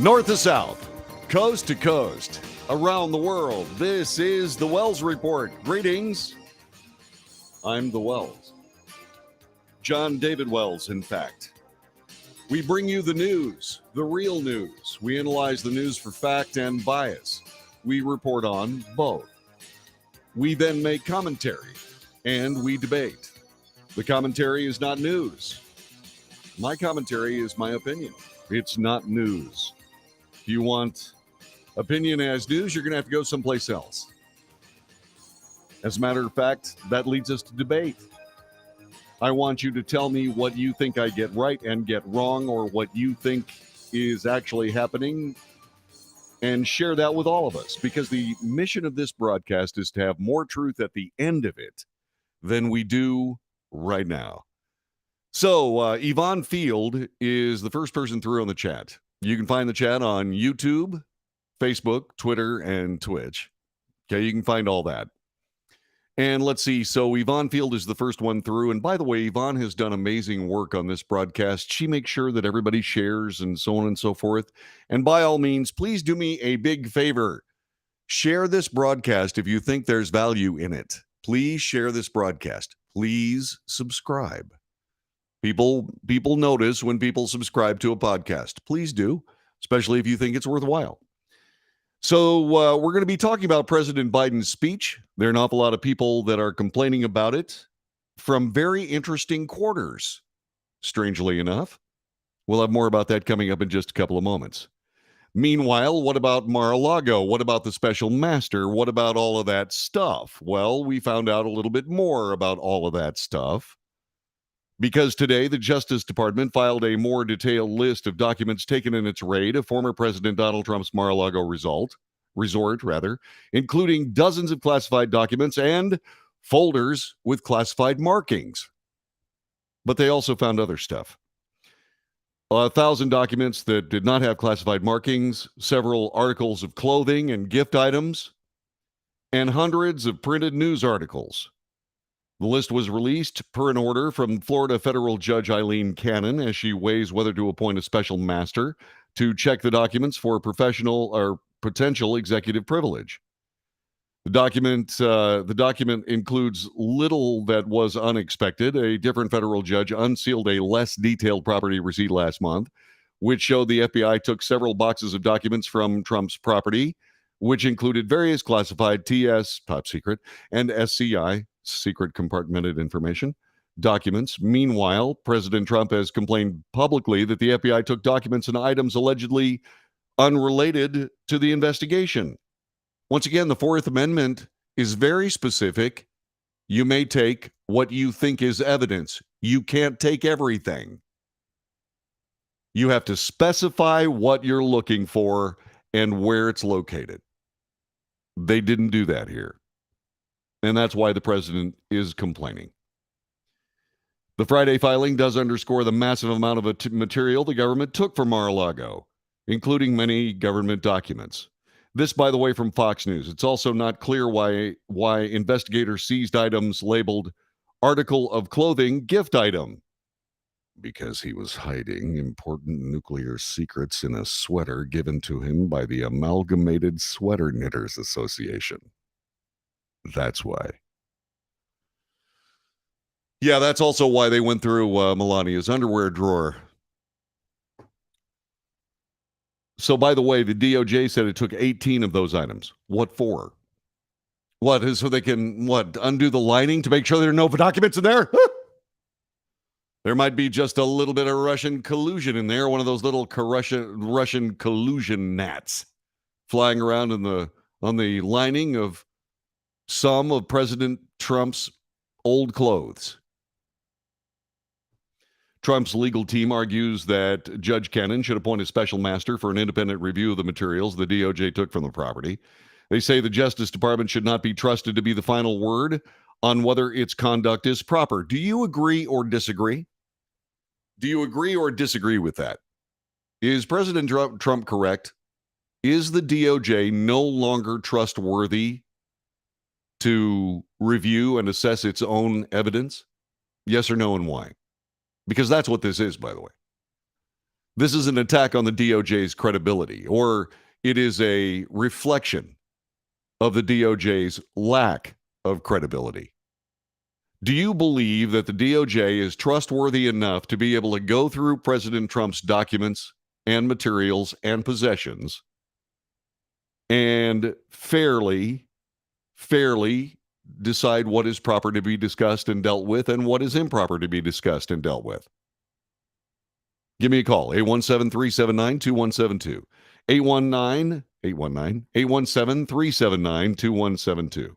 North to south, coast to coast, around the world, this is the Wells Report. Greetings. I'm the Wells. John David Wells, in fact. We bring you the news, the real news. We analyze the news for fact and bias. We report on both. We then make commentary, and we debate. The commentary is not news. My commentary is my opinion. It's not news. If you want opinion as news, you're going to have to go someplace else. As a matter of fact, that leads us to debate. I want you to tell me what you think I get right and get wrong, or what you think is actually happening, and share that with all of us, because the mission of this broadcast is to have more truth at the end of it than we do right now. So, Yvonne Field is the first person through on the chat. You can find the chat on YouTube, Facebook, Twitter, and Twitch. Okay, you can find all that. And let's see. So Yvonne Field is the first one through. And by the way, Yvonne has done amazing work on this broadcast. She makes sure that everybody shares and so on and so forth. And by all means, please do me a big favor. Share this broadcast if you think there's value in it. Please share this broadcast. Please subscribe. People notice when people subscribe to a podcast. Please do, especially if you think it's worthwhile. So we're going to be talking about President Biden's speech. There are an awful lot of people that are complaining about it from very interesting quarters, strangely enough. We'll have more about that coming up in just a couple of moments. Meanwhile, what about Mar-a-Lago? What about the special master? What about all of that stuff? Well, we found out a little bit more about all of that stuff, because today the Justice Department filed a more detailed list of documents taken in its raid of former President Donald Trump's Mar-a-Lago resort, including dozens of classified documents and folders with classified markings. But they also found other stuff. 1,000 documents that did not have classified markings, several articles of clothing and gift items, and hundreds of printed news articles. The list was released per an order from Florida federal judge Eileen Cannon as she weighs whether to appoint a special master to check the documents for professional or potential executive privilege. The document includes little that was unexpected. A different federal judge unsealed a less detailed property receipt last month, which showed the FBI took several boxes of documents from Trump's property, which included various classified TS, top secret, and SCI, secret compartmented information, documents. Meanwhile, President Trump has complained publicly that the FBI took documents and items allegedly unrelated to the investigation. Once again, the Fourth Amendment is very specific. You may take what you think is evidence. You can't take everything. You have to specify what you're looking for and where it's located. They didn't do that here. And that's why the president is complaining. The Friday filing does underscore the massive amount of material the government took from Mar-a-Lago, including many government documents. This, by the way, from Fox News. It's also not clear why investigators seized items labeled article of clothing, gift item, because he was hiding important nuclear secrets in a sweater given to him by the Amalgamated Sweater Knitters Association. That's why. Yeah, that's also why they went through Melania's underwear drawer. So, by the way, the DOJ said it took 18 of those items. What for? What is so they can, undo the lining to make sure there are no documents in there? There might be just a little bit of Russian collusion in there, one of those little Russian collusion gnats flying around on the lining of some of President Trump's old clothes. Trump's legal team argues that Judge Cannon should appoint a special master for an independent review of the materials the DOJ took from the property. They say the Justice Department should not be trusted to be the final word on whether its conduct is proper. Do you agree or disagree? Do you agree or disagree with that? Is President Trump correct? Is the DOJ no longer trustworthy to review and assess its own evidence? Yes or no, and why? Because that's what this is, by the way. This is an attack on the DOJ's credibility, or it is a reflection of the DOJ's lack of credibility. Do you believe that the DOJ is trustworthy enough to be able to go through President Trump's documents and materials and possessions and fairly decide what is proper to be discussed and dealt with and what is improper to be discussed and dealt with? Give me a call, 817-379-2172. 817-379-2172.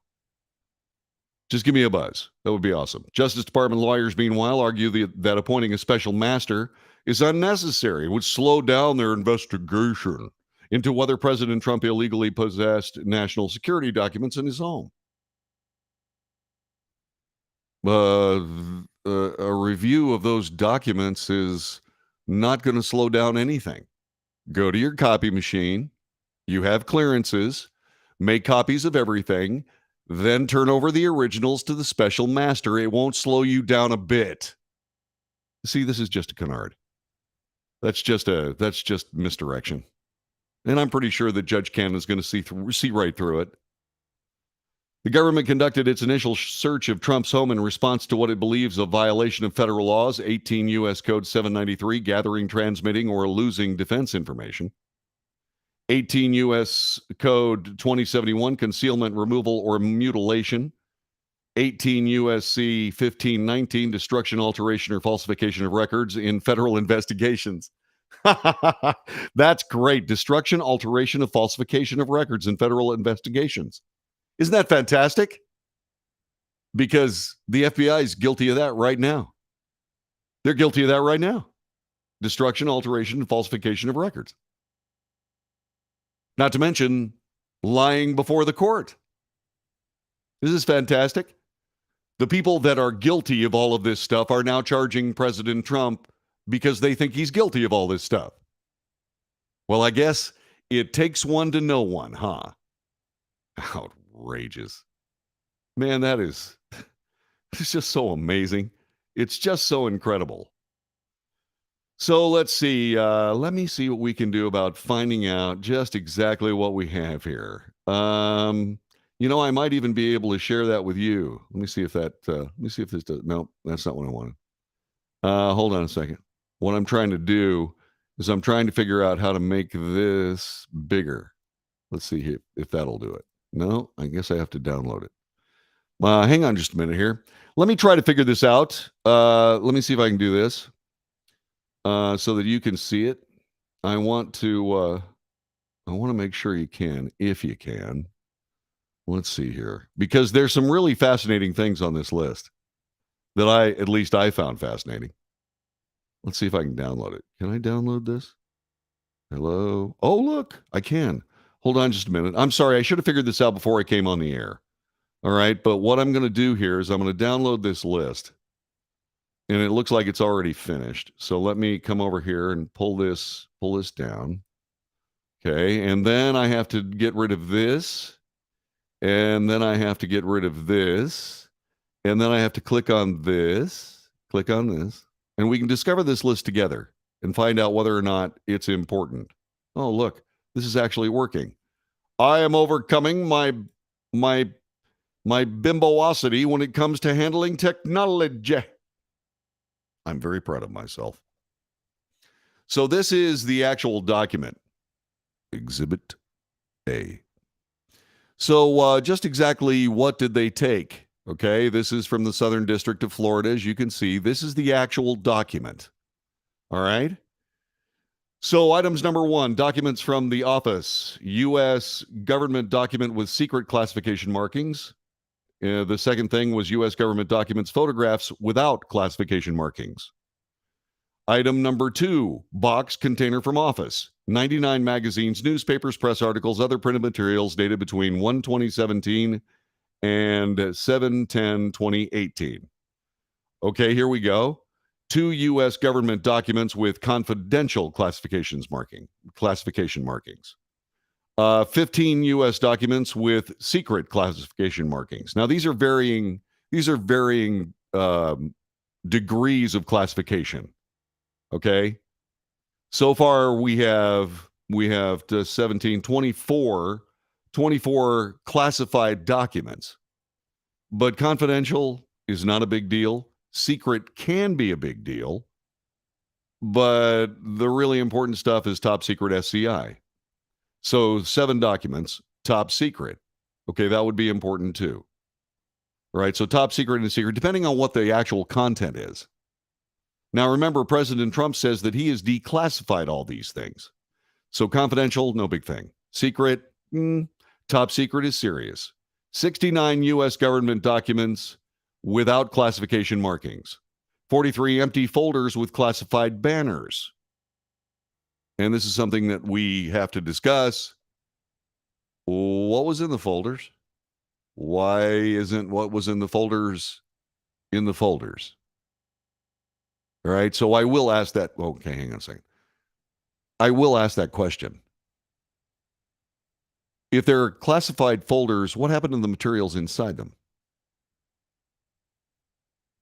Just give me a buzz. That would be awesome. Justice Department lawyers, meanwhile, argue that appointing a special master is unnecessary. It would slow down their investigation into whether President Trump illegally possessed national security documents in his home. A review of those documents is not going to slow down anything. Go to your copy machine. You have clearances. Make copies of everything. Then turn over the originals to the special master. It won't slow you down a bit. See, this is just a canard. That's just misdirection. And I'm pretty sure that Judge Cannon is going to see right through it. The government conducted its initial search of Trump's home in response to what it believes a violation of federal laws, 18 U.S. Code 793, gathering, transmitting, or losing defense information. 18 U.S. Code 2071, concealment, removal, or mutilation. 18 U.S.C. 1519, destruction, alteration, or falsification of records in federal investigations. That's great. Destruction, alteration, or falsification of records in federal investigations. Isn't that fantastic? Because the FBI is guilty of that right now. They're guilty of that right now. Destruction, alteration, and falsification of records. Not to mention lying before the court. This is fantastic. The people that are guilty of all of this stuff are now charging President Trump because they think he's guilty of all this stuff. Well, I guess it takes one to know one, huh? Outrageous. Man, it's just so amazing. It's just so incredible. So let's see. Let me see what we can do about finding out just exactly what we have here. I might even be able to share that with you. Let me see if this does. No, that's not what I wanted. Hold on a second. What I'm trying to do is I'm trying to figure out how to make this bigger. Let's see if that'll do it. No, I guess I have to download it. Hang on just a minute here. Let me try to figure this out. Let me see if I can do this so that you can see it. I want to make sure you can, if you can. Let's see here. Because there's some really fascinating things on this list that at least I found fascinating. Let's see if I can download it. Can I download this? Hello? Oh, look, I can. Hold on just a minute. I'm sorry. I should have figured this out before I came on the air. All right. But what I'm going to do here is I'm going to download this list. And it looks like it's already finished. So let me come over here and pull this down. Okay. And then I have to get rid of this. And then I have to get rid of this. And then I have to click on this. Click on this. And we can discover this list together and find out whether or not it's important. Oh, look. This is actually working. I am overcoming my bimboosity when it comes to handling technology. I'm very proud of myself. So this is the actual document. Exhibit A. So just exactly what did they take? Okay, this is from the Southern District of Florida. As you can see, this is the actual document. All right. So items number 1, documents from the office, U.S. government document with secret classification markings. The second thing was U.S. government documents, photographs without classification markings. Item number 2, box container from office, 99 magazines, newspapers, press articles, other printed materials dated between 1/2017 and 7/10/2018. Okay, here we go. 2 U.S. government documents with confidential classification markings. 15 U.S. documents with secret classification markings. Now, these are varying degrees of classification. Okay? So far, we have 17, 24 classified documents. But confidential is not a big deal. Secret can be a big deal. But the really important stuff is top secret SCI. So 7 documents, top secret. Okay, that would be important too. Right? So top secret and secret, depending on what the actual content is. Now, remember, President Trump says that he has declassified all these things. So confidential, no big thing. Secret, top secret is serious. 69 U.S. government documents without classification markings. 43 empty folders with classified banners. And this is something that we have to discuss. What was in the folders? Why isn't what was in the folders in the folders? All right, so I will ask that. Okay, hang on a second. I will ask that question. If they're classified folders, what happened to the materials inside them?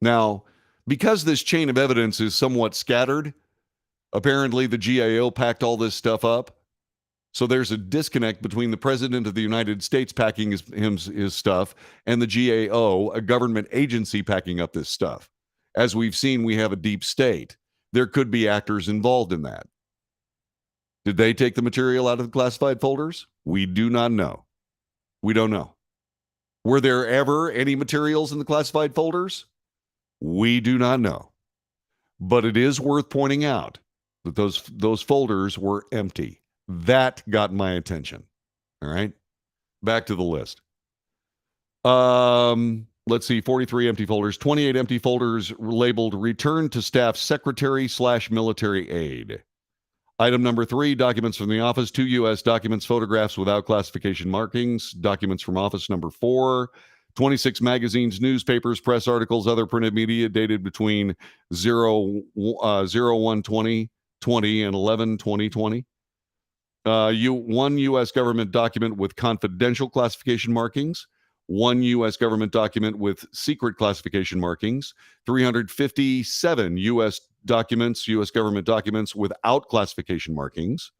Now, because this chain of evidence is somewhat scattered, apparently the GAO packed all this stuff up. So there's a disconnect between the President of the United States packing his stuff and the GAO, a government agency, packing up this stuff. As we've seen, we have a deep state. There could be actors involved in that. Did they take the material out of the classified folders? We do not know. We don't know. Were there ever any materials in the classified folders? We do not know. But it is worth pointing out that those folders were empty. That got my attention. All right. Back to the list. Let's see, 43 empty folders, 28 empty folders labeled return to staff secretary/military aid. Item number 3, documents from the office. 2 U.S. documents, photographs without classification markings. Documents from office number 4. 26 magazines, newspapers, press articles, other printed media dated between 01/20/20 and 11/20/20. 1 U.S. government document with confidential classification markings. 1 U.S. government document with secret classification markings. 357 U.S. documents, U.S. government documents without classification markings.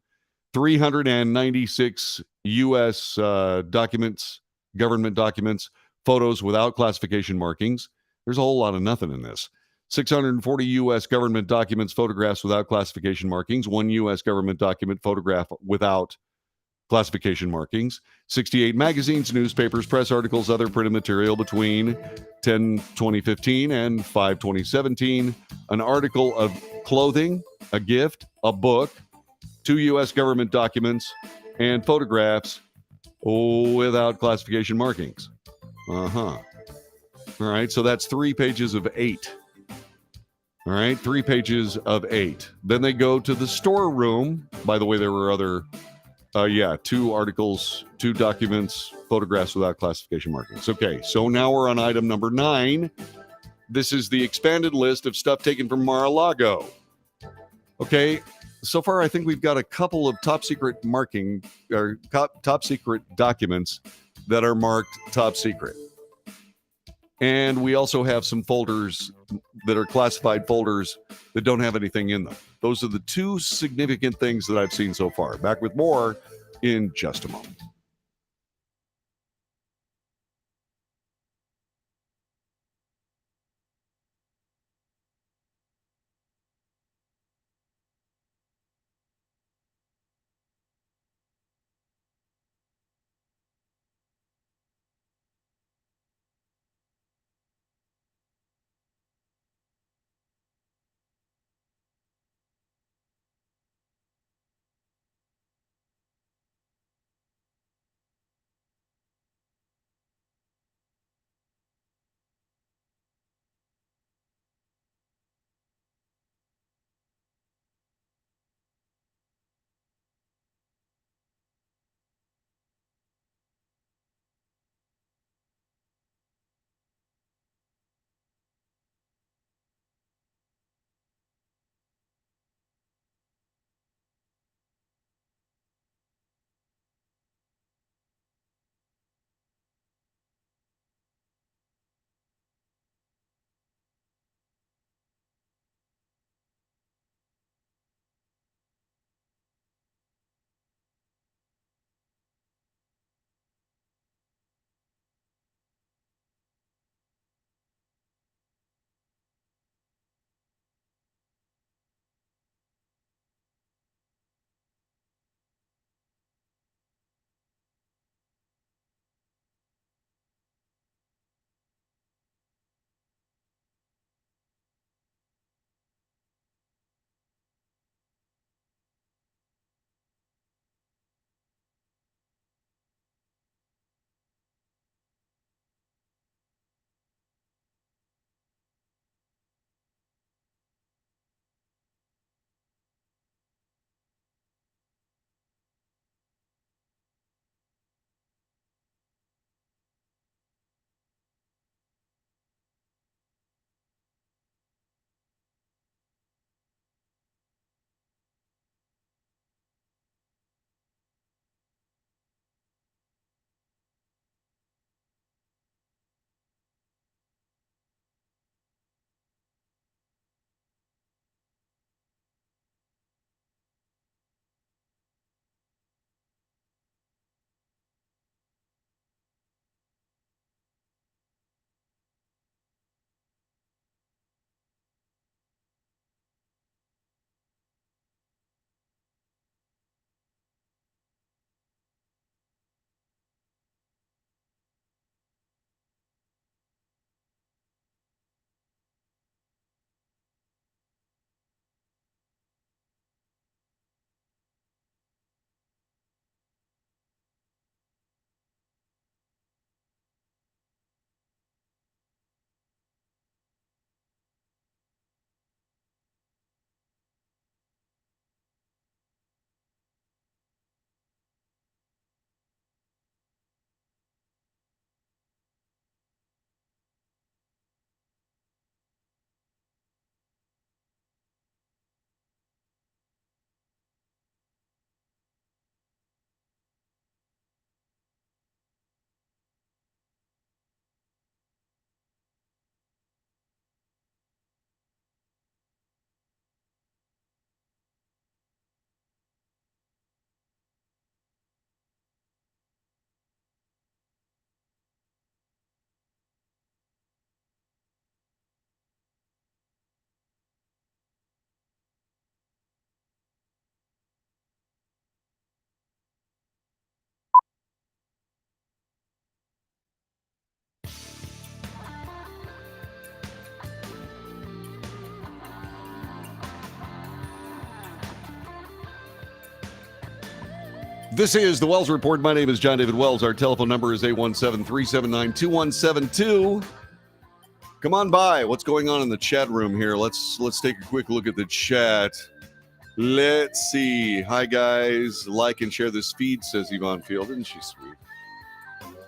396 U.S. documents, government documents, photos without classification markings. There's a whole lot of nothing in this. 640 U.S. government documents, photographs without classification markings. 1 U.S. government document, photograph without classification markings. 68 magazines, newspapers, press articles, other printed material between 10/2015 and 5/2017. An article of clothing, a gift, a book, 2 U.S. government documents, and photographs without classification markings. All right, so that's 3 pages of 8. All right, 3 pages of 8. Then they go to the storeroom. By the way, there were other, 2 articles, 2 documents, photographs without classification markings. Okay, so now we're on item number 9. This is the expanded list of stuff taken from Mar-a-Lago. Okay, so far I think we've got a couple of top secret documents that are marked top secret. And we also have some folders that are classified folders that don't have anything in them. Those are the 2 significant things that I've seen so far. Back with more in just a moment. This is the Wells Report. My name is John David Wells. Our telephone number is 817-379-2172. Come on by. What's going on in the chat room here? Let's take a quick look at the chat. Let's see. Hi, guys. Like and share this feed, says Yvonne Field. Isn't she sweet?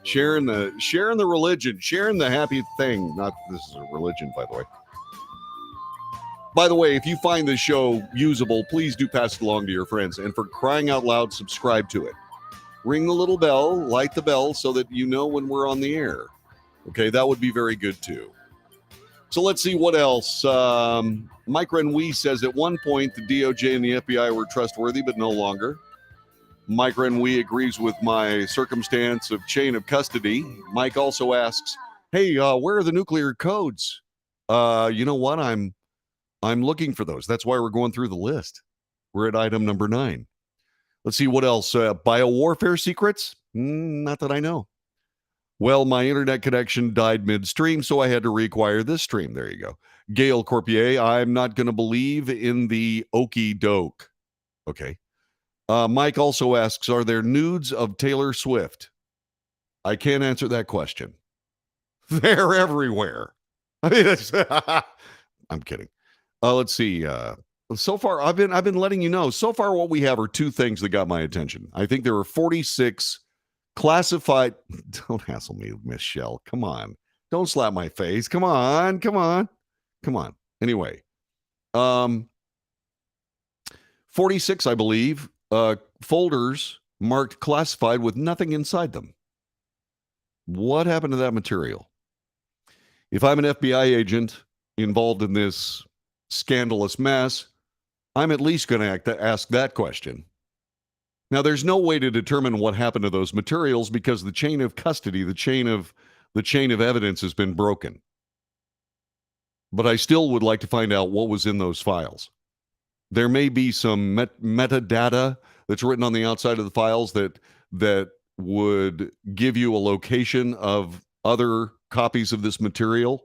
Sharing the religion, sharing the happy thing. Not this is a religion, by the way. By the way, if you find this show usable, please do pass it along to your friends. And for crying out loud, subscribe to it. Ring the little bell, light the bell so that you know when we're on the air. Okay, that would be very good too. So let's see what else. Mike Renwee says at one point the DOJ and the FBI were trustworthy, but no longer. Mike Renwee agrees with my circumstance of chain of custody. Mike also asks, hey, where are the nuclear codes? You know what? I'm looking for those. That's why we're going through the list. We're at item number 9. Let's see what else. Biowarfare secrets? Not that I know. Well, my internet connection died midstream, so I had to reacquire this stream. There you go. Gail Corpier, I'm not going to believe in the okey doke. Okay. Mike also asks, are there nudes of Taylor Swift? I can't answer that question. They're everywhere. I mean, I'm kidding. Let's see. So far, I've been letting you know. So far, what we have are 2 things that got my attention. I think there are 46 classified. Don't hassle me, Michelle. Come on. Don't slap my face. Come on. Anyway, 46, I believe, folders marked classified with nothing inside them. What happened to that material? If I'm an FBI agent involved in this scandalous mess, I'm at least going to ask that question. Now, there's no way to determine what happened to those materials because the chain of custody, the chain of evidence has been broken. But I still would like to find out what was in those files. There may be some metadata that's written on the outside of the files that would give you a location of other copies of this material.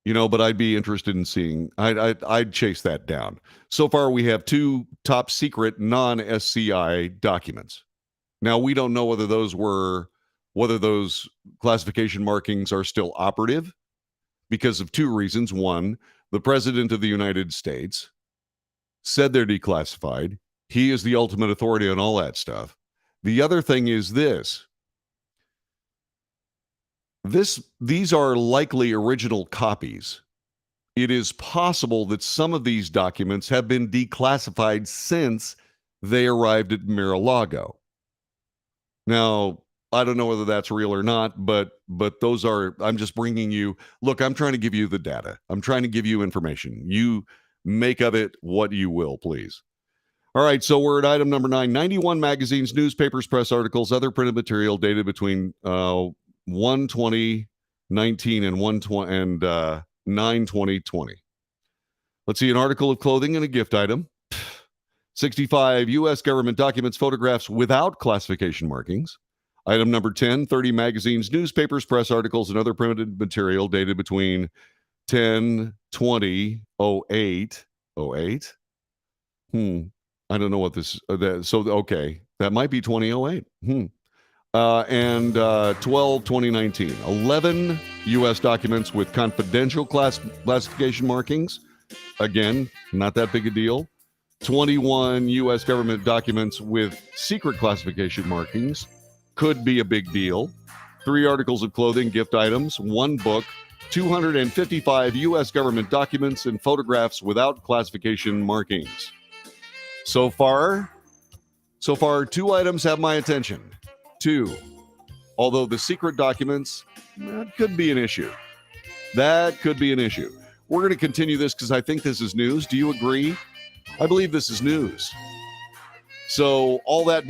But I'd be interested in seeing. I'd chase that down. So far, we have 2 top secret non-SCI documents. Now, we don't know whether those classification markings are still operative because of 2 reasons. One, the President of the United States said they're declassified. He is the ultimate authority on all that stuff. The other thing is this. These are likely original copies. It is possible that some of these documents have been declassified since they arrived at Mar-a-Lago. Now, I don't know whether that's real or not, but those are, I'm just bringing you, look, I'm trying to give you the data. I'm trying to give you information. You make of it what you will, please. All right, so we're at item number 9. 91 magazines, newspapers, press articles, other printed material dated between 1/20/19 and 9/20/20. Let's see, an article of clothing and a gift item. 65 U.S. government documents, photographs without classification markings. Item number 10, 30 magazines, newspapers, press articles, and other printed material dated between 10/20/08. 08? I don't know what this, okay, that might be 2008. And 12/2019. 11 U.S. documents with confidential classification markings. Again, not that big a deal. 21 U.S. government documents with secret classification markings. Could be a big deal. 3 articles of clothing, gift items, 1 book, 255 U.S. government documents and photographs without classification markings. So far, 2 items have my attention. 2. Although the secret documents, that could be an issue. We're going to continue this because I think this is news. Do you agree? I believe this is news. So all that...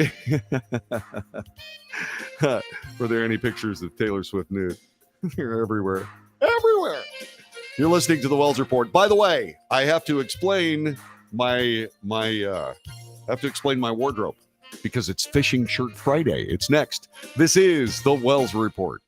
Were there any pictures of Taylor Swift nude? They're everywhere. Everywhere! You're listening to the Wells Report. By the way, I have to explain my wardrobe because it's Fishing Shirt Friday. It's next. This is the Wells Report.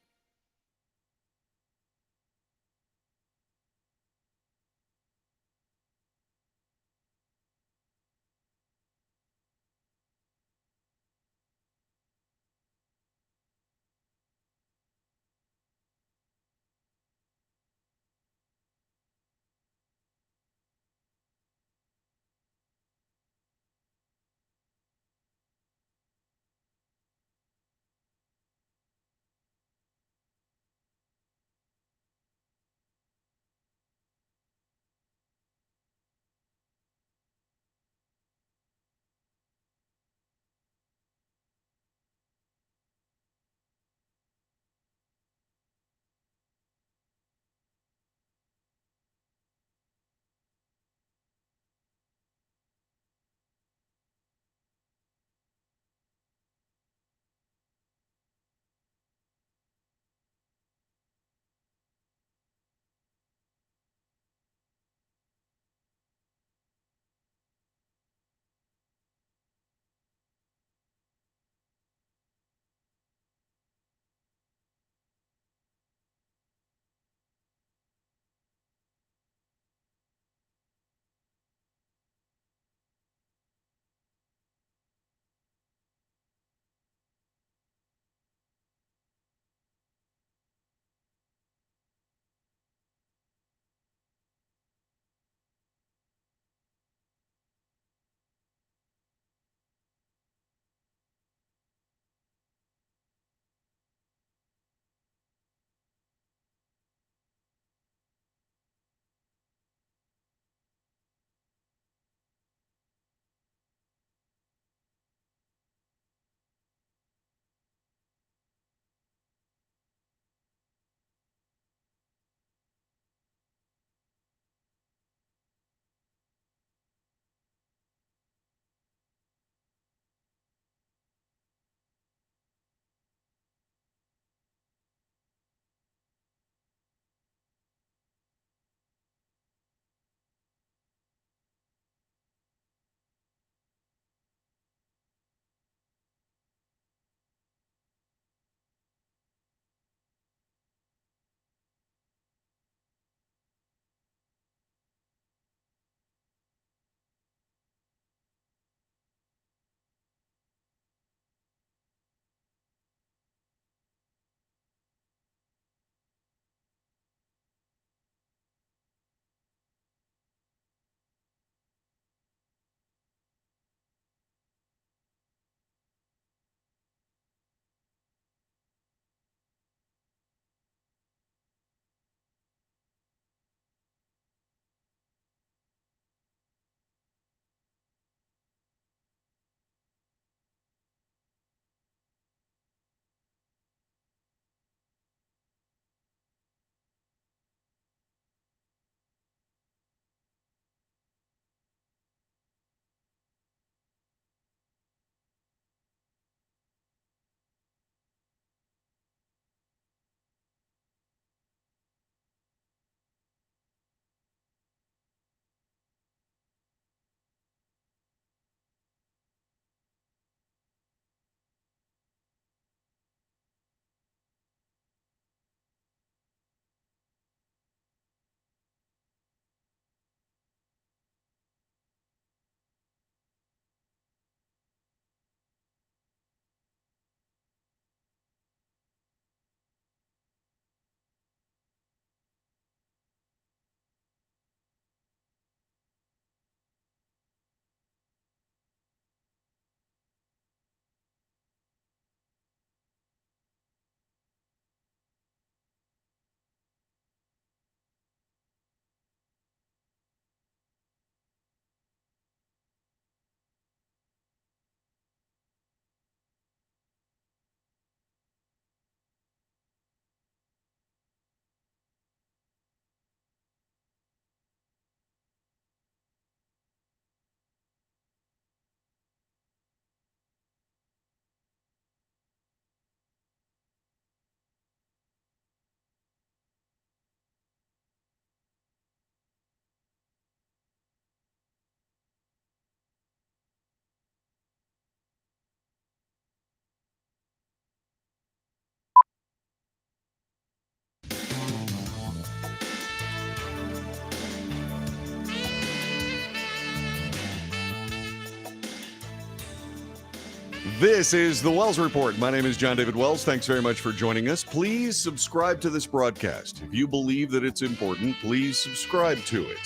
This is the Wells Report. My name is John David Wells. Thanks very much for joining us. Please subscribe to this broadcast. If you believe that it's important, please subscribe to it.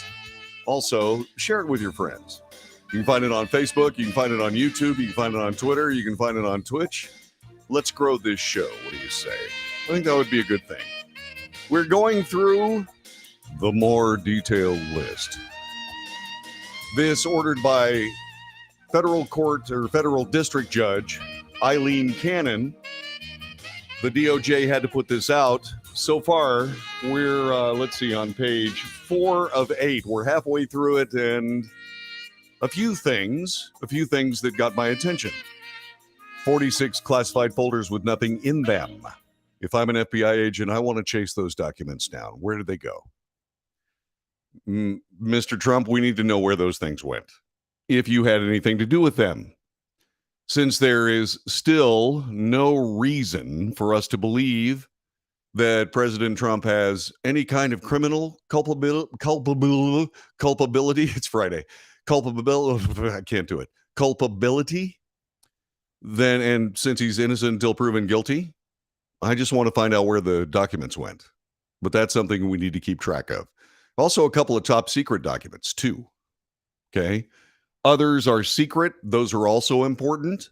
Also, share it with your friends. You can find it on Facebook. You can find it on YouTube. You can find it on Twitter. You can find it on Twitch. Let's grow this show. What do you say? I think that would be a good thing. We're going through the more detailed list. This ordered by federal court or federal district judge Eileen Cannon. The DOJ had to put this out. So far, we're, let's see, on page 4 of 8. We're halfway through it, and a few things that got my attention. 46 classified folders with nothing in them. If I'm an FBI agent, I want to chase those documents down. Where did they go? Mr. Trump, we need to know where those things went, if you had anything to do with them. Since there is still no reason for us to believe that President Trump has any kind of criminal culpability. It's Friday. Culpability. I can't do it. Culpability. Then, and since he's innocent until proven guilty, I just want to find out where the documents went. But that's something we need to keep track of. Also, a couple of top secret documents, too. Okay. Others are secret. Those are also important.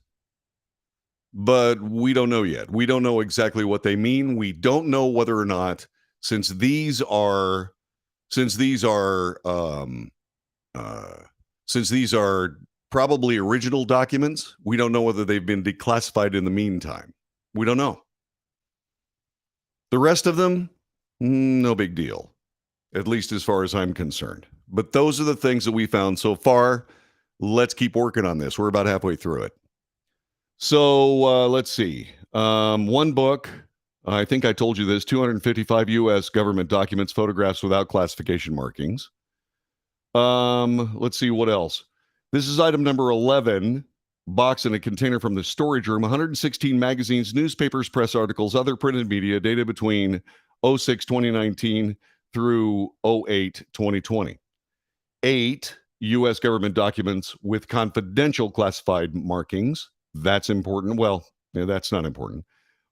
But we don't know yet. We don't know exactly what they mean. We don't know whether or not, since these are probably original documents, we don't know whether they've been declassified in the meantime. We don't know. The rest of them, no big deal, at least as far as I'm concerned. But those are the things that we found so far. Let's keep working on this. We're about halfway through it. So let's see. One book, I think I told you this, 255 U.S. government documents, photographs without classification markings. Let's see what else. This is item number 11, box in a container from the storage room, 116 magazines, newspapers, press articles, other printed media, dated between 06-2019 through 08-2020. 8 U.S. government documents with confidential classified markings. That's important. Well, that's not important.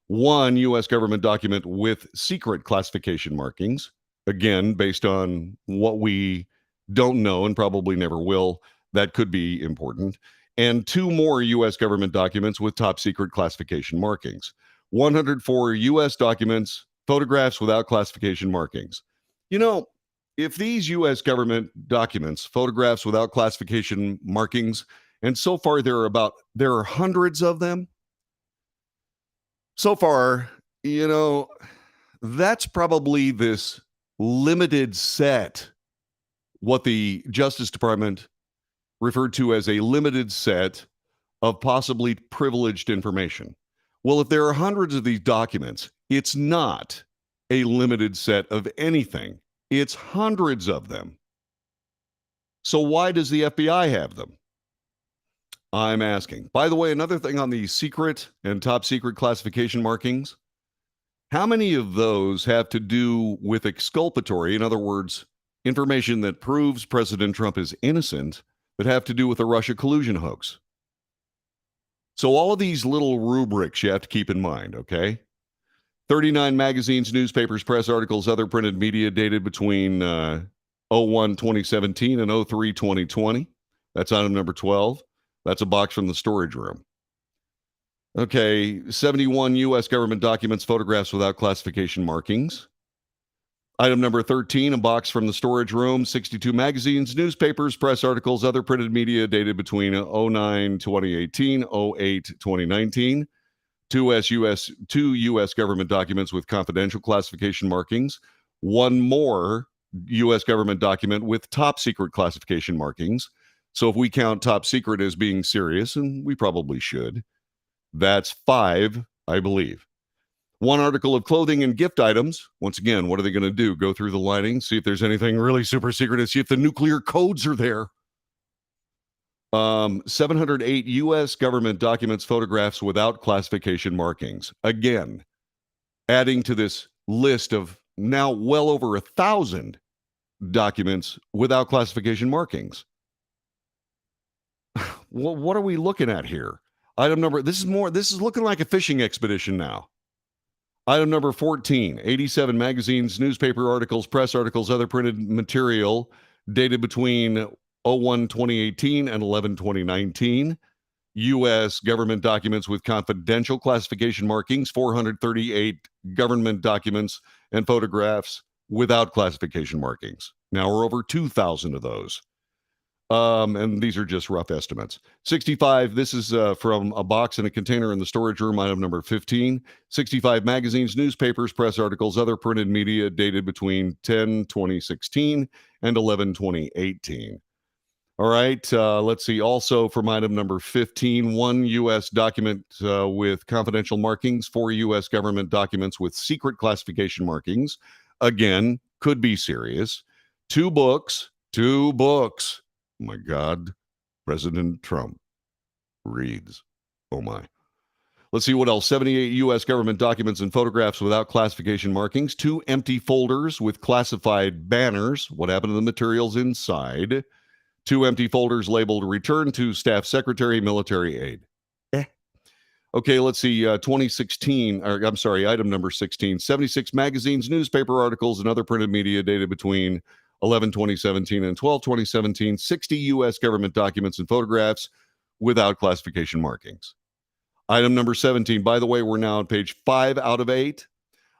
1 U.S. government document with secret classification markings. Again, based on what we don't know and probably never will, that could be important. And 2 more U.S. government documents with top secret classification markings. 104 U.S. documents, photographs without classification markings. You know, if these U.S. government documents, photographs without classification markings, and so far there are hundreds of them. So far, you know, that's probably this limited set, what the Justice Department referred to as a limited set of possibly privileged information. Well, if there are hundreds of these documents, it's not a limited set of anything. It's hundreds of them. So why does the FBI have them? I'm asking. By the way, another thing on the secret and top secret classification markings, how many of those have to do with exculpatory, in other words, information that proves President Trump is innocent, that have to do with the Russia collusion hoax? So all of these little rubrics you have to keep in mind, okay? 39 magazines, newspapers, press articles, other printed media dated between 01-2017 and 03-2020. That's item number 12. That's a box from the storage room. Okay, 71 U.S. government documents, photographs without classification markings. Item number 13, a box from the storage room, 62 magazines, newspapers, press articles, other printed media dated between 09-2018, 08-2019. 2 U.S. government documents with confidential classification markings. 1 more U.S. government document with top secret classification markings. So if we count top secret as being serious, and we probably should, that's 5, I believe. 1 article of clothing and gift items. Once again, what are they going to do? Go through the lining, see if there's anything really super secret, and see if the nuclear codes are there. 708 U.S. government documents, photographs without classification markings. Again, adding to this list of now well over 1,000 documents without classification markings. What are we looking at here? Item number, this is looking like a fishing expedition now. Item number 14, 87 magazines, newspaper articles, press articles, other printed material dated between 01/2018 and 11/2019. U.S. government documents with confidential classification markings, 438 government documents and photographs without classification markings. Now we're over 2,000 of those. And these are just rough estimates. 65, this is from a box and a container in the storage room, item number 15. 65 magazines, newspapers, press articles, other printed media dated between 10/2016 and 11/2018. All right, let's see. Also from item number 15, 1 U.S. document with confidential markings, 4 U.S. government documents with secret classification markings. Again, could be serious. 2 books. Oh my God, President Trump reads. Oh my. Let's see what else. 78 U.S. government documents and photographs without classification markings. 2 empty folders with classified banners. What happened to the materials inside? 2 empty folders labeled Return to Staff Secretary, Military Aid. Okay, let's see. 2016, or I'm sorry, item number 16. 76 magazines, newspaper articles, and other printed media dated between 11/2017 and 12/2017. 60 U.S. government documents and photographs without classification markings. Item number 17. By the way, we're now on page 5 out of 8.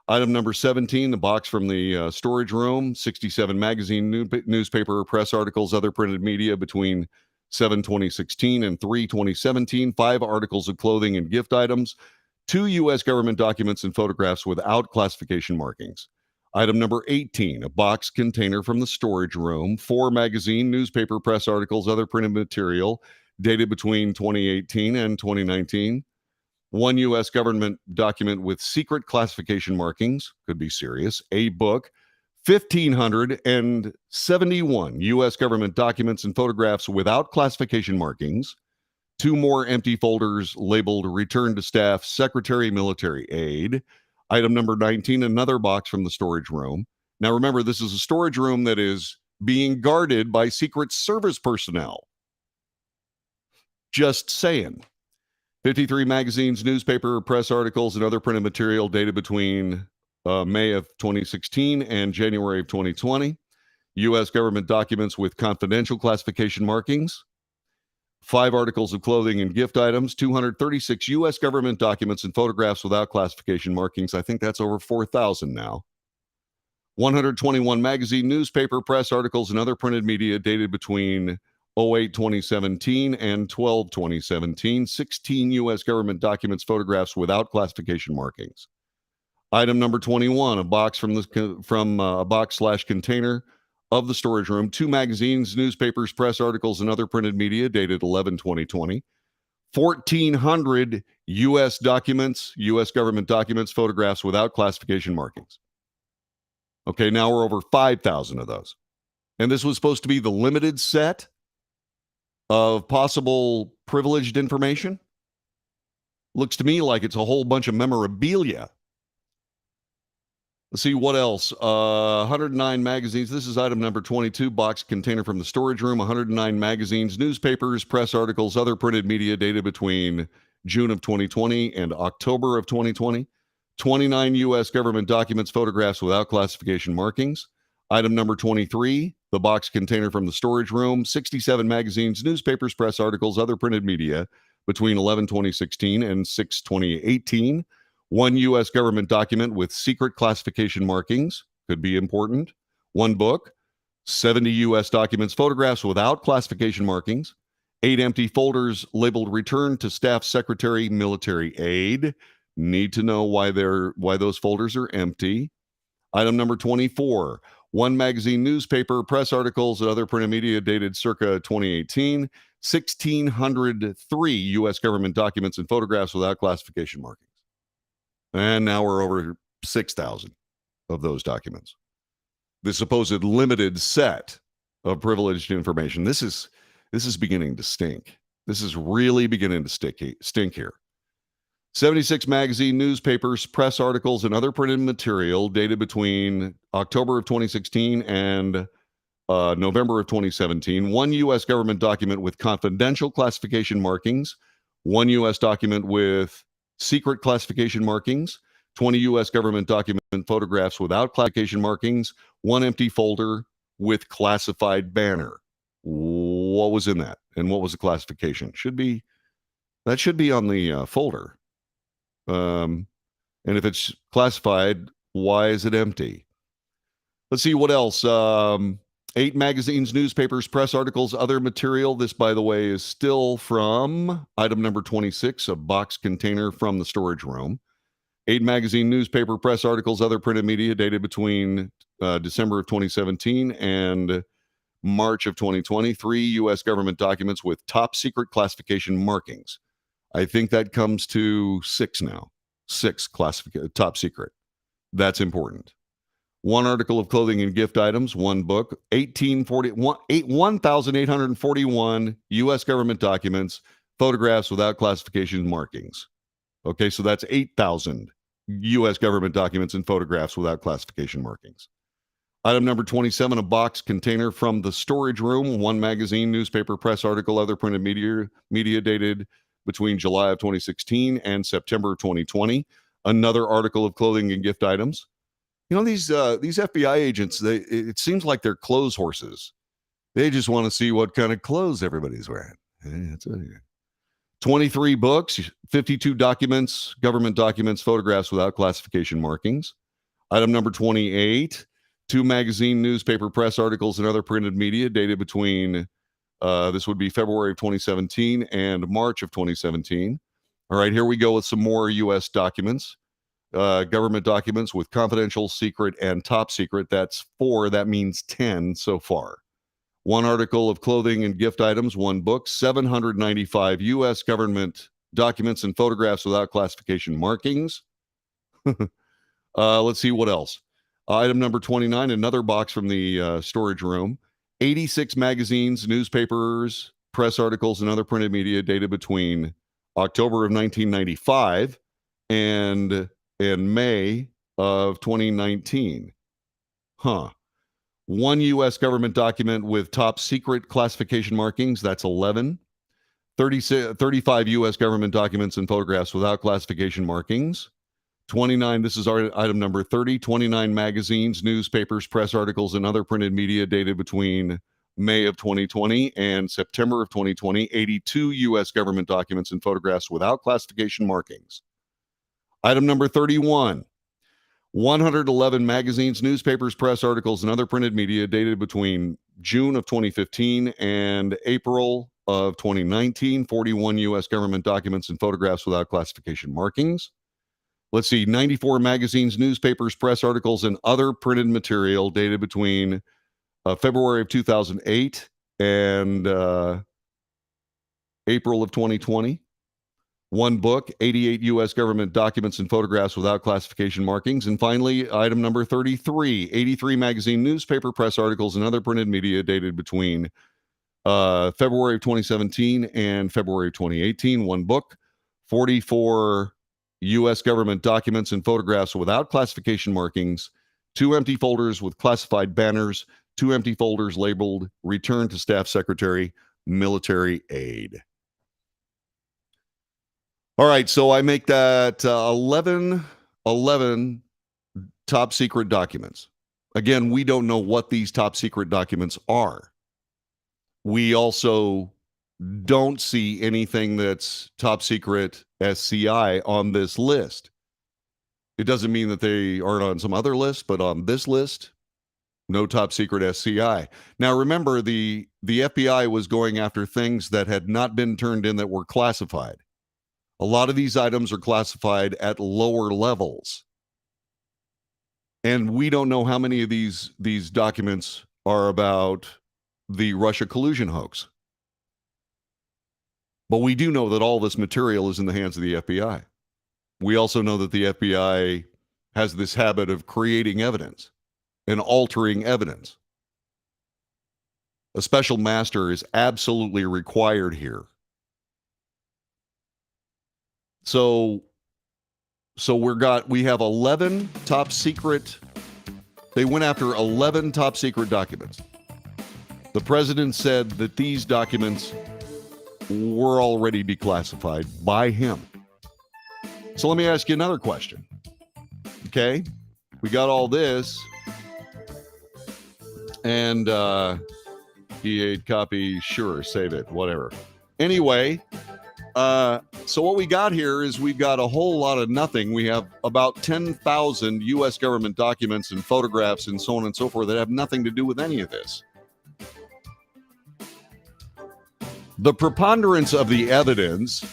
Item number 17, the box from the storage room. 67 magazine, newspaper, press articles, other printed media between 7/2016 and 3/2017. 5 articles of clothing and gift items. 2 U.S. government documents and photographs without classification markings. Item number 18, a box container from the storage room. 4 magazine, newspaper, press articles, other printed material dated between 2018 and 2019. 1 U.S. government document with secret classification markings, could be serious. A book. 1,571 U.S. government documents and photographs without classification markings. 2 more empty folders labeled Return to Staff, Secretary, Military Aid. Item number 19, another box from the storage room. Now remember, this is a storage room that is being guarded by Secret Service personnel. Just saying. 53 magazines, newspaper, press articles, and other printed material dated between May of 2016 and January of 2020. U.S. government documents with confidential classification markings. 5 articles of clothing and gift items. 236 U.S. government documents and photographs without classification markings. I think that's over 4,000 now. 121 magazine, newspaper, press articles, and other printed media dated between 08/2017 and 12/2017. 16 U.S. government documents, photographs without classification markings. Item number 21, a box from a box/container of the storage room. 2 magazines, newspapers, press articles, and other printed media dated 11/2020. 1,400 U.S. documents, U.S. government documents, photographs without classification markings. Okay, now we're over 5,000 of those. And this was supposed to be the limited set of possible privileged information. Looks to me like it's a whole bunch of memorabilia. Let's see what else. 109 magazines. This is item number 22, box container from the storage room. 109 magazines, newspapers, press articles, other printed media dated between June of 2020 and October of 2020. 29 U.S. government documents, photographs without classification markings. Item number 23, the box container from the storage room. 67 magazines, newspapers, press articles, other printed media between 11/2016 and 6/2018. 1 U.S. government document with secret classification markings, could be important. 1 book. 70 U.S. documents, photographs without classification markings. 8 empty folders labeled Return to Staff Secretary, Military Aid. Need to know why those folders are empty. Item number 24, 1 magazine, newspaper, press articles, and other printed media dated circa 2018. 1,603 U.S. government documents and photographs without classification markings. And now we're over 6,000 of those documents. The supposed limited set of privileged information. This is beginning to stink. This is really beginning to stink here. 76 magazine, newspapers, press articles, and other printed material dated between October of 2016 and November of 2017. 1 U.S. government document with confidential classification markings. 1 U.S. document with secret classification markings, 20 U.S. government document photographs without classification markings, 1 empty folder with classified banner. What was in that? And what was the classification? That should be on the folder. And if it's classified, why is it empty? Let's see what else. 8 magazines, newspapers, press articles, other material. This, by the way, is still from item number 26, a box container from the storage room. 8 magazine, newspaper, press articles, other printed media dated between December of 2017 and March of 2020. 3 U.S. government documents with top secret classification markings. I think that comes to 6 now. 6 top secret. That's important. 1 article of clothing and gift items, 1 book, 1,841 U.S. government documents, photographs without classification markings. Okay, so that's 8,000 U.S. government documents and photographs without classification markings. Item number 27, a box container from the storage room, 1 magazine, newspaper, press article, other printed media dated between July of 2016 and September of 2020. Another article of clothing and gift items. You know, these FBI agents, it seems like they're clothes horses. They just want to see what kind of clothes everybody's wearing. 23 books, 52 documents, government documents, photographs without classification markings. Item number 28, 2 magazine, newspaper, press articles, and other printed media dated between, this would be February of 2017 and March of 2017. All right, here we go with some more U.S. documents. Government documents with confidential, secret, and top secret. That's 4. That means 10 so far. 1 article of clothing and gift items, 1 book, 795 U.S. government documents and photographs without classification markings. Let's see what else. Item number 29, another box from the storage room. 86 magazines, newspapers, press articles, and other printed media dated between October of 1995 and May of 2019. 1 U.S. government document with top secret classification markings. That's 11. 35 U.S. government documents and photographs without classification markings. 29, this is our item number 30, 29 magazines, newspapers, press articles, and other printed media dated between May of 2020 and September of 2020. 82 U.S. government documents and photographs without classification markings. Item number 31, 111 magazines, newspapers, press articles, and other printed media dated between June of 2015 and April of 2019. 41 U.S. government documents and photographs without classification markings. Let's see, 94 magazines, newspapers, press articles, and other printed material dated between February of 2008 and April of 2020. 1 book, 88 U.S. government documents and photographs without classification markings. And finally, item number 33, 83 magazine, newspaper, press articles, and other printed media dated between February of 2017 and February of 2018. 1 book, 44 U.S. government documents and photographs without classification markings, 2 empty folders with classified banners, 2 empty folders labeled Return to Staff Secretary, Military Aid. All right, so I make that 11 top secret documents. Again, we don't know what these top secret documents are. We also don't see anything that's top secret SCI on this list. It doesn't mean that they aren't on some other list, but on this list, no top secret SCI. Now, remember, the FBI was going after things that had not been turned in that were classified. A lot of these items are classified at lower levels. And we don't know how many of these documents are about the Russia collusion hoax. But we do know that all this material is in the hands of the FBI. We also know that the FBI has this habit of creating evidence and altering evidence. A special master is absolutely required here. So we have 11 top secret. They went after 11 top secret documents. The president said that these documents were already declassified by him. So let me ask you another question. Okay, we got all this, and E8 copy, sure, save it, whatever. Anyway, so what we got here is we've got a whole lot of nothing. We have about 10,000 U.S. government documents and photographs and so on and so forth that have nothing to do with any of this. The preponderance of the evidence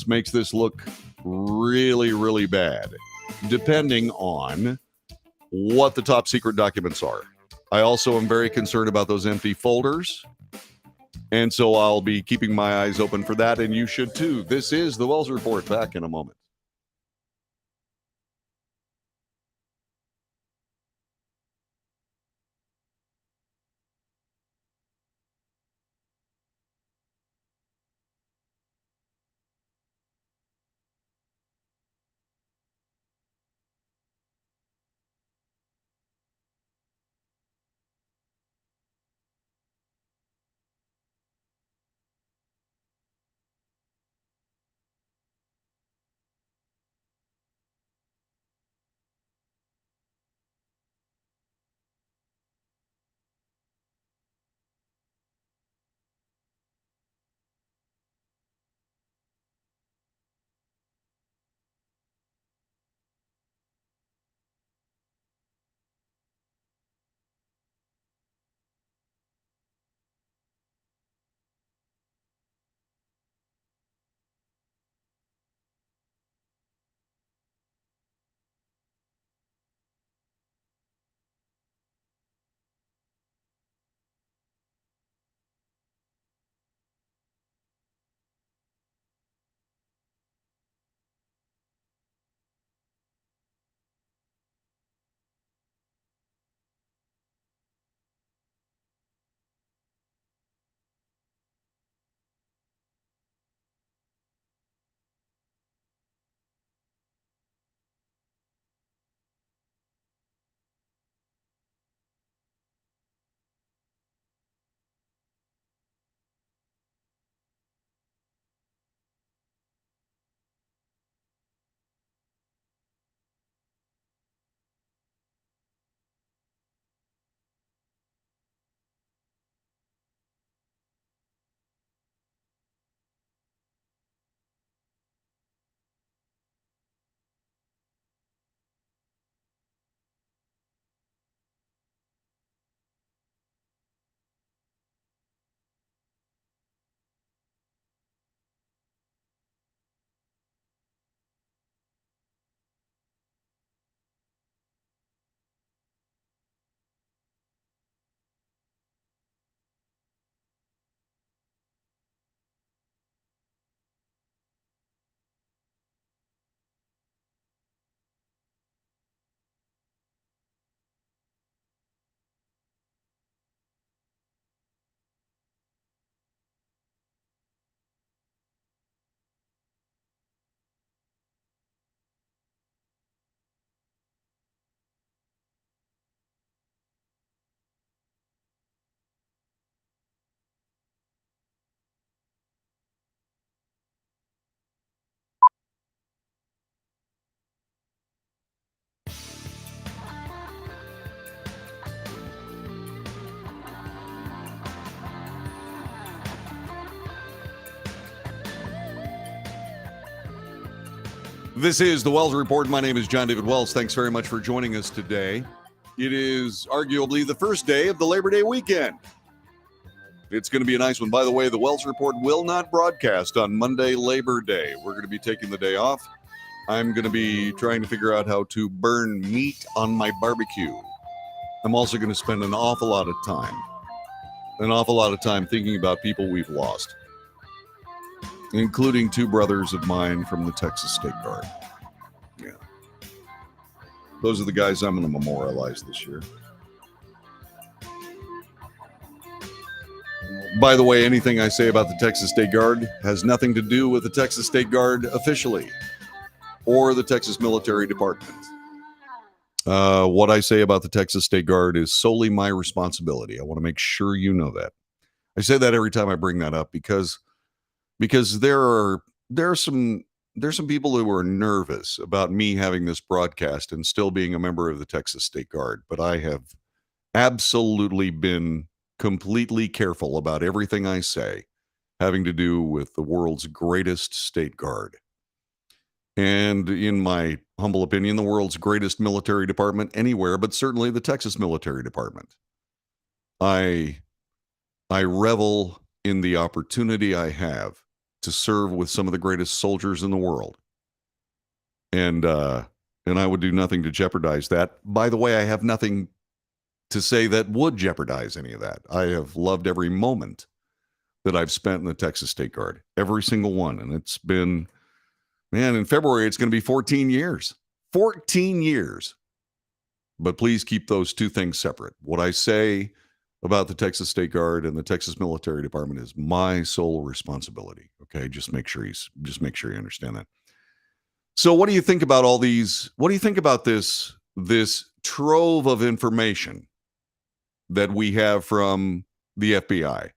makes this look really, really bad, depending on what the top secret documents are. I also am very concerned about those empty folders, and so I'll be keeping my eyes open for that, and you should too. This is the Wells Report. Back in a moment. This is the Wells Report. My name is John David Wells. Thanks very much for joining us today. It is arguably the first day of the Labor Day weekend. It's going to be a nice one. By the way, the Wells Report will not broadcast on Monday, Labor Day. We're going to be taking the day off. I'm going to be trying to figure out how to burn meat on my barbecue. I'm also going to spend an awful lot of time thinking about people we've lost, including two brothers of mine from the Texas State Guard. Yeah. Those are the guys I'm going to memorialize this year. By the way, anything I say about the Texas State Guard has nothing to do with the Texas State Guard officially or the Texas Military Department. What I say about the Texas State Guard is solely my responsibility. I want to make sure you know that. I say that every time I bring that up because there are some people who are nervous about me having this broadcast and still being a member of the Texas State Guard, but I have absolutely been completely careful about everything I say having to do with the world's greatest state guard. And in my humble opinion, the world's greatest military department anywhere, but certainly the Texas Military Department. I revel in the opportunity I have to serve with some of the greatest soldiers in the world. And I would do nothing to jeopardize that. By the way, I have nothing to say that would jeopardize any of that. I have loved every moment that I've spent in the Texas State Guard, every single one. And it's been, man, in February, it's going to be 14 years. 14 years. But please keep those two things separate. What I say about the Texas State Guard and the Texas Military Department is my sole responsibility. Okay, just make sure you understand that. So, what do you think about all these? What do you think about this trove of information that we have from the FBI?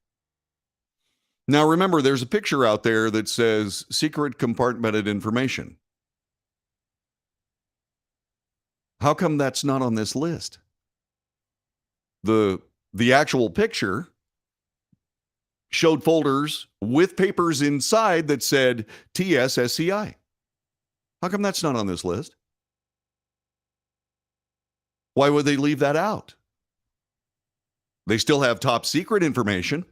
Now, remember, there's a picture out there that says secret compartmented information. How come that's not on this list? The actual picture showed folders with papers inside that said TSSCI. How come that's not on this list? Why would they leave that out? They still have top secret information.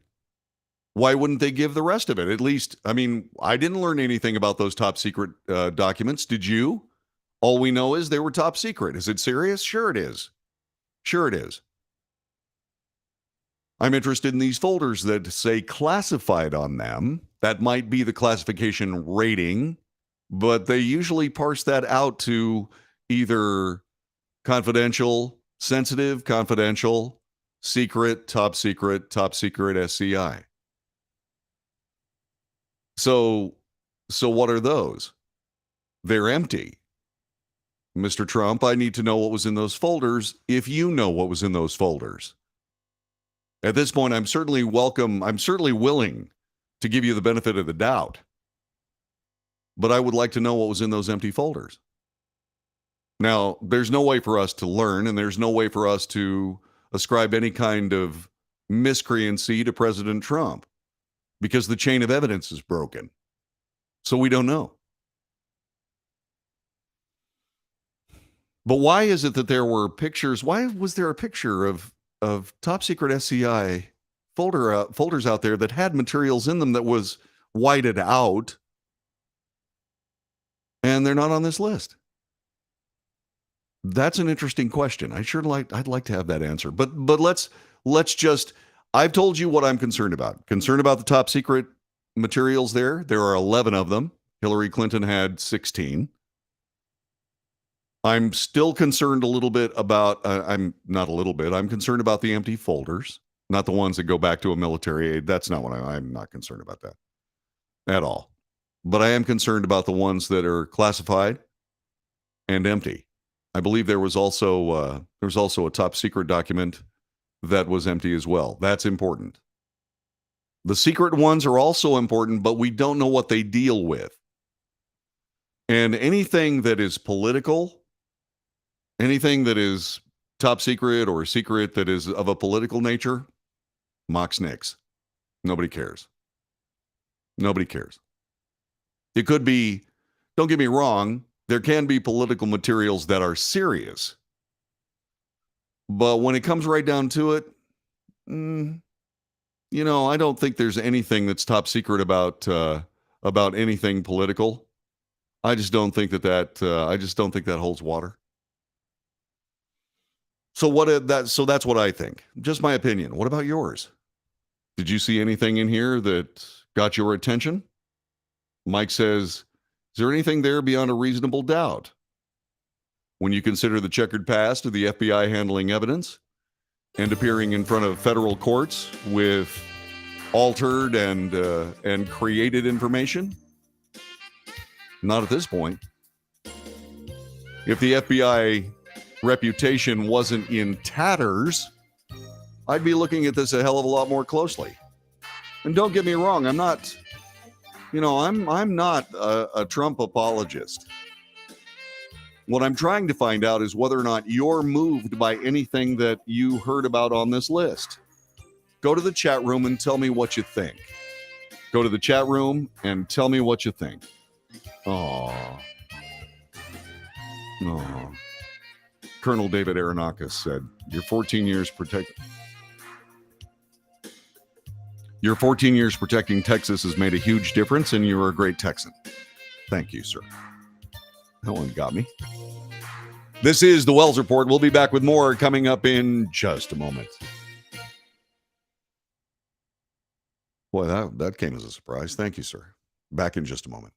Why wouldn't they give the rest of it? At least, I mean, I didn't learn anything about those top secret documents. Did you? All we know is they were top secret. Is it serious? Sure it is. Sure it is. I'm interested in these folders that say classified on them. That might be the classification rating, but they usually parse that out to either confidential, sensitive, confidential, secret, top secret SCI. So what are those? They're empty. Mr. Trump, I need to know what was in those folders if you know what was in those folders. At this point, I'm certainly willing to give you the benefit of the doubt. But I would like to know what was in those empty folders. Now, there's no way for us to learn, and there's no way for us to ascribe any kind of miscreancy to President Trump because the chain of evidence is broken. So we don't know. But why is it that there were pictures? Why was there a picture of top secret SCI folders out there that had materials in them that was whited out, and they're not on this list? That's an interesting question. I'd like to have that answer. But let's just, I've told you what I'm concerned about. Concerned about the top secret materials there. There are 11 of them. Hillary Clinton had 16. I'm still concerned a little bit about, I'm concerned about the empty folders, not the ones that go back to a military aid. That's not what I'm not concerned about that at all. But I am concerned about the ones that are classified and empty. I believe there was also a top secret document that was empty as well. That's important. The secret ones are also important, but we don't know what they deal with. And anything that is political, anything that is top secret or secret that is of a political nature, mox nix. Nobody cares. Nobody cares. It could be, don't get me wrong, there can be political materials that are serious. But when it comes right down to it, I don't think there's anything that's top secret about anything political. I just don't think that holds water. So that's what I think. Just my opinion. What about yours? Did you see anything in here that got your attention? Mike says, is there anything there beyond a reasonable doubt? When you consider the checkered past of the FBI handling evidence and appearing in front of federal courts with altered and created information? Not at this point. If the FBI reputation wasn't in tatters, I'd be looking at this a hell of a lot more closely. And don't get me wrong, I'm not, I'm not a Trump apologist. What I'm trying to find out is whether or not you're moved by anything that you heard about on this list. Go to the chat room and tell me what you think. Go to the chat room and tell me what you think. Aw. Aw. Colonel David Aronakis said, Your 14 years protecting Texas has made a huge difference, and you're a great Texan. Thank you, sir. No one got me. This is the Wells Report. We'll be back with more coming up in just a moment. Boy, that came as a surprise. Thank you, sir. Back in just a moment.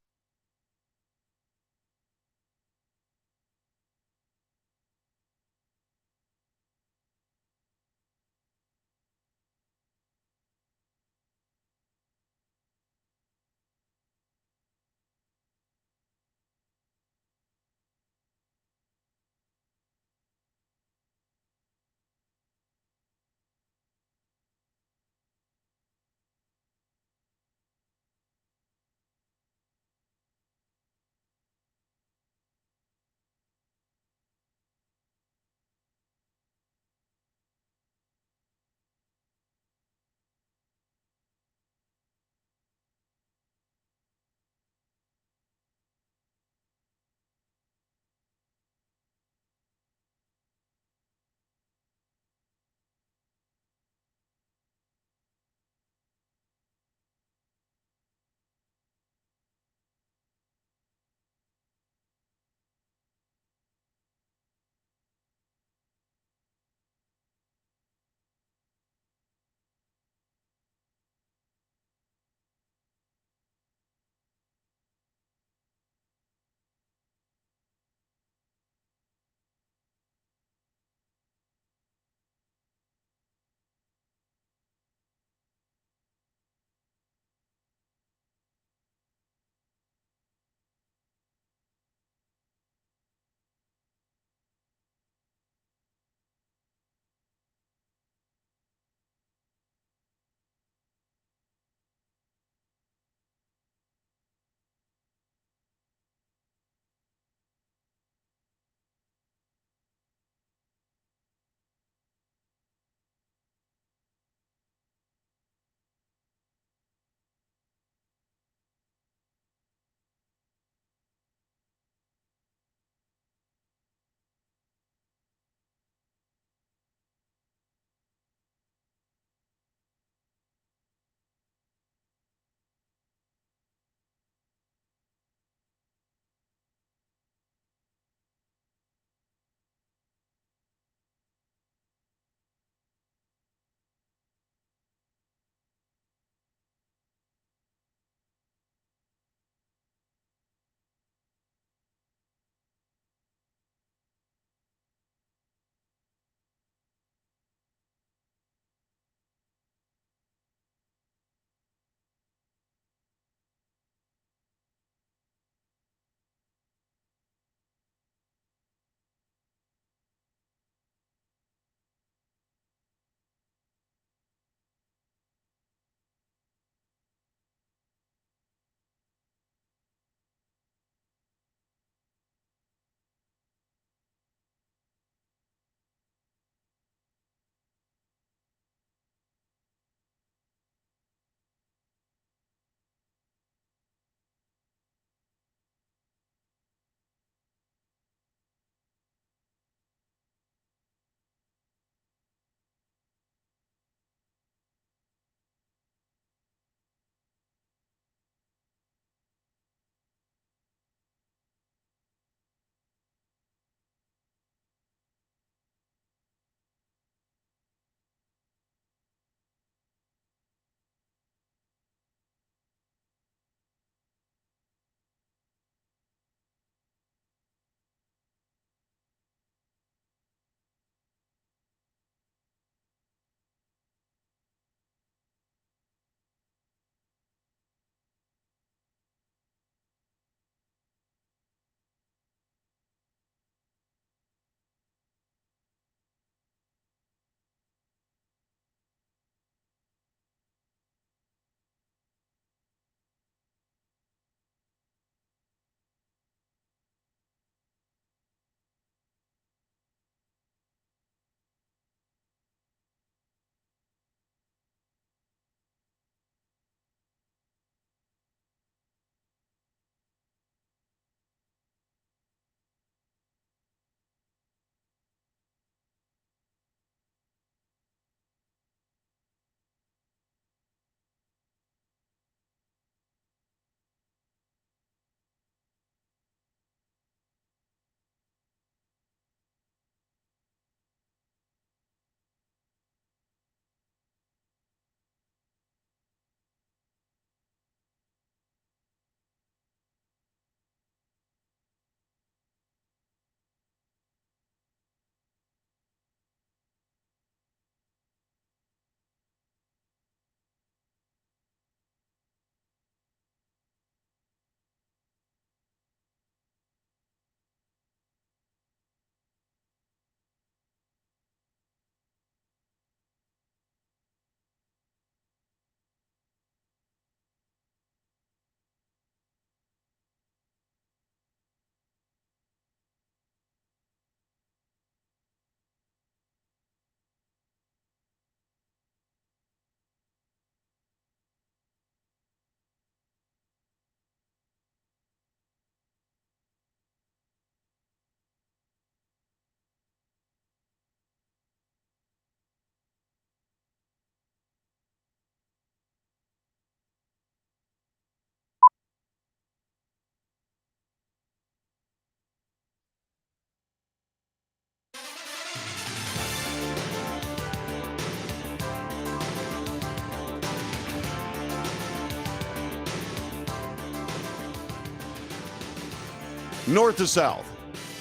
North to south,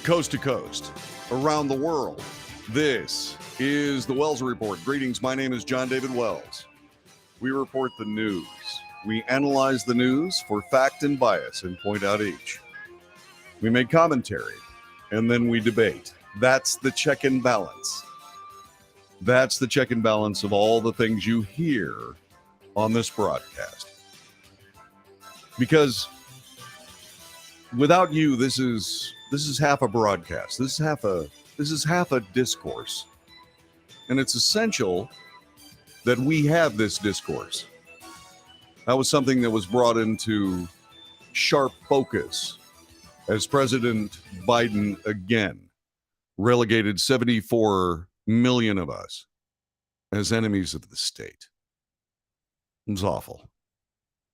coast to coast, around the world. This is the Wells Report. Greetings. My name is John David Wells. We report the news. We analyze the news for fact and bias and point out each. We make commentary and then we debate. That's the check and balance. That's the check and balance of all the things you hear on this broadcast. Because without you, this is half a broadcast. This is half a discourse. And it's essential that we have this discourse. That was something that was brought into sharp focus as President Biden again relegated 74 million of us as enemies of the state. It was awful.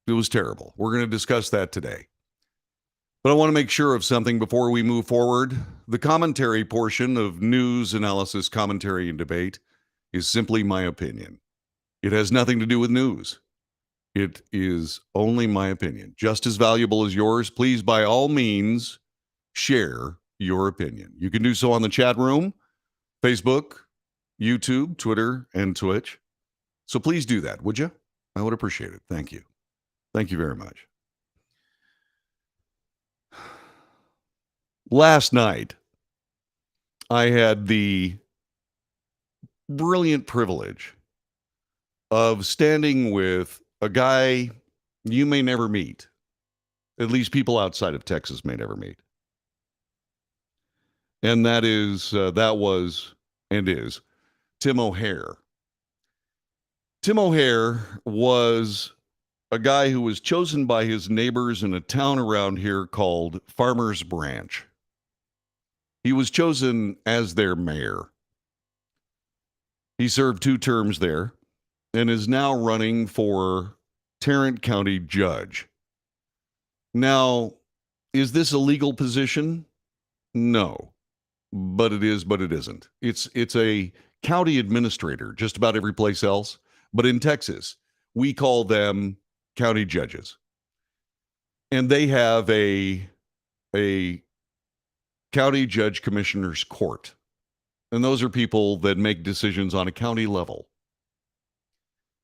It was terrible. We're going to discuss that today. But I want to make sure of something before we move forward. The commentary portion of news, analysis, commentary, and debate is simply my opinion. It has nothing to do with news. It is only my opinion. Just as valuable as yours. Please, by all means, share your opinion. You can do so on the chat room, Facebook, YouTube, Twitter, and Twitch. So please do that, would you? I would appreciate it. Thank you. Thank you very much. Last night, I had the brilliant privilege of standing with a guy you may never meet. At least people outside of Texas may never meet. And that was Tim O'Hare. Tim O'Hare was a guy who was chosen by his neighbors in a town around here called Farmers Branch. He was chosen as their mayor. He served 2 terms there and is now running for Tarrant County judge. Now, is this a legal position? No, but it is, but it isn't. It's a county administrator, just about every place else. But in Texas, we call them county judges. And they have a county judge commissioner's court. And those are people that make decisions on a county level.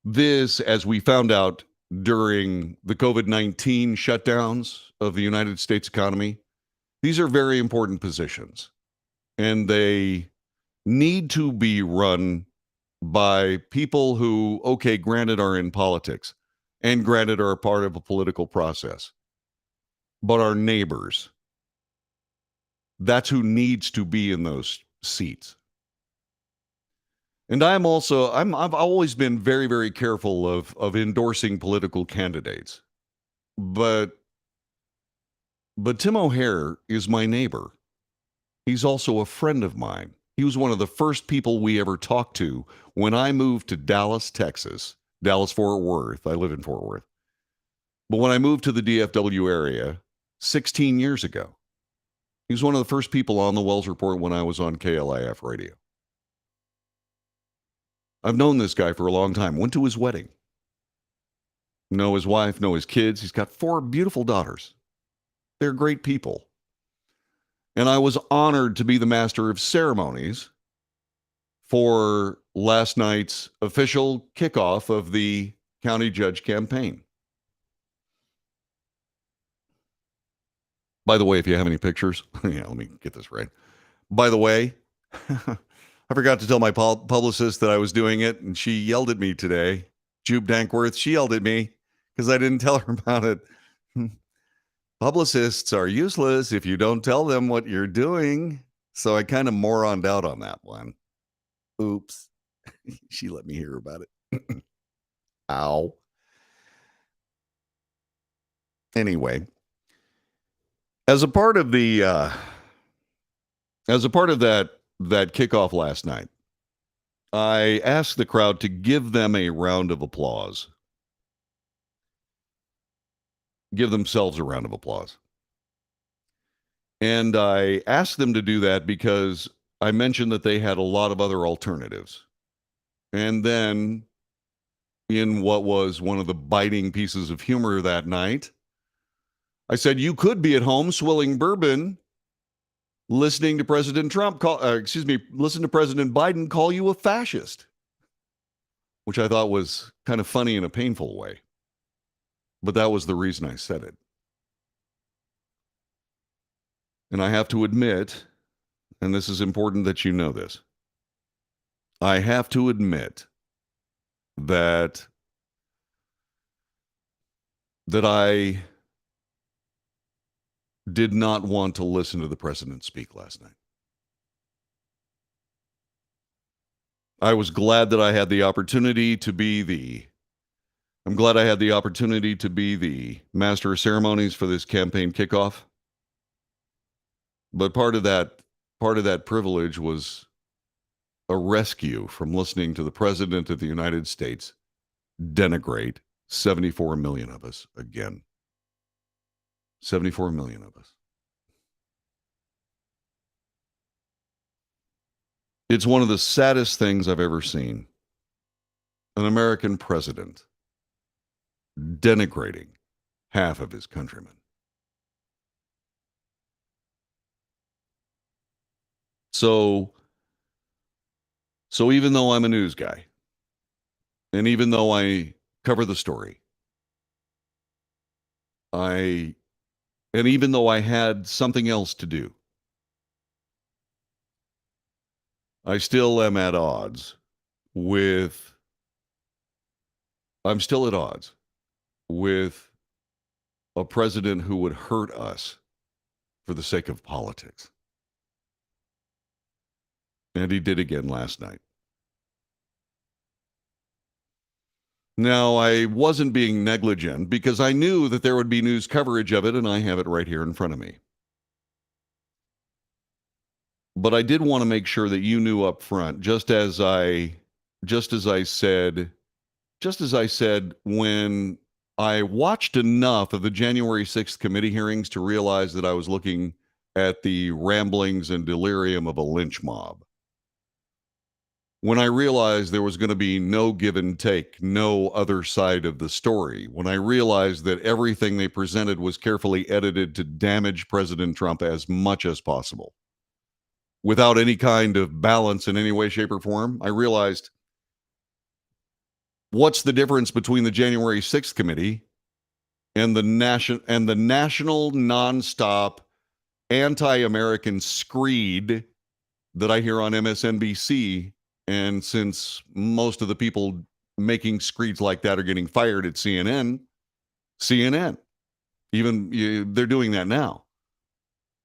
This, as we found out during the COVID-19 shutdowns of the United States economy, these are very important positions. And they need to be run by people who, okay, granted are in politics and granted are a part of a political process, but are neighbors. That's who needs to be in those seats. And I've always been very, very careful of endorsing political candidates. But Tim O'Hare is my neighbor. He's also a friend of mine. He was one of the first people we ever talked to when I moved to Dallas, Texas, Dallas-Fort Worth. I live in Fort Worth. But when I moved to the DFW area 16 years ago, he was one of the first people on the Wells Report when I was on KLIF radio. I've known this guy for a long time. Went to his wedding. Know his wife, know his kids. He's got 4 beautiful daughters. They're great people. And I was honored to be the master of ceremonies for last night's official kickoff of the county judge campaign. By the way, if you have any pictures, let me get this right. By the way, I forgot to tell my publicist that I was doing it, and she yelled at me today. Jube Dankworth, she yelled at me because I didn't tell her about it. Publicists are useless if you don't tell them what you're doing. So I kind of moroned out on that one. Oops. She let me hear about it. Ow. Anyway, as a part of that kickoff last night, I asked the crowd to give them a round of applause. Give themselves a round of applause. And I asked them to do that because I mentioned that they had a lot of other alternatives. And then, in what was one of the biting pieces of humor that night, I said, you could be at home swilling bourbon, listening to President listen to President Biden call you a fascist, which I thought was kind of funny in a painful way. But that was the reason I said it. And I have to admit, and this is important that you know this, I have to admit that I did not want to listen to the president speak last night. I was glad that I had the opportunity to be the master of ceremonies for this campaign kickoff. But part of that privilege was a rescue from listening to the President of the United States denigrate 74 million of us again. 74 million of us. It's one of the saddest things I've ever seen. An American president denigrating half of his countrymen. So even though I'm a news guy, and even though I cover the story, and even though I had something else to do, I still am at odds with a president who would hurt us for the sake of politics. And he did again last night. Now, I wasn't being negligent because I knew that there would be news coverage of it, and I have it right here in front of me. But I did want to make sure that you knew up front, just as I said when I watched enough of the January 6th committee hearings to realize that I was looking at the ramblings and delirium of a lynch mob. When I realized there was going to be no give and take, no other side of the story, when I realized that everything they presented was carefully edited to damage President Trump as much as possible, without any kind of balance in any way, shape, or form, I realized what's the difference between the January 6th committee and the national nonstop anti-American screed that I hear on MSNBC. And since most of the people making screeds like that are getting fired at CNN, they're doing that now.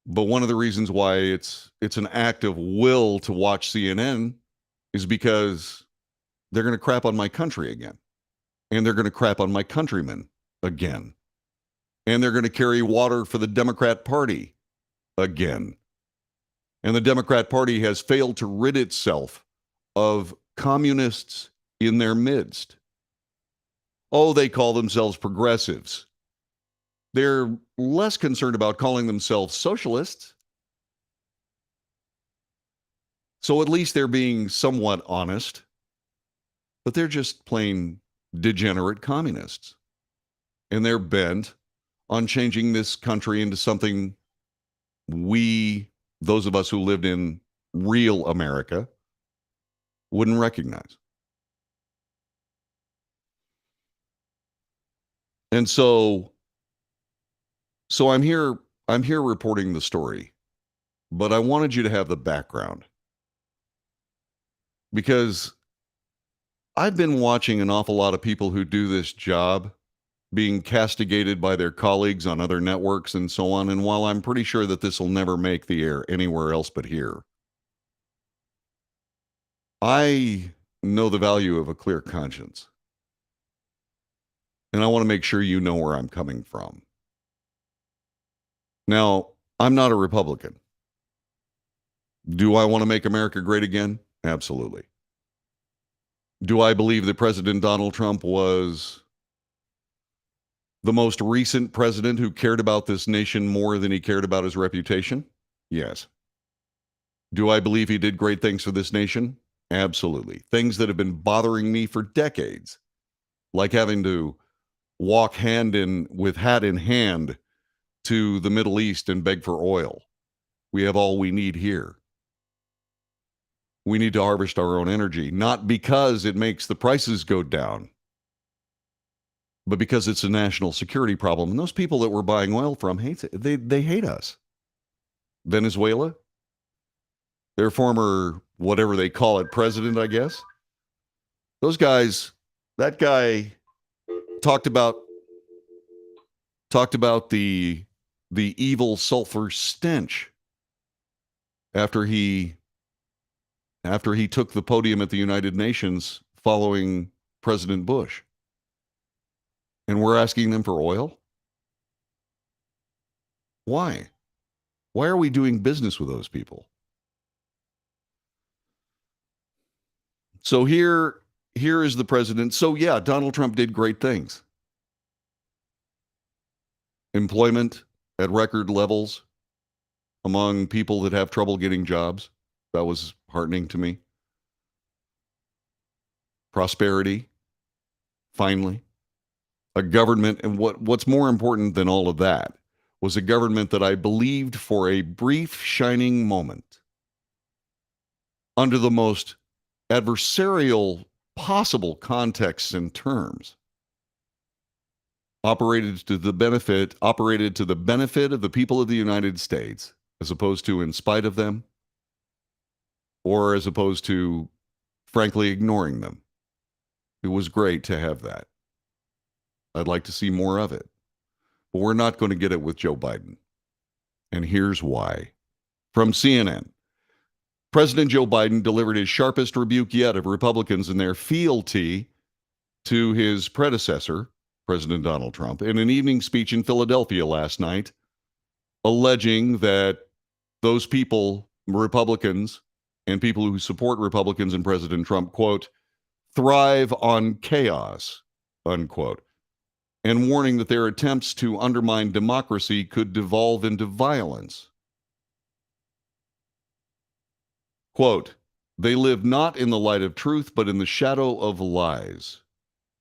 But one of the reasons why it's an act of will to watch CNN is because they're going to crap on my country again. And they're going to crap on my countrymen again. And they're going to carry water for the Democrat Party again. And the Democrat Party has failed to rid itself of communists in their midst. Oh, they call themselves progressives. They're less concerned about calling themselves socialists. So at least they're being somewhat honest. But they're just plain degenerate communists. And they're bent on changing this country into something those of us who lived in real America, wouldn't recognize. And so I'm here reporting the story, but I wanted you to have the background because I've been watching an awful lot of people who do this job being castigated by their colleagues on other networks and so on. And while I'm pretty sure that this will never make the air anywhere else but here, I know the value of a clear conscience. And I want to make sure you know where I'm coming from. Now, I'm not a Republican. Do I want to make America great again? Absolutely. Do I believe that President Donald Trump was the most recent president who cared about this nation more than he cared about his reputation? Yes. Do I believe he did great things for this nation? Absolutely. Things that have been bothering me for decades, like having to walk hat in hand to the Middle East and beg for oil. We have all we need here. We need to harvest our own energy, not because it makes the prices go down, but because it's a national security problem. And those people that we're buying oil from hate it. They hate us. Venezuela, their former whatever they call it president, I guess. Those guys, that guy talked about the evil sulfur stench after he took the podium at the United Nations following President Bush. And we're asking them for oil? Why? Why are we doing business with those people? So here is the president. So yeah, Donald Trump did great things. Employment at record levels among people that have trouble getting jobs. That was heartening to me. Prosperity, finally. A government, and what's more important than all of that was a government that I believed for a brief shining moment under the most adversarial possible contexts and terms operated to the benefit of the people of the United States, as opposed to in spite of them, or as opposed to frankly ignoring them. It was great to have that. I'd like to see more of it. But we're not going to get it with Joe Biden. And here's why. From CNN, President Joe Biden delivered his sharpest rebuke yet of Republicans and their fealty to his predecessor, President Donald Trump, in an evening speech in Philadelphia last night, alleging that those people, Republicans, and people who support Republicans and President Trump, quote, thrive on chaos, unquote, and warning that their attempts to undermine democracy could devolve into violence. Quote, they live not in the light of truth, but in the shadow of lies,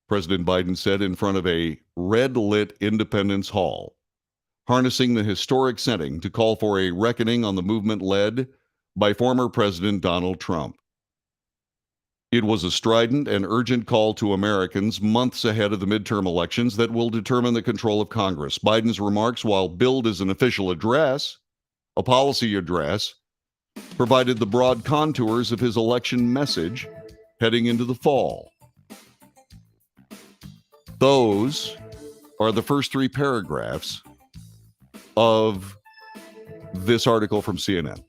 President Biden said in front of a red-lit Independence Hall, harnessing the historic setting to call for a reckoning on the movement led by former President Donald Trump. It was a strident and urgent call to Americans months ahead of the midterm elections that will determine the control of Congress. Biden's remarks, while billed as an official address, a policy address, provided the broad contours of his election message heading into the fall. Those are the first three paragraphs of this article from CNN.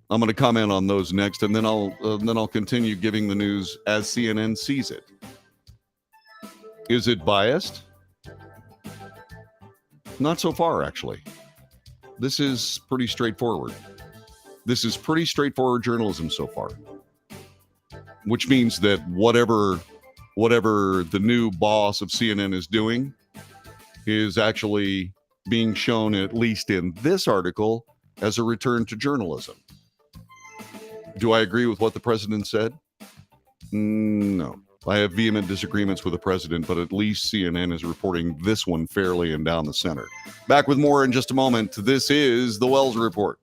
I'm going to comment on those next, and then I'll continue giving the news as CNN sees it. Is it biased? Not so far, actually. This is pretty straightforward. This is pretty straightforward journalism so far, which means that whatever the new boss of CNN is doing is actually being shown, at least in this article, as a return to journalism. Do I agree with what the president said? No. I have vehement disagreements with the president, but at least CNN is reporting this one fairly and down the center. Back with more in just a moment. This is the Wells Report.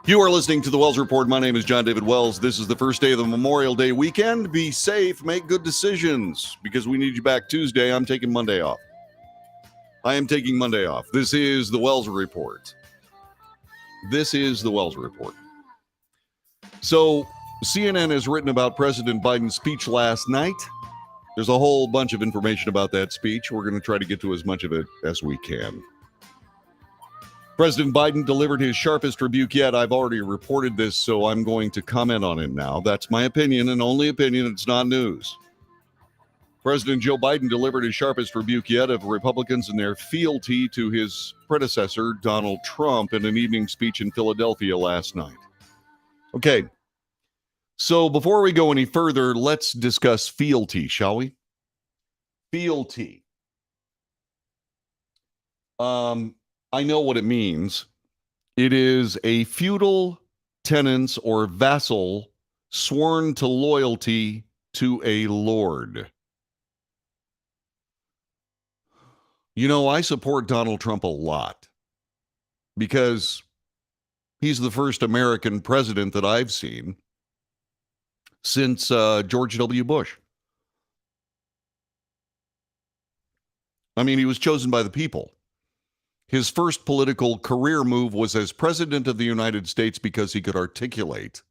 You are listening to the Wells Report. My name is John David Wells. This is the first day of the Memorial Day weekend. Be safe, make good decisions, because we need you back Tuesday. I'm taking Monday off. I am taking Monday off. This is the Wells Report. This is the Wells Report. So, CNN has written about President Biden's speech last night. There's a whole bunch of information about that speech. We're going to try to get to as much of it as we can. President Biden delivered his sharpest rebuke yet. I've already reported this, so I'm going to comment on it now. That's my opinion and only opinion. It's not news. President Joe Biden delivered his sharpest rebuke yet of Republicans and their fealty to his predecessor, Donald Trump, in an evening speech in Philadelphia last night. Okay, so before we go any further, let's discuss fealty, shall we? Fealty. I know what it means. It is a feudal tenants or vassal sworn to loyalty to a lord. You know, I support Donald Trump a lot because he's the first American president that I've seen since George W. Bush. I mean, he was chosen by the people. His first political career move was as president of the United States because he could articulate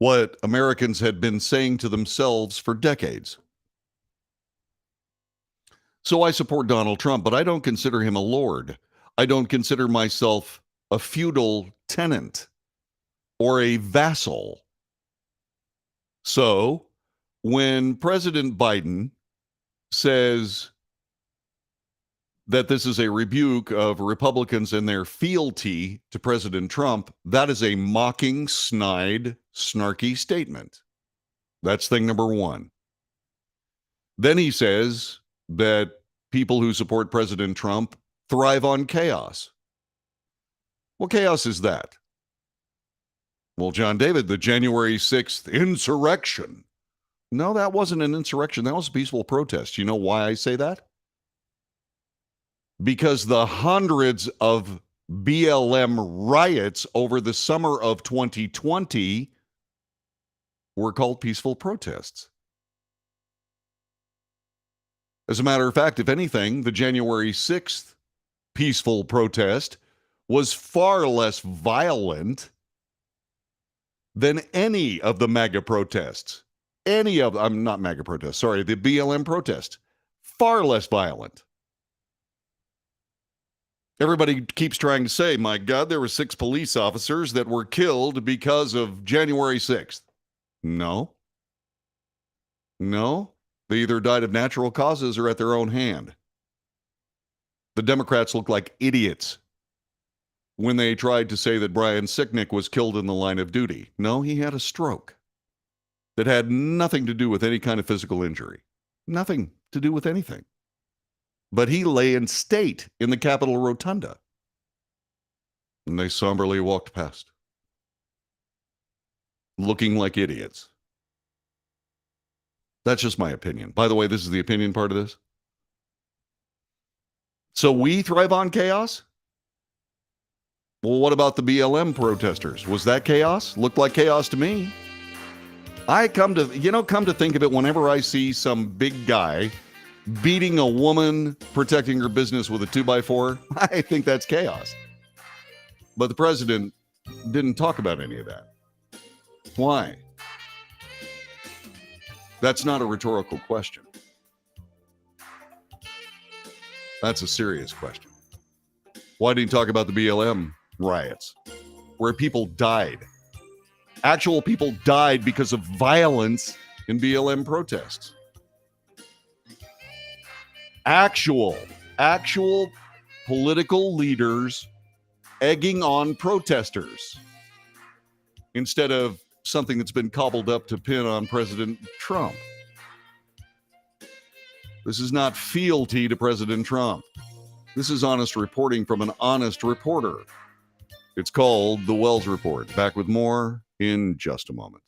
what Americans had been saying to themselves for decades. So I support Donald Trump, but I don't consider him a lord. I don't consider myself a feudal tenant or a vassal. So when President Biden says that this is a rebuke of Republicans and their fealty to President Trump, that is a mocking, snide, snarky statement. That's thing number one. Then he says that people who support President Trump thrive on chaos. What chaos is that? Well, John David, the January 6th insurrection. No, that wasn't an insurrection. That was a peaceful protest. You know why I say that? Because the hundreds of BLM riots over the summer of 2020 were called peaceful protests. As a matter of fact, if anything, the January 6th peaceful protest was far less violent than any of the MAGA protests. The BLM protests. Far less violent. Everybody keeps trying to say, my God, there were 6 police officers that were killed because of January 6th. No. They either died of natural causes or at their own hand. The Democrats look like idiots when they tried to say that Brian Sicknick was killed in the line of duty. No, he had a stroke that had nothing to do with any kind of physical injury. Nothing to do with anything. But he lay in state in the Capitol Rotunda. And they somberly walked past, looking like idiots. That's just my opinion. By the way, this is the opinion part of this. So we thrive on chaos? Well, what about the BLM protesters? Was that chaos? Looked like chaos to me. Come to think of it, whenever I see some big guy beating a woman, protecting her business with a 2x4, I think that's chaos. But the president didn't talk about any of that. Why? That's not a rhetorical question. That's a serious question. Why didn't he talk about the BLM riots, where people died? Actual people died because of violence in BLM protests. Actual political leaders egging on protesters instead of something that's been cobbled up to pin on President Trump. This is not fealty to President Trump. This is honest reporting from an honest reporter. It's called The Wells Report. Back with more in just a moment.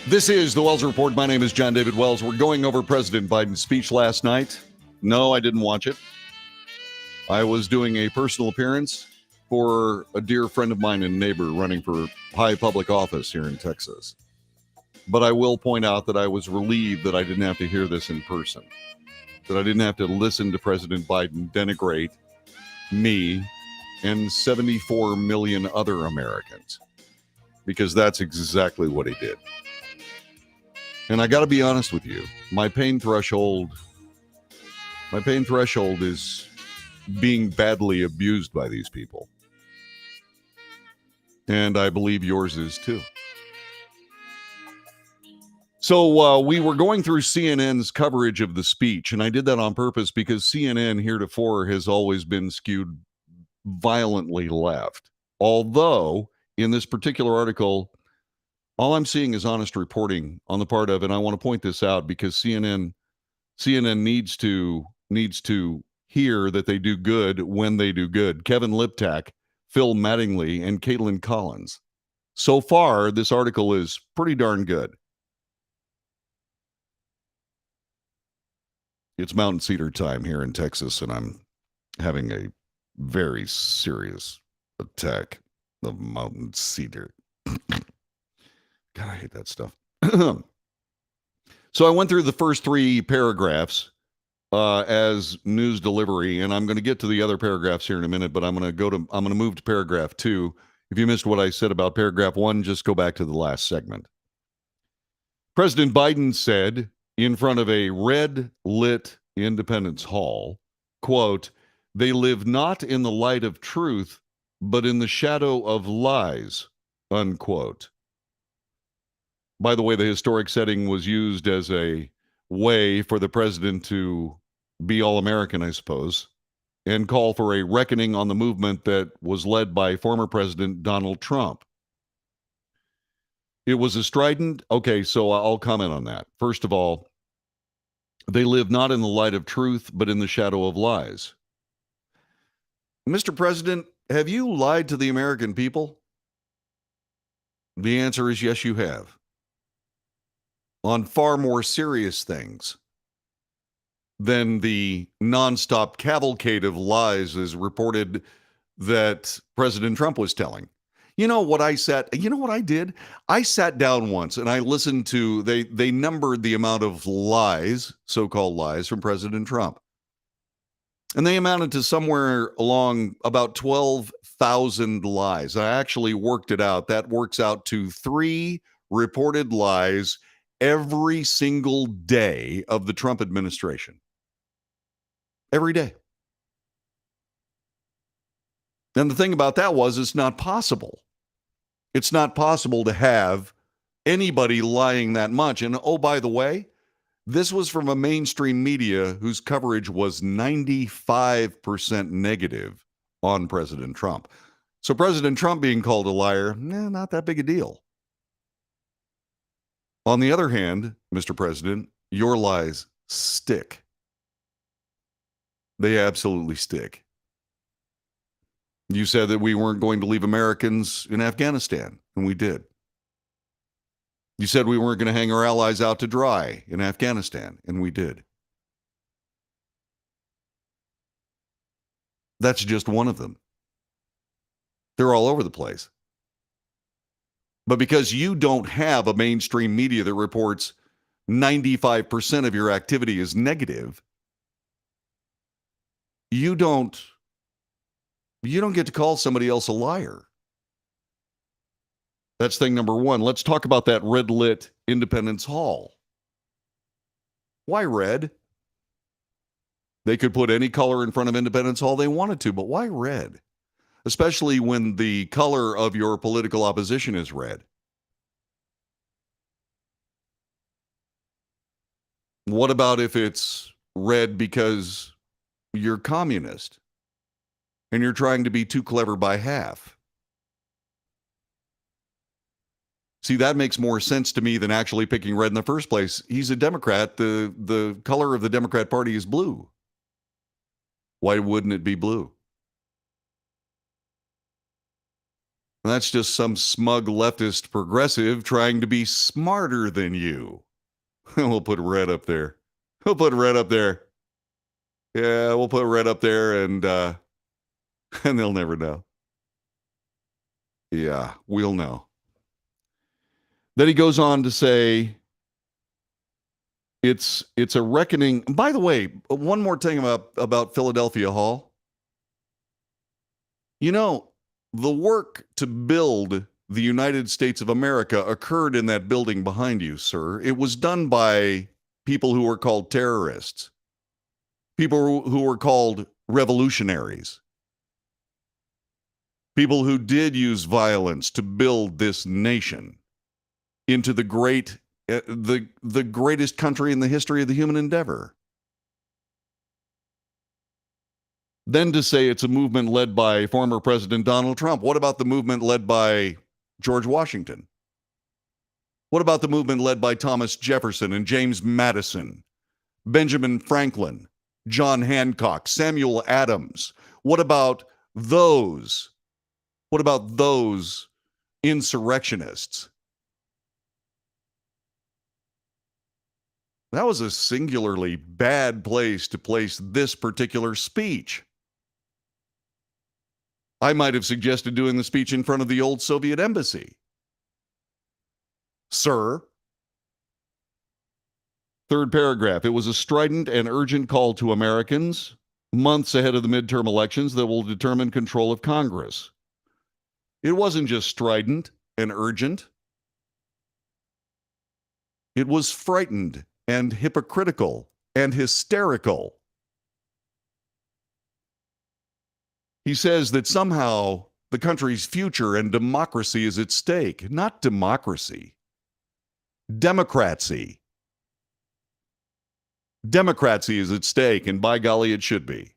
This is the Wells Report. My name is John David Wells. We're going over President Biden's speech last night. No, I didn't watch it. I was doing a personal appearance for a dear friend of mine and neighbor running for high public office here in Texas. But I will point out that I was relieved that I didn't have to hear this in person, that I didn't have to listen to President Biden denigrate me and 74 million other Americans, because that's exactly what he did. And I got to be honest with you, my pain threshold is being badly abused by these people. And I believe yours is too. So we were going through CNN's coverage of the speech, and I did that on purpose because CNN heretofore has always been skewed violently left. Although, in this particular article, all I'm seeing is honest reporting on the part of, and I want to point this out because CNN needs to hear that they do good when they do good. Kevin Liptak, Phil Mattingly, and Caitlin Collins. So far, this article is pretty darn good. It's Mountain Cedar time here in Texas, and I'm having a very serious attack of mountain cedar. God, I hate that stuff. So I went through the first three paragraphs as news delivery, and I'm going to get to the other paragraphs here in a minute, but I'm going to move to paragraph 2. If you missed what I said about paragraph 1, just go back to the last segment. President Biden said in front of a red-lit Independence Hall, quote, "They live not in the light of truth, but in the shadow of lies," unquote. By the way, the historic setting was used as a way for the president to be all-American, I suppose, and call for a reckoning on the movement that was led by former President Donald Trump. It was a strident. Okay, so I'll comment on that. First of all, they live not in the light of truth, but in the shadow of lies. Mr. President, have you lied to the American people? The answer is yes, you have. On far more serious things than the nonstop cavalcade of lies as reported that President Trump was telling. You know what I did? I sat down once and I listened to, they numbered the amount of lies, so-called lies, from President Trump. And they amounted to somewhere along about 12,000 lies. I actually worked it out. That works out to 3 reported lies every single day of the Trump administration. Every day. And the thing about that was it's not possible. It's not possible to have anybody lying that much. And oh, by the way, this was from a mainstream media whose coverage was 95% negative on President Trump. So President Trump being called a liar, not that big a deal. On the other hand, Mr. President, your lies stick. They absolutely stick. You said that we weren't going to leave Americans in Afghanistan, and we did. You said we weren't going to hang our allies out to dry in Afghanistan, and we did. That's just one of them. They're all over the place. But because you don't have a mainstream media that reports 95% of your activity is negative, you don't get to call somebody else a liar. That's thing number one. Let's talk about that red-lit Independence Hall. Why red? They could put any color in front of Independence Hall they wanted to, but why red? Especially when the color of your political opposition is red. What about if it's red because you're communist and you're trying to be too clever by half? See, that makes more sense to me than actually picking red in the first place. He's a Democrat. The color of the Democrat Party is blue. Why wouldn't it be blue? That's just some smug leftist progressive trying to be smarter than you. We'll put red up there. We'll put red up there. Yeah, we'll put red up there, and they'll never know. Yeah, we'll know. Then he goes on to say, it's a reckoning. By the way, one more thing about Philadelphia Hall. You know, the work to build the United States of America occurred in that building behind you, sir. It was done by people who were called terrorists, people who were called revolutionaries, people who did use violence to build this nation into the greatest country in the history of the human endeavor. Then to say it's a movement led by former President Donald Trump. What about the movement led by George Washington? What about the movement led by Thomas Jefferson and James Madison, Benjamin Franklin, John Hancock, Samuel Adams? What about those? What about those insurrectionists? That was a singularly bad place to place this particular speech. I might have suggested doing the speech in front of the old Soviet embassy. Sir. Third paragraph. It was a strident and urgent call to Americans, months ahead of the midterm elections that will determine control of Congress. It wasn't just strident and urgent. It was frightened and hypocritical and hysterical. He says that somehow the country's future and democracy is at stake. Not democracy. Democracy. Democracy is at stake, and by golly, it should be.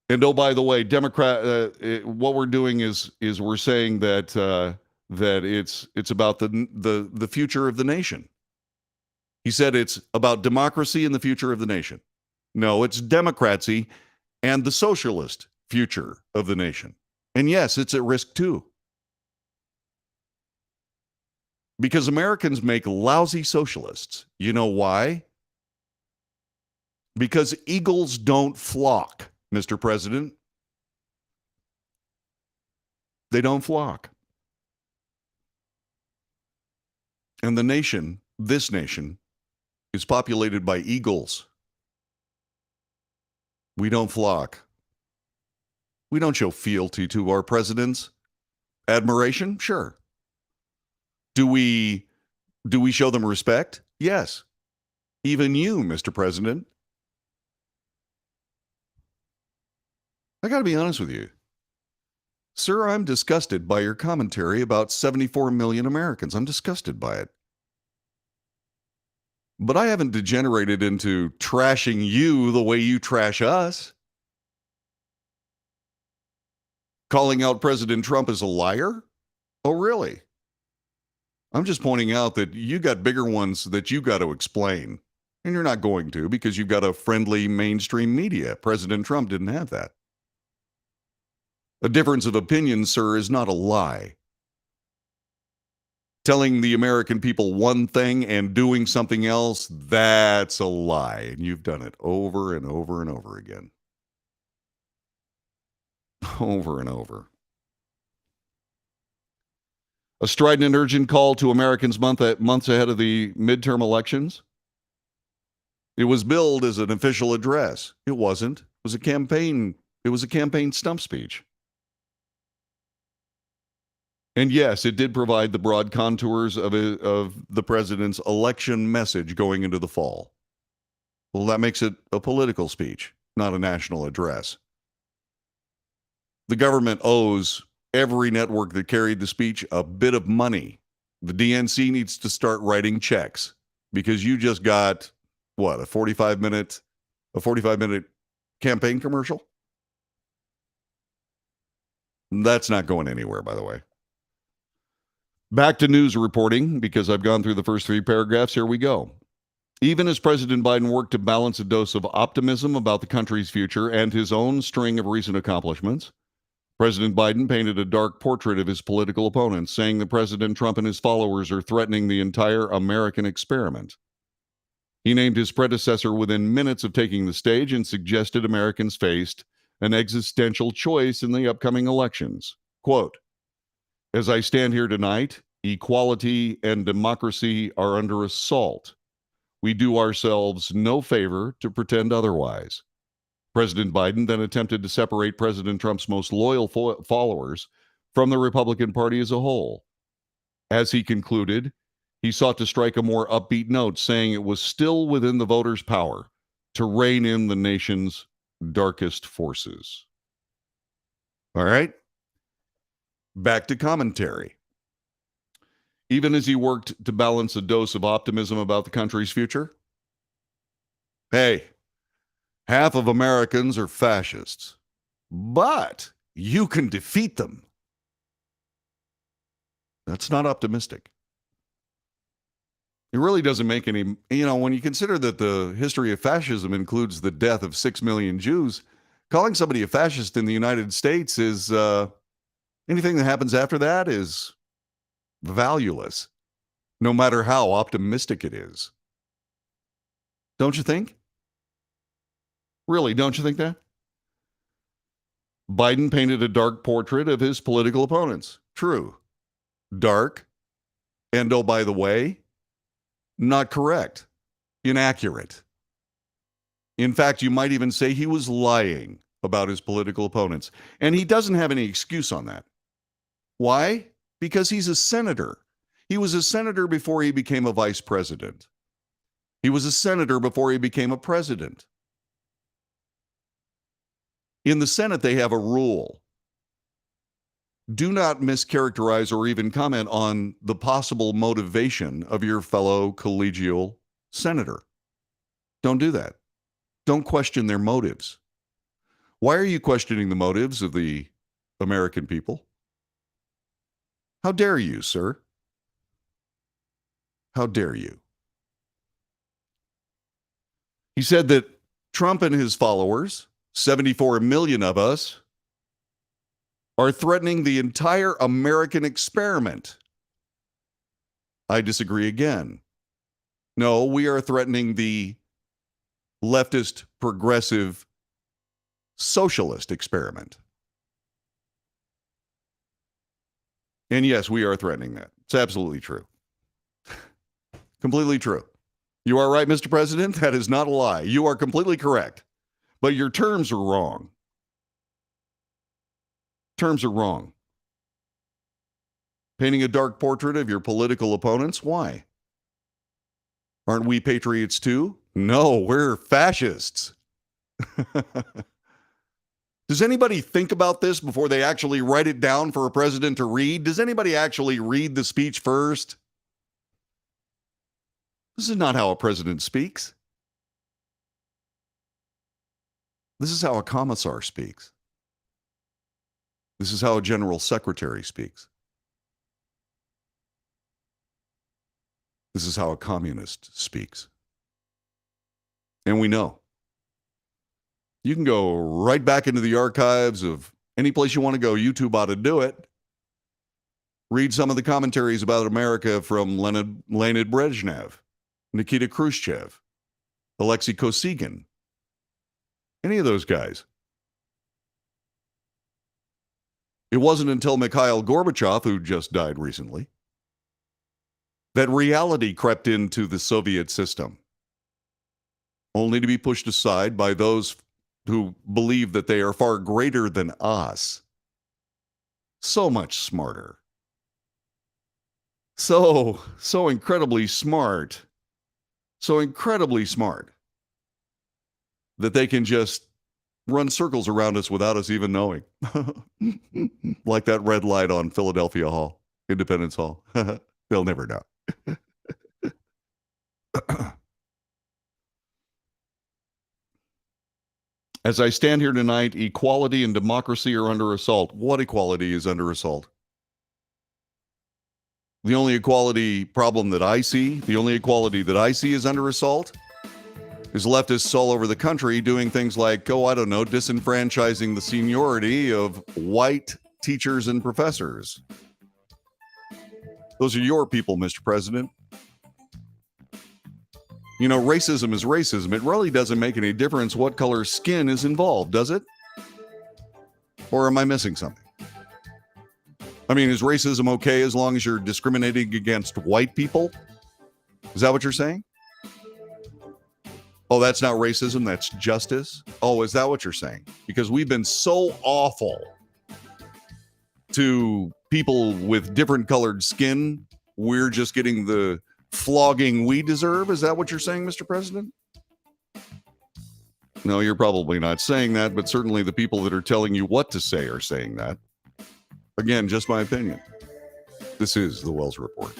And oh, by the way, what we're doing is we're saying that it's about the future of the nation. He said it's about democracy and the future of the nation. No, it's democracy and the socialist future of the nation. And yes, it's at risk too. Because Americans make lousy socialists. You know why? Because eagles don't flock, Mr. President. They don't flock. And the nation, this nation, is populated by eagles. We don't flock. We don't show fealty to our presidents. Admiration? Sure. Do we show them respect? Yes. Even you, Mr. President. I got to be honest with you. Sir, I'm disgusted by your commentary about 74 million Americans. I'm disgusted by it. But I haven't degenerated into trashing you the way you trash us. Calling out President Trump as a liar? Oh, really? I'm just pointing out that you got bigger ones that you got to explain. And you're not going to because you've got a friendly mainstream media. President Trump didn't have that. A difference of opinion, sir, is not a lie. Telling the American people one thing and doing something else, that's a lie. And you've done it over and over and over again. Over and over. A strident and urgent call to Americans months ahead of the midterm elections. It was billed as an official address. It wasn't. It was a campaign. It was a campaign stump speech. And yes, it did provide the broad contours of the president's election message going into the fall. Well, that makes it a political speech, not a national address. The government owes every network that carried the speech a bit of money. The DNC needs to start writing checks because you just got, what, a 45-minute campaign commercial? That's not going anywhere, by the way. Back to news reporting, because I've gone through the first three paragraphs. Here we go. Even as President Biden worked to balance a dose of optimism about the country's future and his own string of recent accomplishments, President Biden painted a dark portrait of his political opponents, saying that President Trump and his followers are threatening the entire American experiment. He named his predecessor within minutes of taking the stage and suggested Americans faced an existential choice in the upcoming elections. Quote, "As I stand here tonight, equality and democracy are under assault. We do ourselves no favor to pretend otherwise." President Biden then attempted to separate President Trump's most loyal followers from the Republican Party as a whole. As he concluded, he sought to strike a more upbeat note, saying it was still within the voters' power to rein in the nation's darkest forces. All right. Back to commentary. Even as he worked to balance a dose of optimism about the country's future, hey, half of Americans are fascists, but you can defeat them. That's not optimistic. It really doesn't make any, when you consider that the history of fascism includes the death of 6 million Jews, calling somebody a fascist in the United States is, anything that happens after that is valueless, no matter how optimistic it is. Don't you think? Really, don't you think that? Biden painted a dark portrait of his political opponents. True. Dark. And oh, by the way, not correct. Inaccurate. In fact, you might even say he was lying about his political opponents. And he doesn't have any excuse on that. Why? Because he's a senator. He was a senator before he became a vice president. He was a senator before he became a president. In the Senate, they have a rule. Do not mischaracterize or even comment on the possible motivation of your fellow collegial senator. Don't do that. Don't question their motives. Why are you questioning the motives of the American people? How dare you, sir? How dare you? He said that Trump and his followers, 74 million of us, are threatening the entire American experiment. I disagree again. No, we are threatening the leftist, progressive, socialist experiment. And yes, we are threatening that. It's absolutely true. Completely true. You are right, Mr. President. That is not a lie. You are completely correct. But your terms are wrong. Terms are wrong. Painting a dark portrait of your political opponents? Why? Aren't we patriots too? No, we're fascists. Does anybody think about this before they actually write it down for a president to read? Does anybody actually read the speech first? This is not how a president speaks. This is how a commissar speaks. This is how a general secretary speaks. This is how a communist speaks. And we know. You can go right back into the archives of any place you want to go. YouTube ought to do it. Read some of the commentaries about America from Leonid Brezhnev, Nikita Khrushchev, Alexei Kosygin, any of those guys. It wasn't until Mikhail Gorbachev, who just died recently, that reality crept into the Soviet system, only to be pushed aside by those who believe that they are far greater than us. So much smarter. So incredibly smart. So incredibly smart that they can just run circles around us without us even knowing. Like that red light on Philadelphia Hall, Independence Hall. They'll never know. As I stand here tonight, equality and democracy are under assault. What equality is under assault? The only equality problem that I see, the only equality that I see is under assault There's leftists all over the country doing things like, disenfranchising the seniority of white teachers and professors. Those are your people, Mr. President. You know, racism is racism. It really doesn't make any difference what color skin is involved, does it? Or am I missing something? I mean, is racism okay as long as you're discriminating against white people? Is that what you're saying? Oh, that's not racism, that's justice? Oh, is that what you're saying? Because we've been so awful to people with different colored skin, we're just getting the flogging we deserve? Is that what you're saying, Mr. President? No, you're probably not saying that, but certainly the people that are telling you what to say are saying that. Again, just my opinion. This is the Wells Report.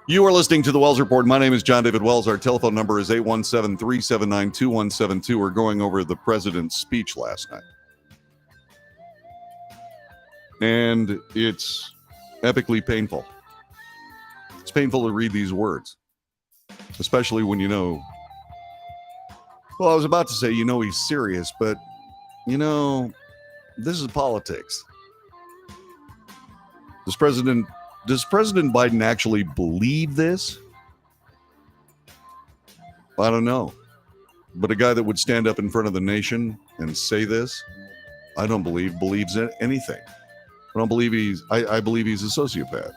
You are listening to the Wells Report. My name is John David Wells. Our telephone number is 817-379-2172. We're going over the president's speech last night. And it's epically painful. It's painful to read these words, especially when you know. Well, I was about to say, he's serious, but, this is politics. Does President Biden actually believe this? I don't know. But a guy that would stand up in front of the nation and say this, I don't believe believes anything. I believe he's a sociopath.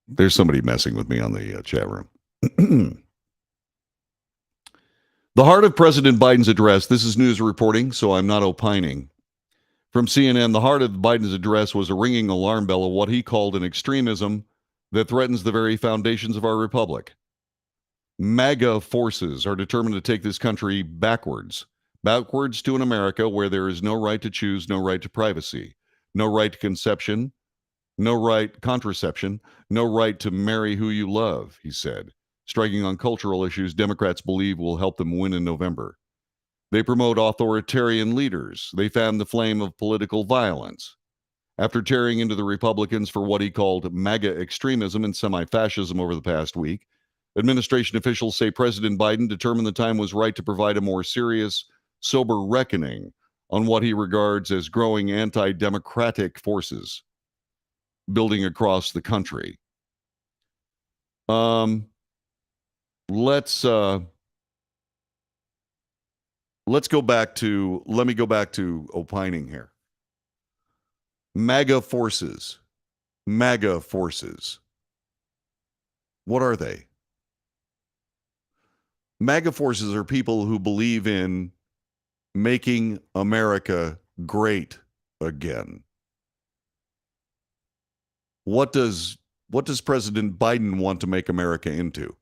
There's somebody messing with me on the chat room. The heart of President Biden's address, this is news reporting, so I'm not opining. From CNN, the heart of Biden's address was a ringing alarm bell of what he called an extremism that threatens the very foundations of our republic. MAGA forces are determined to take this country backwards to an America where there is no right to choose, no right to privacy, no right to contraception, no right to marry who you love, he said, striking on cultural issues Democrats believe will help them win in November. They promote authoritarian leaders. They fan the flame of political violence. After tearing into the Republicans for what he called MAGA extremism and semi-fascism over the past week, administration officials say President Biden determined the time was right to provide a more serious, sober reckoning on what he regards as growing anti-democratic forces building across the country. Let's go back to, let me go back to opining here. MAGA forces. What are they? MAGA forces are people who believe in making America great again. What does President Biden want to make America into?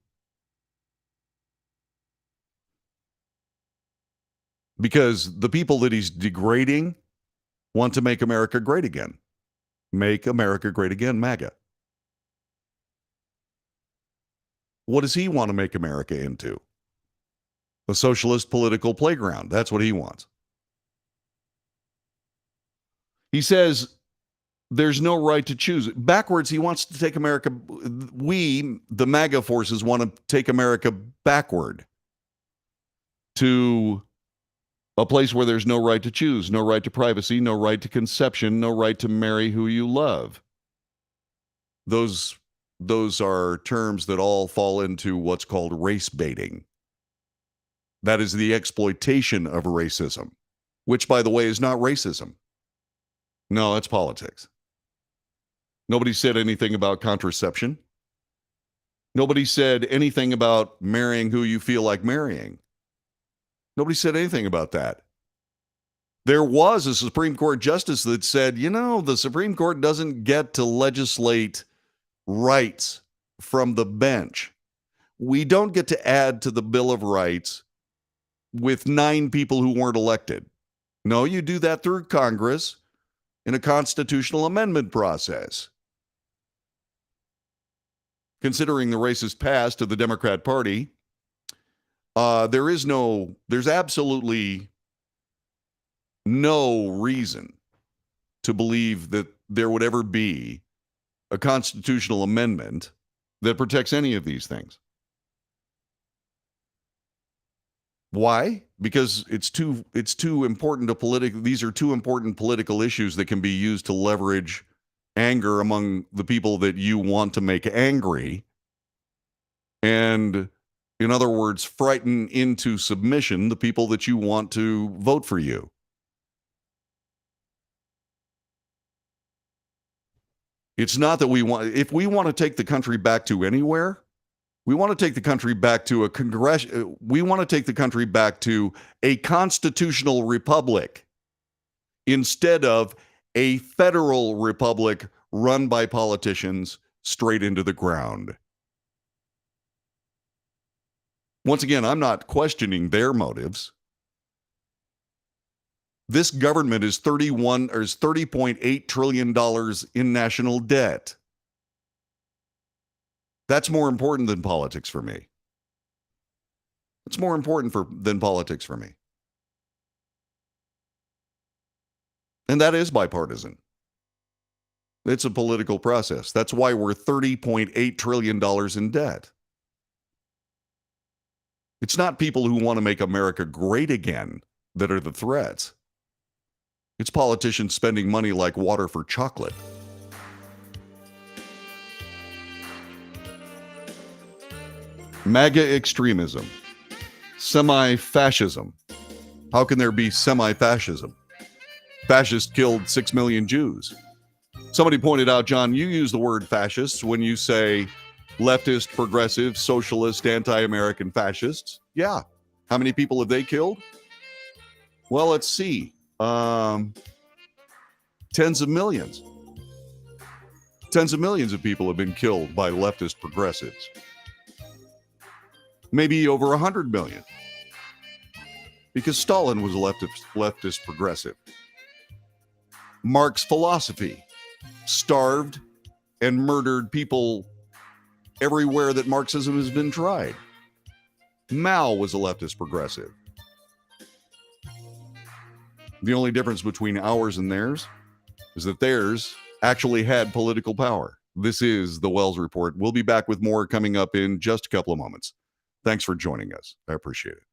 Because the people that he's degrading want to make America great again. Make America great again, MAGA. What does he want to make America into? A socialist political playground. That's what he wants. He says there's no right to choose. Backwards, he wants to take America. We, the MAGA forces, want to take America backward to a place where there's no right to choose, no right to privacy, no right to conception, no right to marry who you love. Those are terms that all fall into what's called race baiting. That is the exploitation of racism, which, by the way, is not racism. No, it's politics. Nobody said anything about contraception. Nobody said anything about marrying who you feel like marrying. Nobody said anything about that. There was a Supreme Court justice that said, the Supreme Court doesn't get to legislate rights from the bench. We don't get to add to the Bill of Rights with 9 people who weren't elected. No, you do that through Congress in a constitutional amendment process. Considering the racist past of the Democrat Party, there's absolutely no reason to believe that there would ever be a constitutional amendment that protects any of these things. Why? Because it's too important to political. These are too important political issues that can be used to leverage anger among the people that you want to make angry. And in other words, frighten into submission the people that you want to vote for you. It's not that if we want to take the country back to anywhere, we want to take the country back to we want to take the country back to a constitutional republic instead of a federal republic run by politicians straight into the ground. Once again, I'm not questioning their motives. This government is $30.8 trillion in national debt. That's more important than politics for me. It's more important than politics for me. And that is bipartisan. It's a political process. That's why we're $30.8 trillion in debt. It's not people who want to make America great again that are the threats. It's politicians spending money like water for chocolate. MAGA extremism. Semi-fascism. How can there be semi-fascism? Fascists killed 6 million Jews. Somebody pointed out, John, you use the word fascists when you say leftist, progressive, socialist, anti-American fascists. Yeah. How many people have they killed? Well, let's see. Tens of millions. Tens of millions of people have been killed by leftist progressives. Maybe over 100 million. Because Stalin was a leftist progressive. Marx's philosophy starved and murdered people everywhere that Marxism has been tried. Mao was a leftist progressive. The only difference between ours and theirs is that theirs actually had political power. This is the Wells Report. We'll be back with more coming up in just a couple of moments. Thanks for joining us. I appreciate it.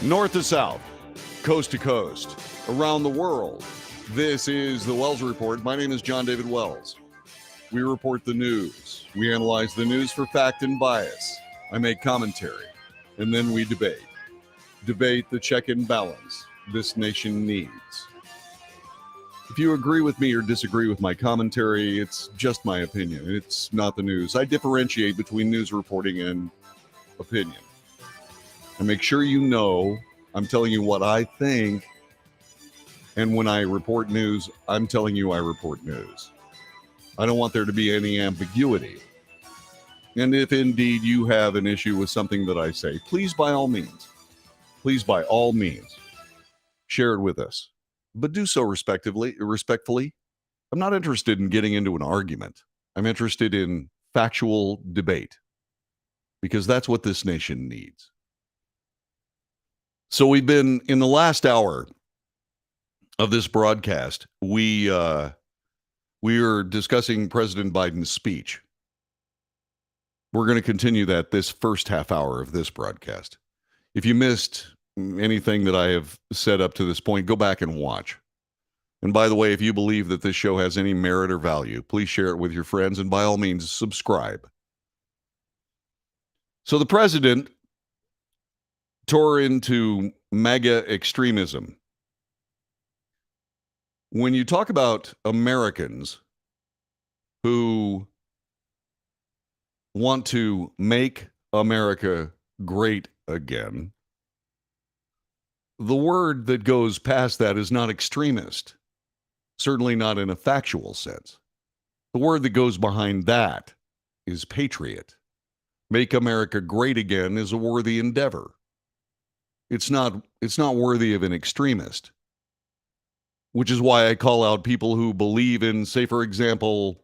North to south, coast to coast, around the world. This is the Wells Report. My name is John David Wells. We report the news. We analyze the news for fact and bias. I make commentary, and then we debate. Debate the check and balance this nation needs. If you agree with me or disagree with my commentary, it's just my opinion. It's not the news. I differentiate between news reporting and opinion. And make sure you know I'm telling you what I think. And when I report news, I'm telling you I report news. I don't want there to be any ambiguity. And if indeed you have an issue with something that I say, please by all means, share it with us. But do so respectfully. I'm not interested in getting into an argument. I'm interested in factual debate because that's what this nation needs. So we've been, in the last hour of this broadcast, we are discussing President Biden's speech. We're going to continue that this first half hour of this broadcast. If you missed anything that I have said up to this point, go back and watch. And by the way, if you believe that this show has any merit or value, please share it with your friends and by all means, subscribe. So the president tore into MAGA extremism. When you talk about Americans who want to make America great again, the word that goes past that is not extremist, certainly not in a factual sense. The word that goes behind that is patriot. Make America great again is a worthy endeavor. It's not worthy of an extremist, which is why I call out people who believe in, say, for example,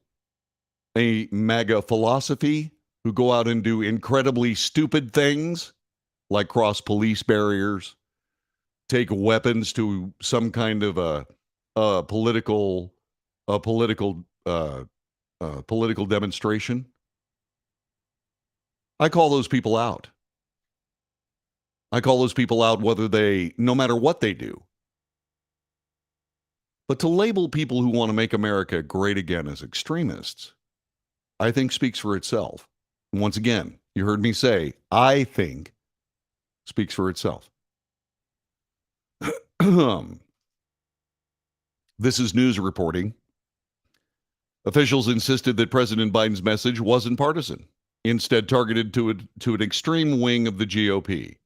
a MAGA philosophy, who go out and do incredibly stupid things like cross police barriers, take weapons to some kind of a political demonstration. I call those people out. I call those people out no matter what they do. But to label people who want to make America great again as extremists, I think speaks for itself. And once again, you heard me say, I think speaks for itself. This is news reporting. Officials insisted that President Biden's message wasn't partisan, instead targeted to an extreme wing of the GOP.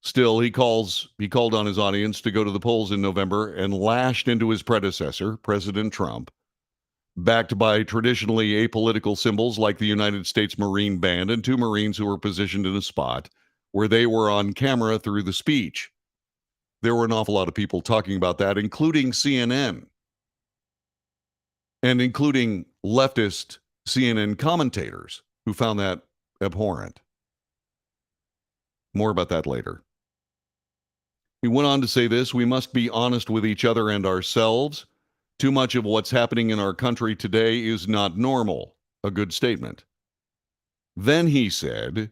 Still, he called on his audience to go to the polls in November and lashed into his predecessor, President Trump, backed by traditionally apolitical symbols like the United States Marine Band and two Marines who were positioned in a spot where they were on camera through the speech. There were an awful lot of people talking about that, including CNN and including leftist CNN commentators who found that abhorrent. More about that later. He went on to say this: we must be honest with each other and ourselves. Too much of what's happening in our country today is not normal. A good statement. Then he said,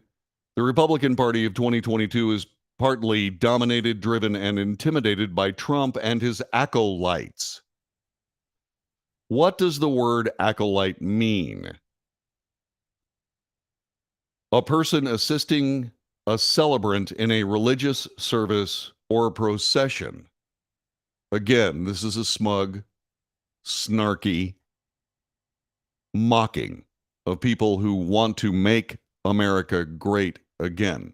the Republican Party of 2022 is partly dominated, driven, and intimidated by Trump and his acolytes. What does the word acolyte mean? A person assisting a celebrant in a religious service or procession. Again, this is a smug, snarky mocking of people who want to make America great again,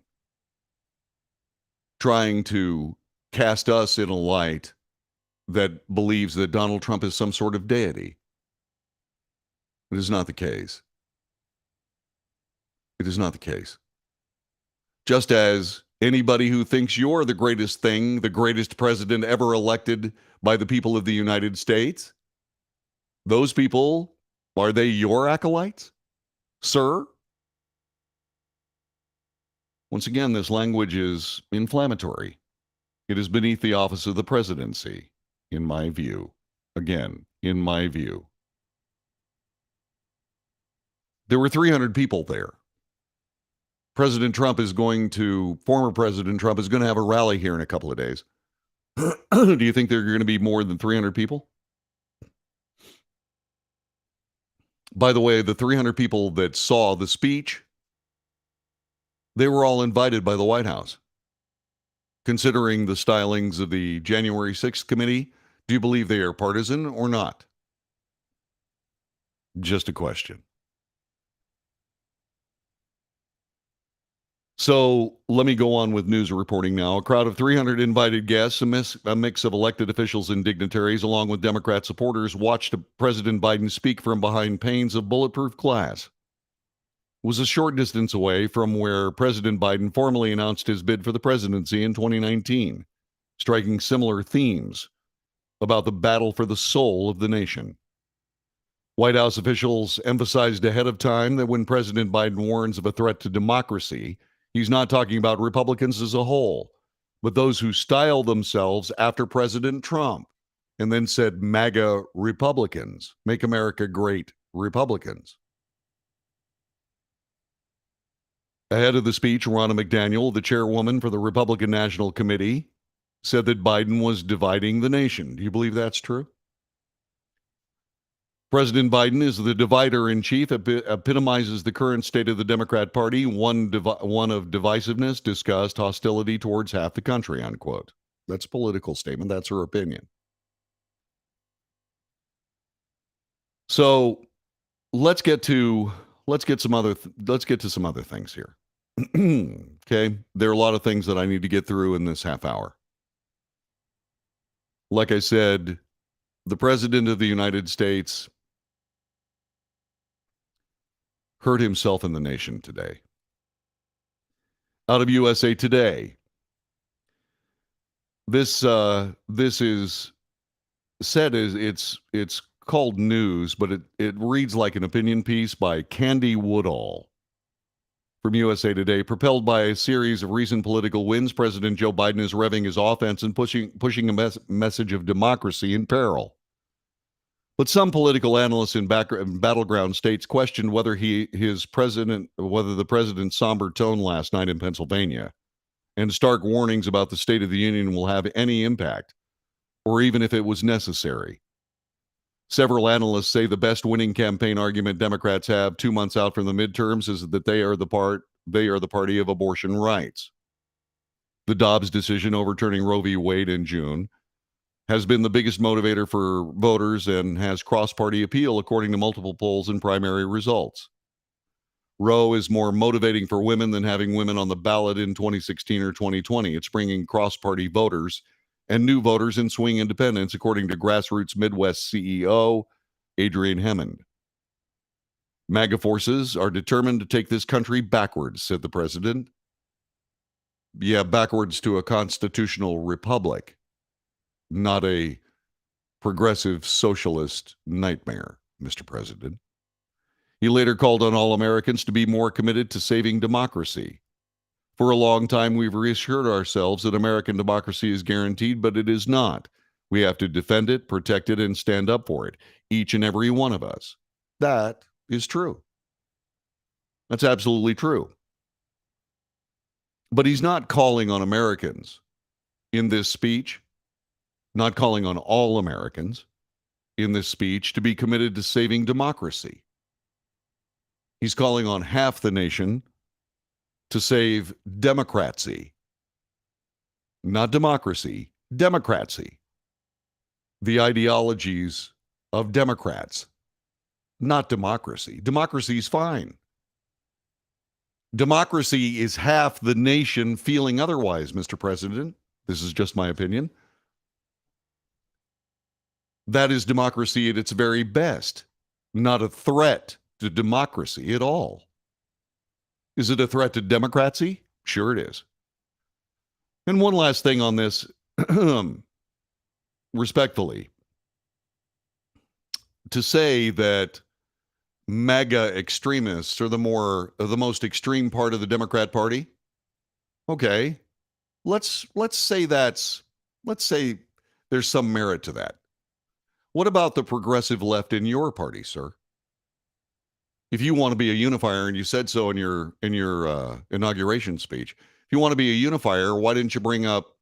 trying to cast us in a light that believes that Donald Trump is some sort of deity. It is not the case. It is not the case. Just as anybody who thinks you're the greatest thing, the greatest president ever elected by the people of the United States, those people, are they your acolytes, sir? Once again, this language is inflammatory. It is beneath the office of the presidency, in my view. Again, in my view. There were 300 people there. former President Trump is going to have a rally here in a couple of days. Do you think there are going to be more than 300 people? By the way, the 300 people that saw the speech, they were all invited by the White House. Considering the stylings of the January 6th committee, do you believe they are partisan or not? Just a question. So let me go on with news reporting now. A crowd of 300 invited guests, a mix of elected officials and dignitaries, along with Democrat supporters, watched President Biden speak from behind panes of bulletproof glass. It was a short distance away from where President Biden formally announced his bid for the presidency in 2019, striking similar themes about the battle for the soul of the nation. White House officials emphasized ahead of time that when President Biden warns of a threat to democracy, he's not talking about Republicans as a whole, but those who style themselves after President Trump and then said MAGA Republicans, Make America Great Republicans. Ahead of the speech, Ronna McDaniel, the chairwoman for the Republican National Committee, said that Biden was dividing the nation. Do you believe that's true? President Biden is the divider in chief, epitomizes the current state of the Democrat Party, one of divisiveness, disgust, hostility towards half the country, unquote. That's a political statement. That's her opinion. So let's get to some other things here. Okay, there are a lot of things that I need to get through in this half hour. Like I said, the President of the United States hurt himself in the nation today. Out of USA Today, this is said as it's called news, but it reads like an opinion piece by Candy Woodall from USA Today. Propelled by a series of recent political wins, President Joe Biden is revving his offense and pushing a message of democracy in peril. But some political analysts in battleground states questioned whether the president's somber tone last night in Pennsylvania and stark warnings about the State of the Union will have any impact, or even if it was necessary. Several analysts say the best winning campaign argument Democrats have 2 months out from the midterms is that they are the party of abortion rights. The Dobbs decision overturning Roe v. Wade in June has been the biggest motivator for voters and has cross-party appeal, according to multiple polls and primary results. Roe is more motivating for women than having women on the ballot in 2016 or 2020. It's bringing cross-party voters and new voters in swing independents, according to Grassroots Midwest CEO Adrian Hemmond. MAGA forces are determined to take this country backwards, said the president. Yeah, backwards to a constitutional republic, not a progressive socialist nightmare, Mr. President. He later called on all Americans to be more committed to saving democracy. For a long time, we've reassured ourselves that American democracy is guaranteed, but it is not. We have to defend it, protect it, and stand up for it, each and every one of us. That is true. That's absolutely true. But he's not calling on Americans in this speech, not calling on all Americans in this speech to be committed to saving democracy. He's calling on half the nation to save democracy. Not democracy, democracy. The ideologies of Democrats, not democracy. Democracy is fine. Democracy is half the nation feeling otherwise, Mr. President. This is just my opinion. That is democracy at its very best, not a threat to democracy at all. Is it a threat to democracy? Sure it is. And one last thing on this, respectfully, to say that MAGA extremists are the most extreme part of the Democrat Party. Okay, let's say there's some merit to that. What about the progressive left in your party, sir? If you want to be a unifier, and you said so in your inauguration speech, if you want to be a unifier, why didn't you bring up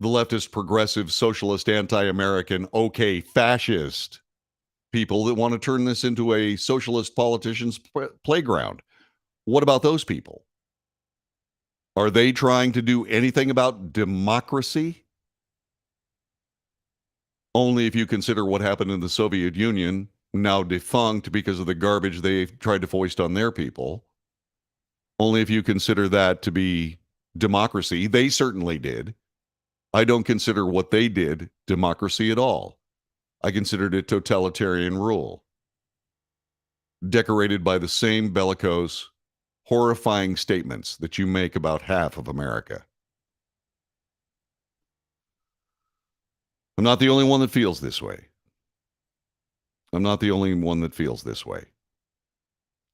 the leftist, progressive, socialist, anti-American, okay, fascist people that want to turn this into a socialist politician's playground? What about those people? Are they trying to do anything about democracy? Only if you consider what happened in the Soviet Union, now defunct because of the garbage they tried to foist on their people. Only if you consider that to be democracy. They certainly did. I don't consider what they did democracy at all. I considered it totalitarian rule, decorated by the same bellicose, horrifying statements that you make about half of America. I'm not the only one that feels this way. I'm not the only one that feels this way.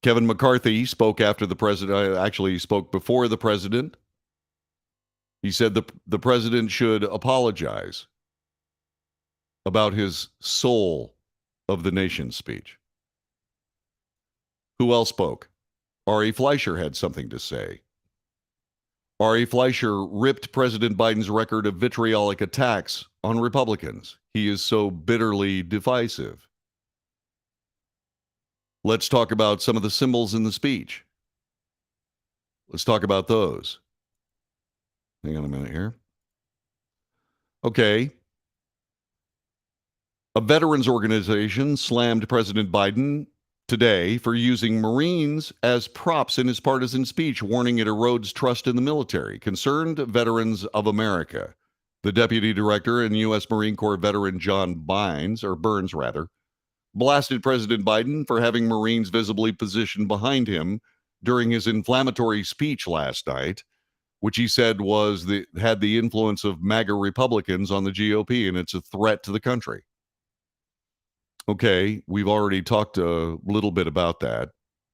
Kevin McCarthy spoke after the president, actually, he spoke before the president. He said the president should apologize about his soul of the nation speech. Who else spoke? Ari Fleischer had something to say. Ari Fleischer ripped President Biden's record of vitriolic attacks on Republicans. He is so bitterly divisive. Let's talk about some of the symbols in the speech. Let's talk about those. Hang on a minute here. Okay. A veterans organization slammed President Biden today for using Marines as props in his partisan speech, warning it erodes trust in the military. Concerned Veterans of America. The deputy director and U.S. Marine Corps veteran John Burns, blasted President Biden for having Marines visibly positioned behind him during his inflammatory speech last night, which he said had the influence of MAGA Republicans on the GOP, and it's a threat to the country. Okay, we've already talked a little bit about that,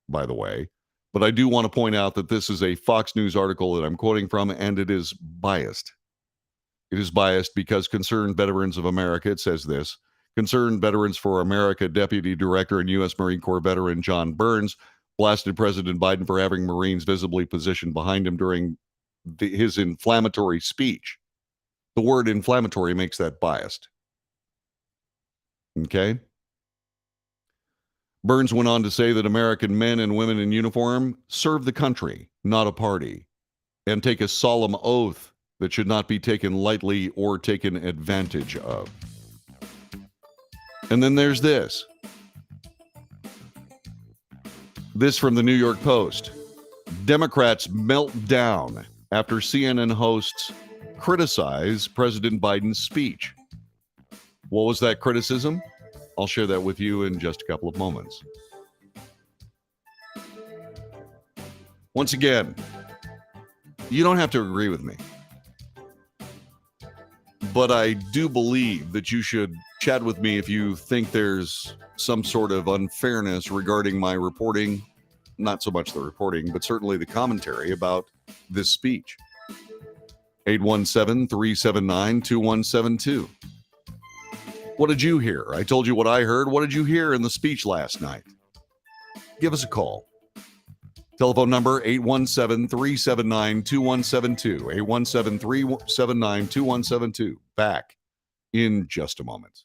by the way, but I do want to point out that this is a Fox News article that I'm quoting from, and it is biased. It is biased because Concerned Veterans of America, it says this, Concerned Veterans for America Deputy Director and U.S. Marine Corps veteran John Burns blasted President Biden for having Marines visibly positioned behind him during his inflammatory speech. The word inflammatory makes that biased. Okay? Burns went on to say that American men and women in uniform serve the country, not a party, and take a solemn oath that should not be taken lightly or taken advantage of. And then there's this. This from the New York Post. Democrats melt down after CNN hosts criticize President Biden's speech. What was that criticism? I'll share that with you in just a couple of moments. Once again, you don't have to agree with me, but I do believe that you should chat with me if you think there's some sort of unfairness regarding my reporting, not so much the reporting, but certainly the commentary about this speech. 817-379-2172. What did you hear? I told you what I heard. What did you hear in the speech last night? Give us a call. Telephone number 817-379-2172. 817-379-2172. Back in just a moment.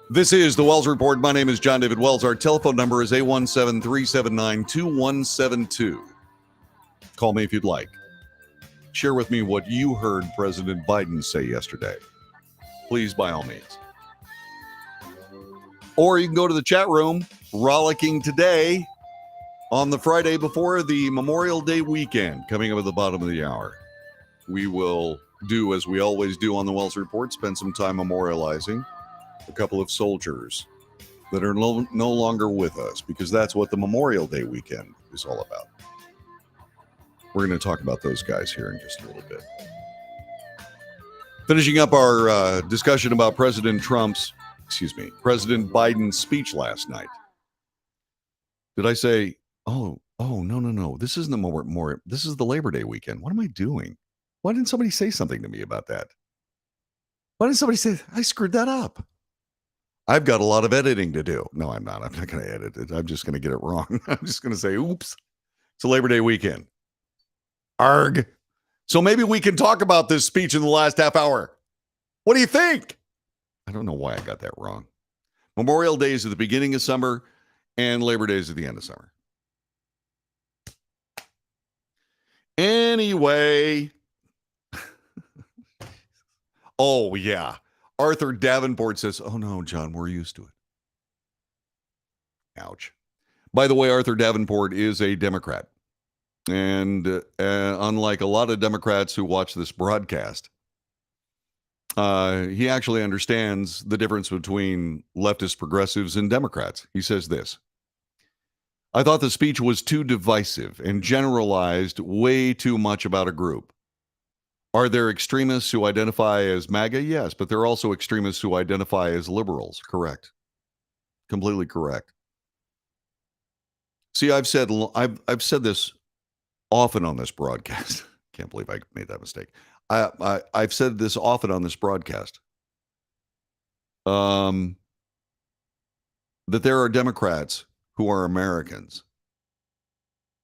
This is the Wells Report. My name is John David Wells. Our telephone number is 817-379-2172. Call me if you'd like. Share with me what you heard President Biden say yesterday. Please, by all means. Or you can go to the chat room, rollicking today on the Friday before the Memorial Day weekend, coming up at the bottom of the hour. We will do as we always do on the Wells Report, spend some time memorializing a couple of soldiers that are no longer with us, because that's what the Memorial Day weekend is all about. We're going to talk about those guys here in just a little bit. Finishing up our discussion about President Biden's speech last night. Did I say, no. This isn't the this is the Labor Day weekend. What am I doing? Why didn't somebody say something to me about that? Why didn't somebody say, I screwed that up? I've got a lot of editing to do. No, I'm not. I'm not going to edit it. I'm just going to get it wrong. I'm just going to say, oops, it's a Labor Day weekend. Arg. So maybe we can talk about this speech in the last half hour. What do you think? I don't know why I got that wrong. Memorial Day is at the beginning of summer and Labor Day is at the end of summer. Anyway. Oh, yeah. Arthur Davenport says, oh, no, John, we're used to it. Ouch. By the way, Arthur Davenport is a Democrat. And unlike a lot of Democrats who watch this broadcast, he actually understands the difference between leftist progressives and Democrats. He says this: I thought the speech was too divisive and generalized way too much about a group. Are there extremists who identify as MAGA? Yes, but there are also extremists who identify as liberals. Correct. Completely correct. See, I've said this often on this broadcast. Can't believe I made that mistake. I've said this often on this broadcast. That there are Democrats who are Americans,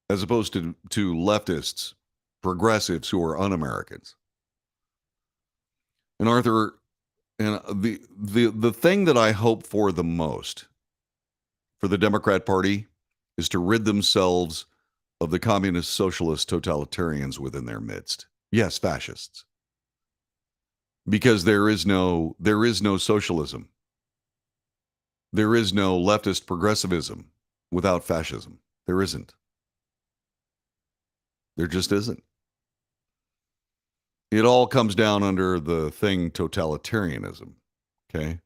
as opposed to leftists, progressives who are un-Americans. And Arthur, and the thing that I hope for the most for the Democrat Party is to rid themselves of the communist, socialist, totalitarians within their midst. Yes, fascists. Because there is no socialism. There is no leftist progressivism without fascism. There isn't. There just isn't. It all comes down under the thing totalitarianism, okay?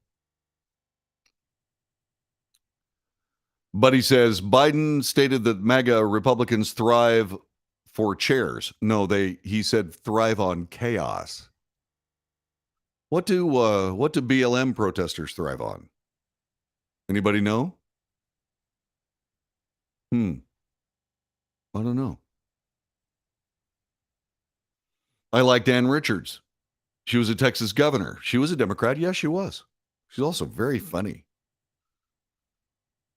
But he says Biden stated that MAGA Republicans thrive for chairs. No, he said thrive on chaos. What do BLM protesters thrive on? Anybody know? I don't know. I like Dan Richards. She was a Texas governor. She was a Democrat. Yes, she was. She's also very funny.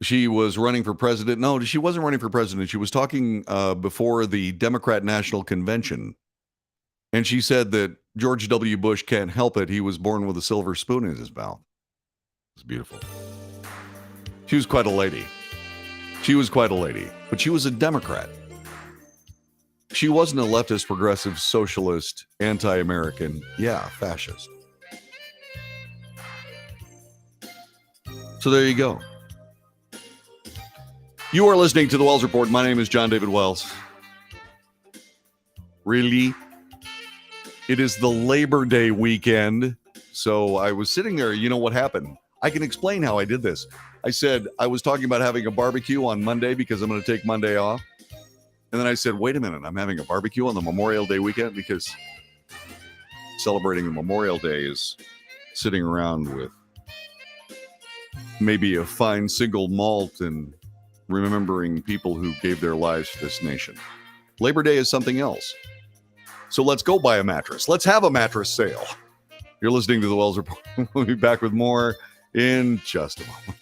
She was running for president. No, she wasn't running for president. She was talking before the Democrat National Convention. And she said that George W. Bush can't help it. He was born with a silver spoon in his mouth. It's beautiful. She was quite a lady. But she was a Democrat. She wasn't a leftist, progressive, socialist, anti-American, fascist. So there you go. You are listening to the Wells Report. My name is John David Wells. Really? It is the Labor Day weekend. So I was sitting there. You know what happened? I can explain how I did this. I said I was talking about having a barbecue on Monday because I'm going to take Monday off. And then I said, wait a minute, I'm having a barbecue on the Memorial Day weekend because celebrating the Memorial Day is sitting around with maybe a fine single malt and remembering people who gave their lives to this nation. Labor Day is something else. So let's go buy a mattress. Let's have a mattress sale. You're listening to the Wells Report. We'll be back with more in just a moment.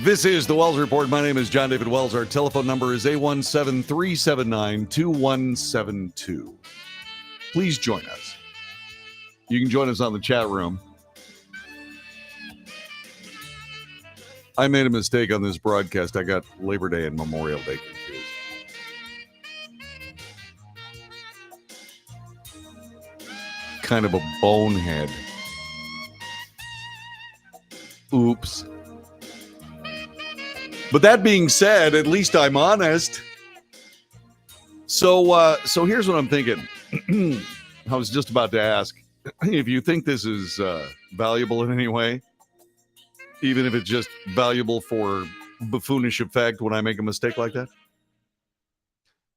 This is the Wells Report. My name is John David Wells. Our telephone number is 817-379-2172. Please join us. You can join us on the chat room. I made a mistake on this broadcast. I got Labor Day and Memorial Day confused. Kind of a bonehead. Oops. But that being said, at least I'm honest. So here's what I'm thinking. I was just about to ask if you think this is valuable in any way, even if it's just valuable for buffoonish effect when I make a mistake like that.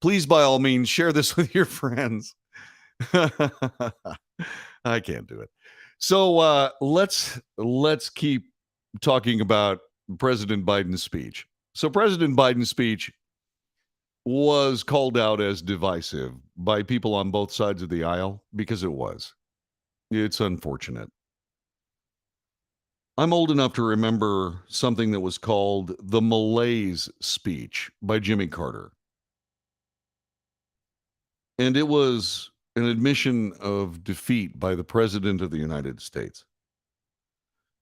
Please, by all means, share this with your friends. I can't do it. So let's keep talking about President Biden's speech. So President Biden's speech was called out as divisive by people on both sides of the aisle because it was. It's unfortunate. I'm old enough to remember something that was called the Malaise speech by Jimmy Carter. And it was an admission of defeat by the President of the United States.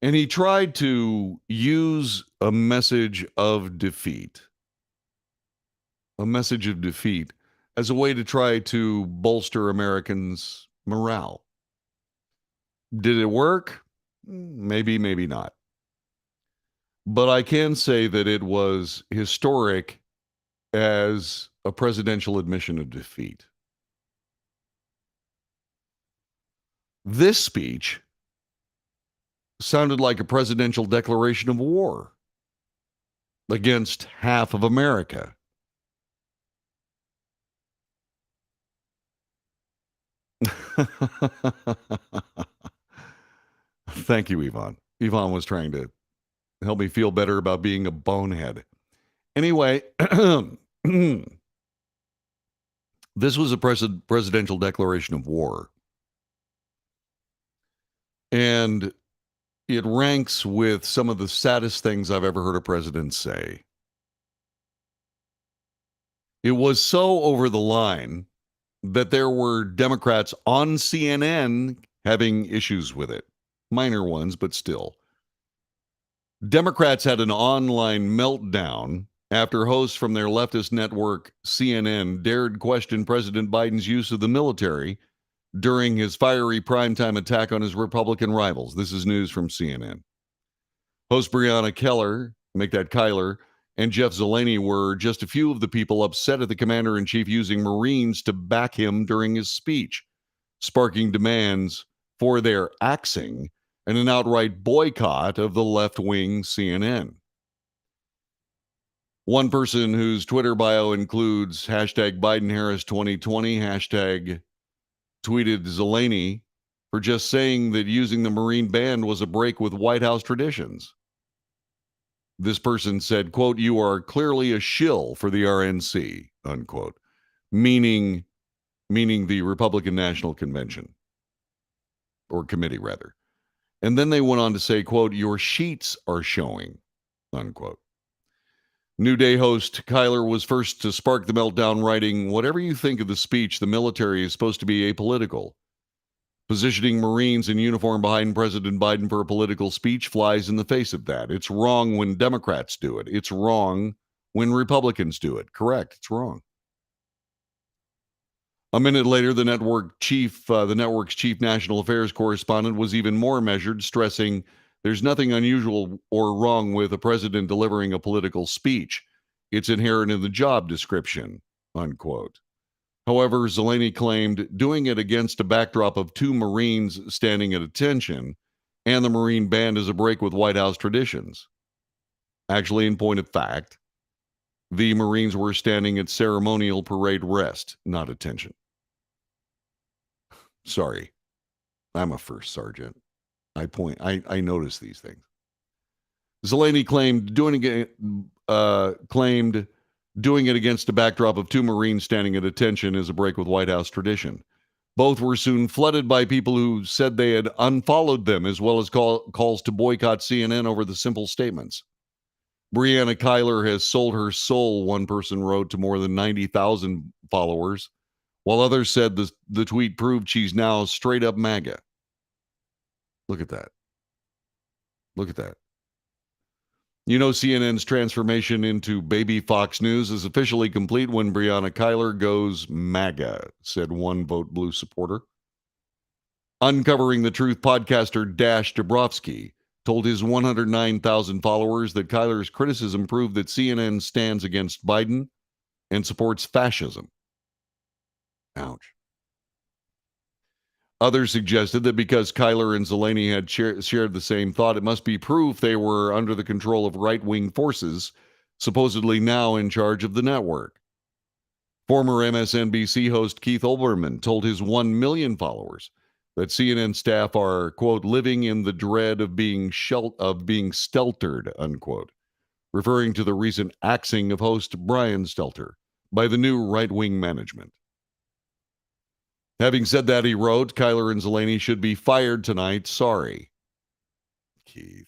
And he tried to use a message of defeat, as a way to try to bolster Americans' morale. Did it work? Maybe, maybe not. But I can say that it was historic as a presidential admission of defeat. This speech sounded like a presidential declaration of war against half of America. Thank you, Yvonne. Yvonne was trying to help me feel better about being a bonehead. Anyway, this was a presidential declaration of war. And it ranks with some of the saddest things I've ever heard a president say. It was so over the line that there were Democrats on CNN having issues with it. Minor ones, but still. Democrats had an online meltdown after hosts from their leftist network, CNN, dared question President Biden's use of the military during his fiery primetime attack on his Republican rivals. This is news from CNN. Host Breonna Kyler, and Jeff Zeleny were just a few of the people upset at the commander-in-chief using Marines to back him during his speech, sparking demands for their axing and an outright boycott of the left-wing CNN. One person whose Twitter bio includes hashtag Biden-Harris 2020, hashtag tweeted Zeleny for just saying that using the Marine band was a break with White House traditions. This person said, quote, "You are clearly a shill for the RNC," unquote, meaning the Republican National Convention, or committee rather. And then they went on to say, quote, "Your sheets are showing," unquote. New Day host Kyler was first to spark the meltdown, writing, "Whatever you think of the speech, the military is supposed to be apolitical. Positioning Marines in uniform behind President Biden for a political speech flies in the face of that. It's wrong when Democrats do it. It's wrong when Republicans do it. Correct, it's wrong." A minute later, the network's chief national affairs correspondent was even more measured, stressing, "There's nothing unusual or wrong with a president delivering a political speech. It's inherent in the job description," unquote. However, Zeleny claimed doing it against a backdrop of two Marines standing at attention and the Marine band is a break with White House traditions. Actually, in point of fact, the Marines were standing at ceremonial parade rest, not attention. Sorry, I'm a first sergeant. I notice these things. Zeleny claimed doing it against a backdrop of two Marines standing at attention is a break with White House tradition. Both were soon flooded by people who said they had unfollowed them, as well as calls to boycott CNN over the simple statements. Breonna Kyler has sold her soul, one person wrote, to more than 90,000 followers, while others said the tweet proved she's now straight up MAGA. Look at that. Look at that. You know, CNN's transformation into baby Fox News is officially complete when Breonna Kyler goes MAGA, said one Vote Blue supporter. Uncovering the Truth podcaster Dash Dabrowski told his 109,000 followers that Kyler's criticism proved that CNN stands against Biden and supports fascism. Ouch. Others suggested that because Kyler and Zeleny had shared the same thought, it must be proof they were under the control of right-wing forces, supposedly now in charge of the network. Former MSNBC host Keith Olbermann told his 1 million followers that CNN staff are, quote, living in the dread of being steltered, unquote, referring to the recent axing of host Brian Stelter by the new right-wing management. Having said that, he wrote, Kyler and Zeleny should be fired tonight. Sorry. Keith.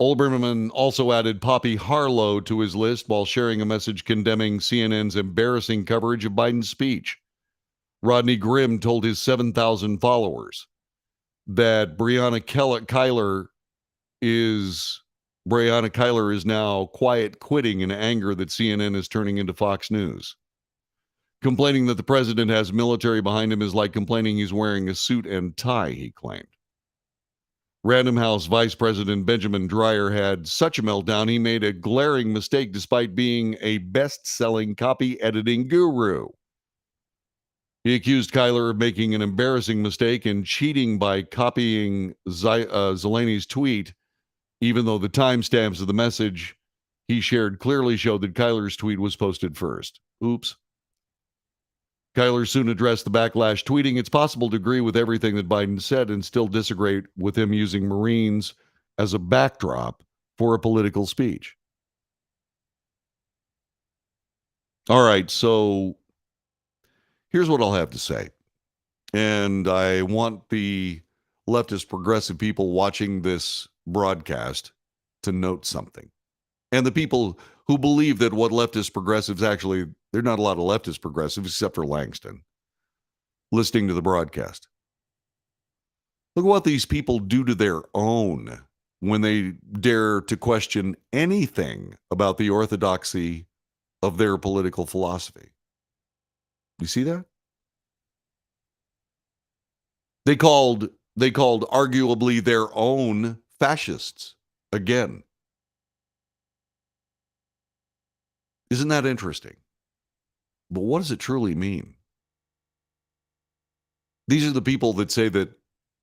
Olbermann also added Poppy Harlow to his list while sharing a message condemning CNN's embarrassing coverage of Biden's speech. Rodney Grimm told his 7,000 followers that Breonna Kyler is now quiet quitting in anger that CNN is turning into Fox News. Complaining that the president has military behind him is like complaining he's wearing a suit and tie, he claimed. Random House Vice President Benjamin Dreyer had such a meltdown he made a glaring mistake despite being a best-selling copy editing guru. He accused Kyler of making an embarrassing mistake and cheating by copying Zelany's tweet, even though the timestamps of the message he shared clearly showed that Kyler's tweet was posted first. Oops. Kyler soon addressed the backlash, tweeting, it's possible to agree with everything that Biden said and still disagree with him using Marines as a backdrop for a political speech. All right, so here's what I'll have to say. And I want the leftist progressive people watching this broadcast to note something. And the people who believe that what leftist progressives actually, there are not a lot of leftist progressives except for Langston, listening to the broadcast. Look at what these people do to their own when they dare to question anything about the orthodoxy of their political philosophy. You see that? They called arguably their own fascists again. Isn't that interesting? But what does it truly mean? These are the people that say that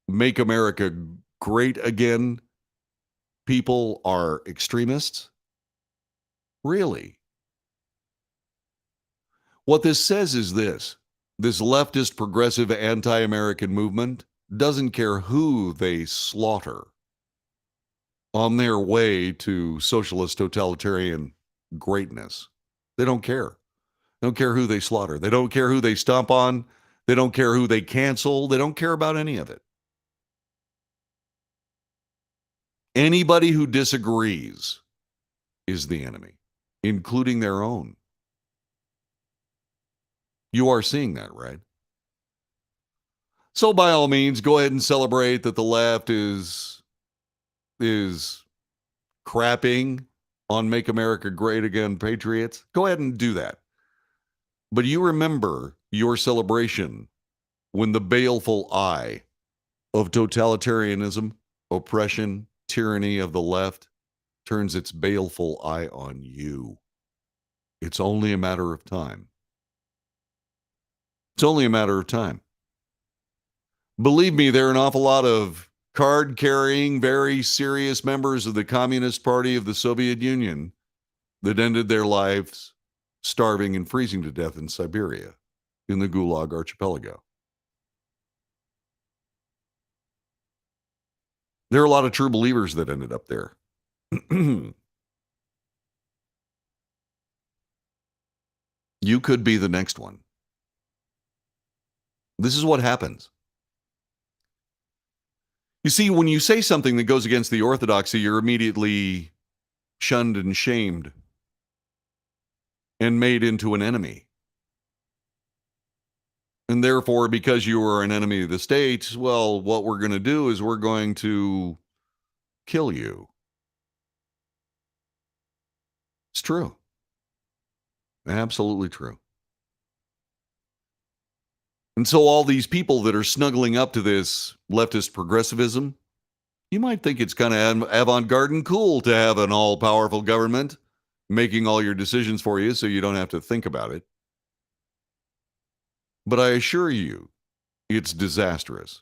Make America Great Again people are extremists? Really? What this says is this leftist, progressive, anti-American movement doesn't care who they slaughter on their way to socialist totalitarian greatness. They don't care. They don't care who they slaughter. They don't care who they stomp on. They don't care who they cancel. They don't care about any of it. Anybody who disagrees is the enemy, including their own. You are seeing that, right? So by all means, go ahead and celebrate that the left is crapping on Make America Great Again patriots. Go ahead and do that. But you remember your celebration when the baleful eye of totalitarianism, oppression, tyranny of the left turns its baleful eye on you. It's only a matter of time. It's only a matter of time. Believe me, there are an awful lot of card-carrying, very serious members of the Communist Party of the Soviet Union that ended their lives starving and freezing to death in Siberia, in the Gulag Archipelago. There are a lot of true believers that ended up there. You could be the next one. This is what happens. You see, when you say something that goes against the orthodoxy, you're immediately shunned and shamed and made into an enemy. And therefore, because you are an enemy of the state, well, what we're going to do is we're going to kill you. It's true. Absolutely true. And so all these people that are snuggling up to this leftist progressivism, you might think it's kind of avant-garde and cool to have an all-powerful government making all your decisions for you so you don't have to think about it. But I assure you, it's disastrous.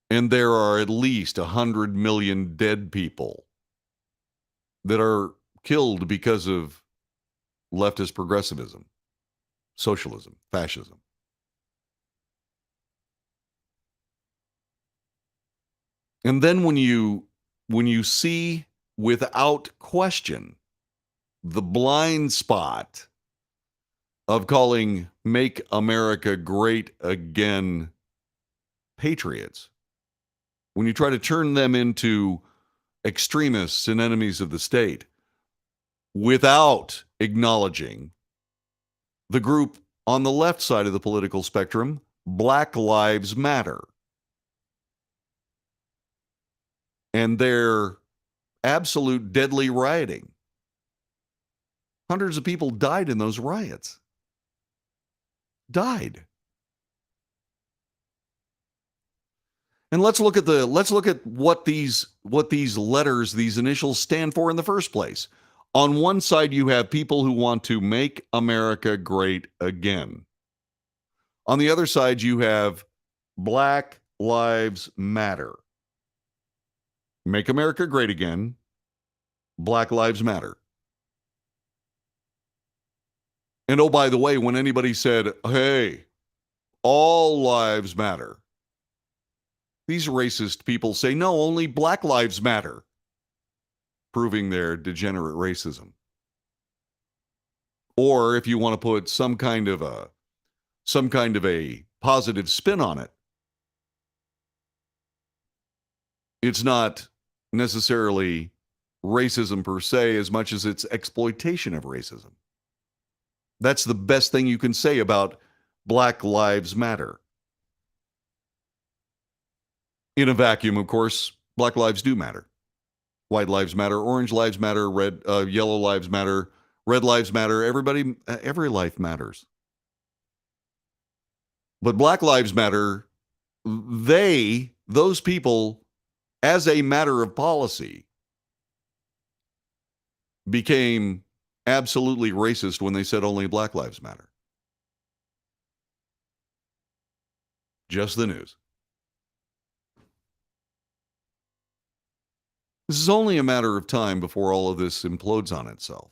And there are at least 100 million dead people that are killed because of leftist progressivism, socialism, fascism. And then when you see without question the blind spot of calling Make America Great Again patriots, when you try to turn them into extremists and enemies of the state without acknowledging the group on the left side of the political spectrum, Black Lives Matter, and their absolute deadly rioting. Hundreds of people died in those riots. Died. And let's look at what these letters, these initials stand for in the first place. On one side, you have people who want to make America great again. On the other side, you have Black Lives Matter. Make America great again. Black Lives Matter. And oh, by the way, when anybody said, hey, all lives matter, these racist people say, no, only Black Lives Matter, proving their degenerate racism. Or if you want to put some kind of a positive spin on it, it's not necessarily racism per se as much as it's exploitation of racism. That's the best thing you can say about Black Lives Matter. In a vacuum, of course, Black lives do matter. White lives matter, orange lives matter, yellow lives matter, red lives matter. Every life matters. But Black Lives Matter, those people, as a matter of policy, became absolutely racist when they said only Black Lives Matter. Just the news. This is only a matter of time before all of this implodes on itself.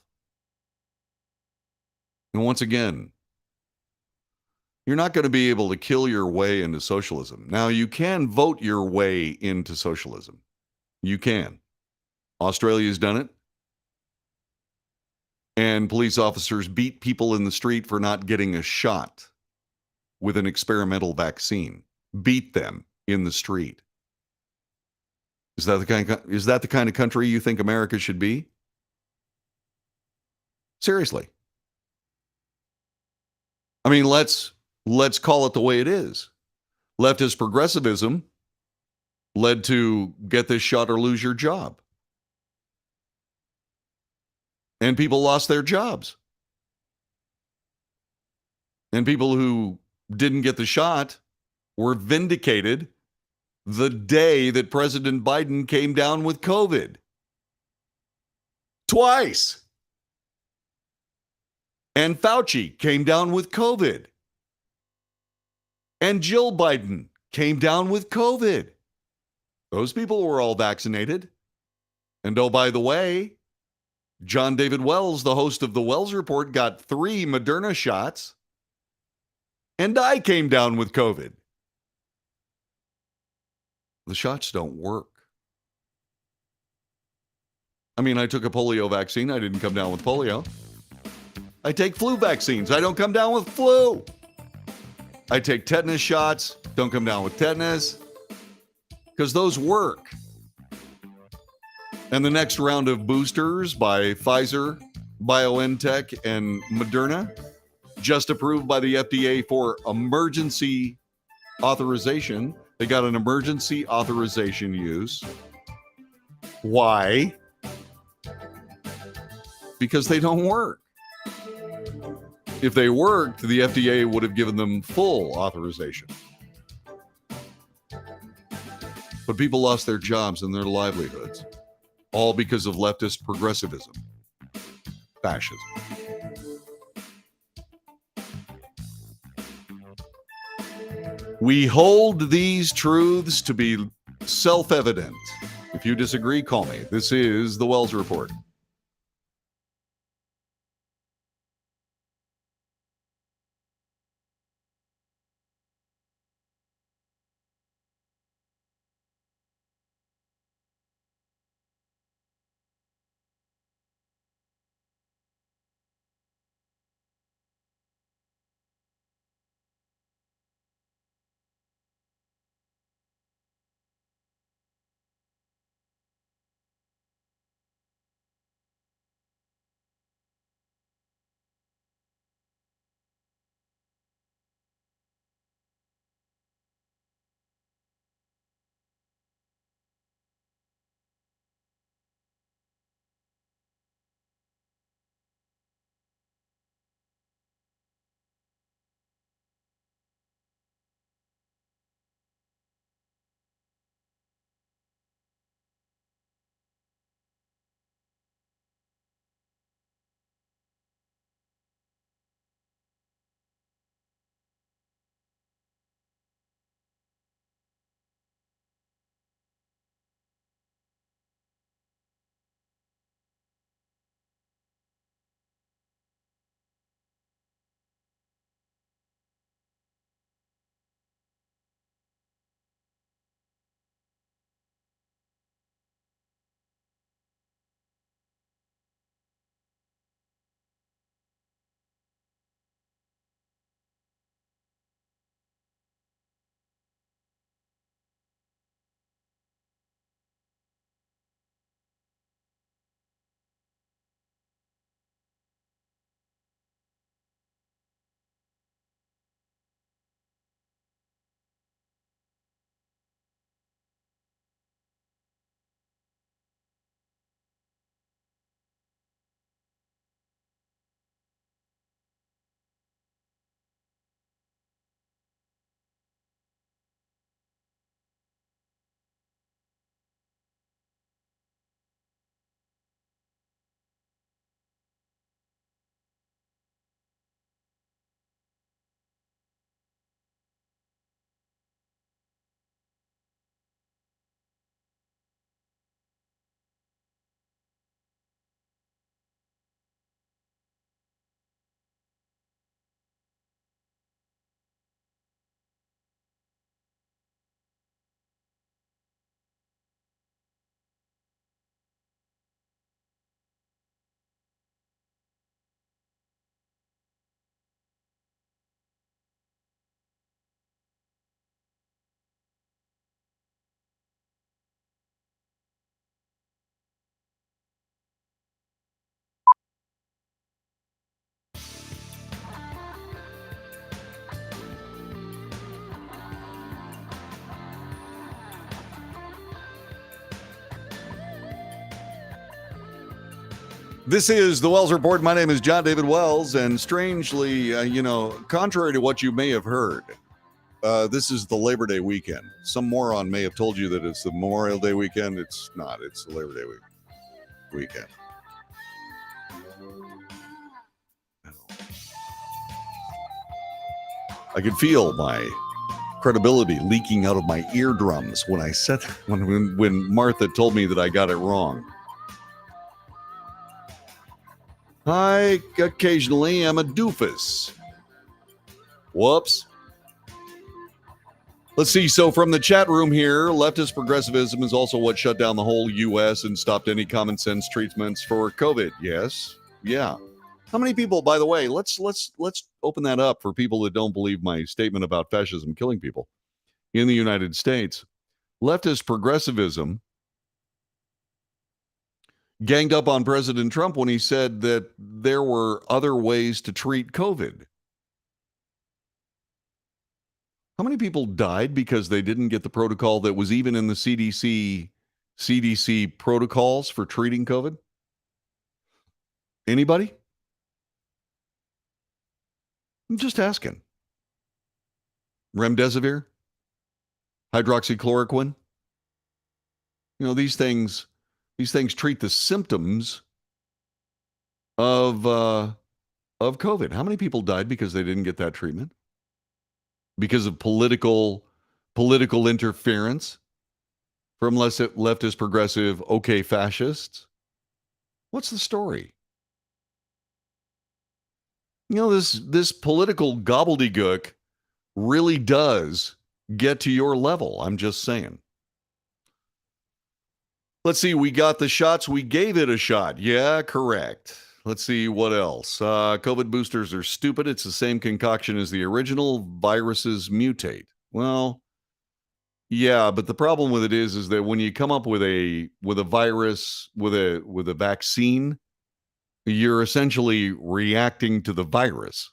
And once again, you're not going to be able to kill your way into socialism. Now, you can vote your way into socialism. You can. Australia's done it. And police officers beat people in the street for not getting a shot with an experimental vaccine. Beat them in the street. Is that the kind of country you think America should be? Seriously. I mean, let's call it the way it is. Leftist progressivism led to get this shot or lose your job. And people lost their jobs. And people who didn't get the shot were vindicated the day that President Biden came down with COVID. Twice. And Fauci came down with COVID. And Jill Biden came down with COVID. Those people were all vaccinated. And oh, by the way, John David Wells, the host of the Wells Report, got 3 Moderna shots. And I came down with COVID. The shots don't work. I mean, I took a polio vaccine. I didn't come down with polio. I take flu vaccines. I don't come down with flu. I take tetanus shots. Don't come down with tetanus. Because those work. And the next round of boosters by Pfizer, BioNTech, and Moderna, just approved by the FDA for emergency authorization. They got an emergency authorization use. Why? Because they don't work. If they worked, the FDA would have given them full authorization. But people lost their jobs and their livelihoods, all because of leftist progressivism, fascism. We hold these truths to be self-evident. If you disagree, call me. This is the Wells Report. This is the Wells Report. My name is John David Wells, and strangely, contrary to what you may have heard, this is the Labor Day weekend. Some moron may have told you that it's the Memorial Day weekend. It's not. It's the Labor Day weekend. I could feel my credibility leaking out of my eardrums when I said when Martha told me that I got it wrong. I occasionally am a doofus. Whoops. Let's see. So from the chat room here, leftist progressivism is also what shut down the whole U.S. and stopped any common sense treatments for COVID. Yes. Yeah. How many people, by the way, let's open that up for people that don't believe my statement about fascism killing people in the United States. Leftist progressivism ganged up on President Trump when he said that there were other ways to treat COVID. How many people died because they didn't get the protocol that was even in the CDC protocols for treating COVID? Anybody? I'm just asking. Remdesivir? Hydroxychloroquine? These things treat the symptoms of COVID. How many people died because they didn't get that treatment? Because of political interference from leftist progressive okay fascists? What's the story? This political gobbledygook really does get to your level. I'm just saying. Let's see. We got the shots. We gave it a shot. Yeah, correct. Let's see what else. COVID boosters are stupid. It's the same concoction as the original. Viruses mutate. Well, yeah, but the problem with it is that when you come up with a virus with a vaccine, you're essentially reacting to the virus.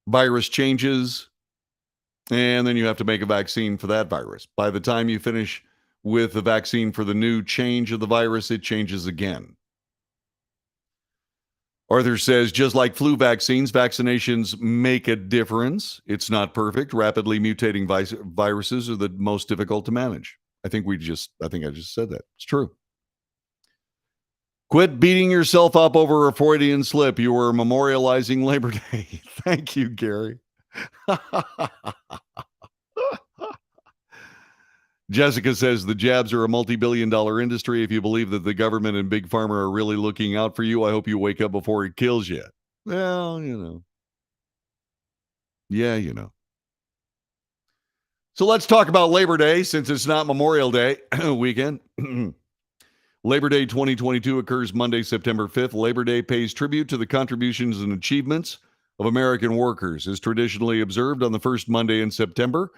Virus changes, and then you have to make a vaccine for that virus. By the time you finish with the vaccine for the new change of the virus, it changes again. Arthur says, just like flu vaccines, vaccinations make a difference. It's not perfect. Rapidly mutating viruses are the most difficult to manage. I think I just said that. It's true. Quit beating yourself up over a Freudian slip. You were memorializing Labor Day. Thank you, Gary. Jessica says the jabs are a multi-billion-dollar industry. If you believe that the government and Big Pharma are really looking out for you, I hope you wake up before it kills you. Well, Yeah, So let's talk about Labor Day since it's not Memorial Day weekend. Labor Day 2022 occurs Monday, September 5th. Labor Day pays tribute to the contributions and achievements of American workers, is traditionally observed on the first Monday in September.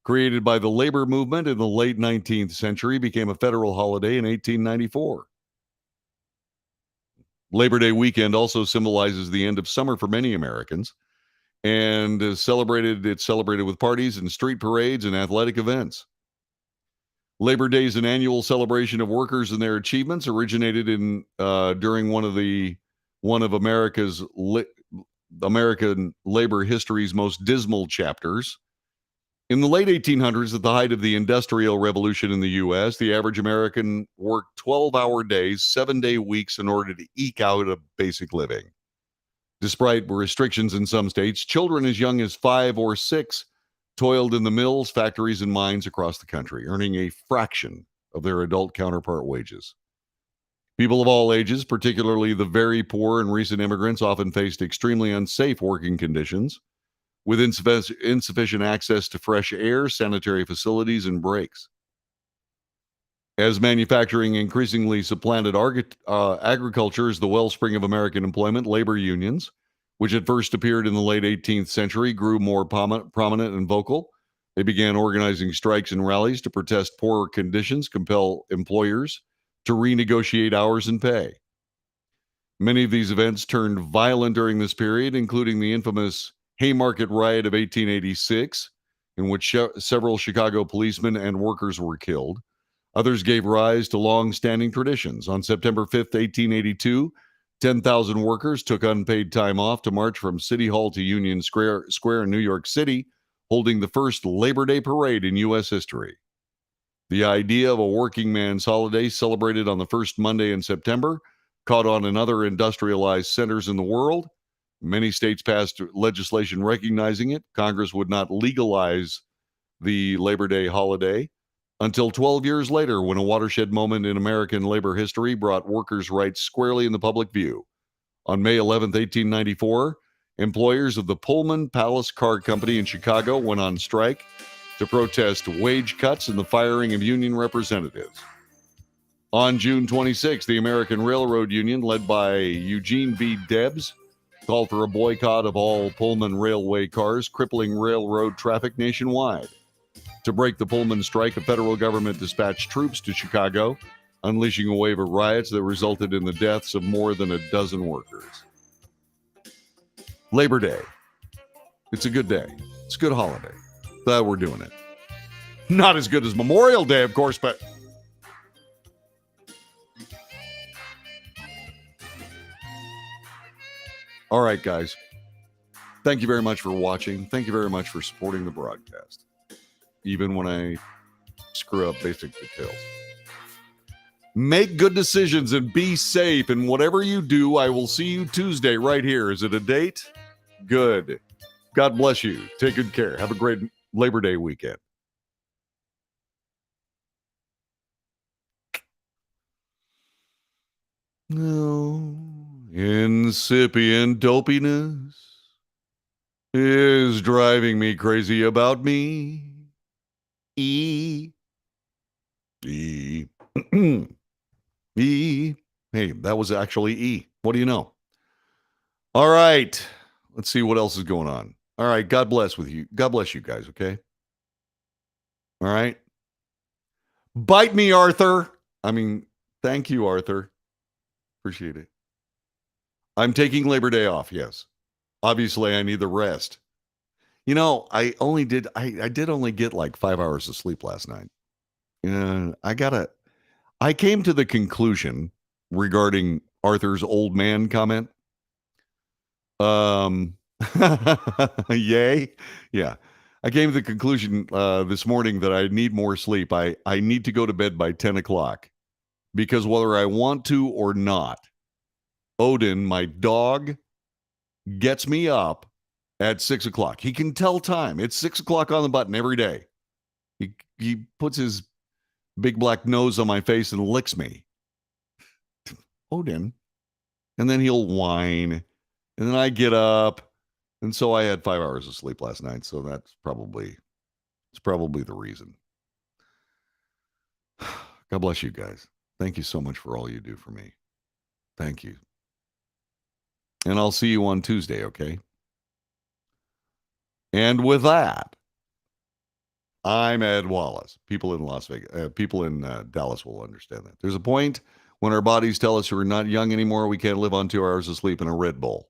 Created by the labor movement in the late 19th century, became a federal holiday in 1894. Labor Day weekend also symbolizes the end of summer for many Americans and it's celebrated with parties and street parades and athletic events. Labor Day is an annual celebration of workers and their achievements, originated in during one of American labor history's most dismal chapters. In the late 1800s, at the height of the Industrial Revolution in the U.S., the average American worked 12-hour days, 7-day weeks in order to eke out a basic living. Despite restrictions in some states, children as young as 5 or 6 toiled in the mills, factories, and mines across the country, earning a fraction of their adult counterpart wages. People of all ages, particularly the very poor and recent immigrants, often faced extremely unsafe working conditions, with insufficient access to fresh air, sanitary facilities, and breaks. As manufacturing increasingly supplanted agriculture as the wellspring of American employment, labor unions, which had first appeared in the late 18th century, grew more prominent and vocal. They began organizing strikes and rallies to protest poorer conditions, compel employers to renegotiate hours and pay. Many of these events turned violent during this period, including the infamous Haymarket Riot of 1886, in which several Chicago policemen and workers were killed. Others gave rise to long-standing traditions. On September 5th, 1882, 10,000 workers took unpaid time off to march from City Hall to Union Square in New York City, holding the first Labor Day parade in U.S. history. The idea of a working man's holiday celebrated on the first Monday in September caught on in other industrialized centers in the world. Many states passed legislation recognizing it. Congress would not legalize the Labor Day holiday until 12 years later, when a watershed moment in American labor history brought workers' rights squarely in the public view. On May 11, 1894, employers of the Pullman Palace Car Company in Chicago went on strike to protest wage cuts and the firing of union representatives. On June 26, the American Railroad Union, led by Eugene V. Debs, called for a boycott of all Pullman railway cars, crippling railroad traffic nationwide. To break the Pullman strike, the federal government dispatched troops to Chicago unleashing a wave of riots that resulted in the deaths of more than a dozen workers. Labor Day. It's a good day. It's a good holiday. Glad we're doing it. Not as good as Memorial Day, of course, but all right, guys. Thank you very much for watching. Thank you very much for supporting the broadcast, even when I screw up basic details. Make good decisions and be safe. And whatever you do, I will see you Tuesday right here. Is it a date? Good. God bless you. Take good care. Have a great Labor Day weekend. No, incipient dopiness is driving me crazy about me. E. E. E. Hey, that was actually E. What do you know? All right. Let's see what else is going on. All right. God bless with you. God bless you guys. Okay. All right. Bite me, Arthur. I mean, thank you, Arthur. Appreciate it. I'm taking Labor Day off. Yes. Obviously, I need the rest. You know, I did only get like 5 hours of sleep last night. I came to the conclusion regarding Arthur's old man comment. Yay. Yeah. I came to the conclusion this morning that I need more sleep. I need to go to bed by 10 o'clock because whether I want to or not, Odin, my dog, gets me up at 6 o'clock. He can tell time. It's 6 o'clock on the button every day. He puts his big black nose on my face and licks me. Odin. And then he'll whine. And then I get up. And so I had 5 hours of sleep last night. So it's probably the reason. God bless you guys. Thank you so much for all you do for me. Thank you. And I'll see you on Tuesday, okay? And with that, I'm Ed Wallace. People in Las Vegas, people in Dallas will understand that. There's a point when our bodies tell us we're not young anymore. We can't live on 2 hours of sleep in a Red Bull.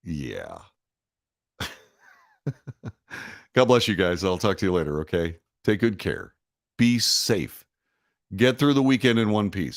Yeah. God bless you guys. I'll talk to you later, okay? Take good care. Be safe. Get through the weekend in one piece.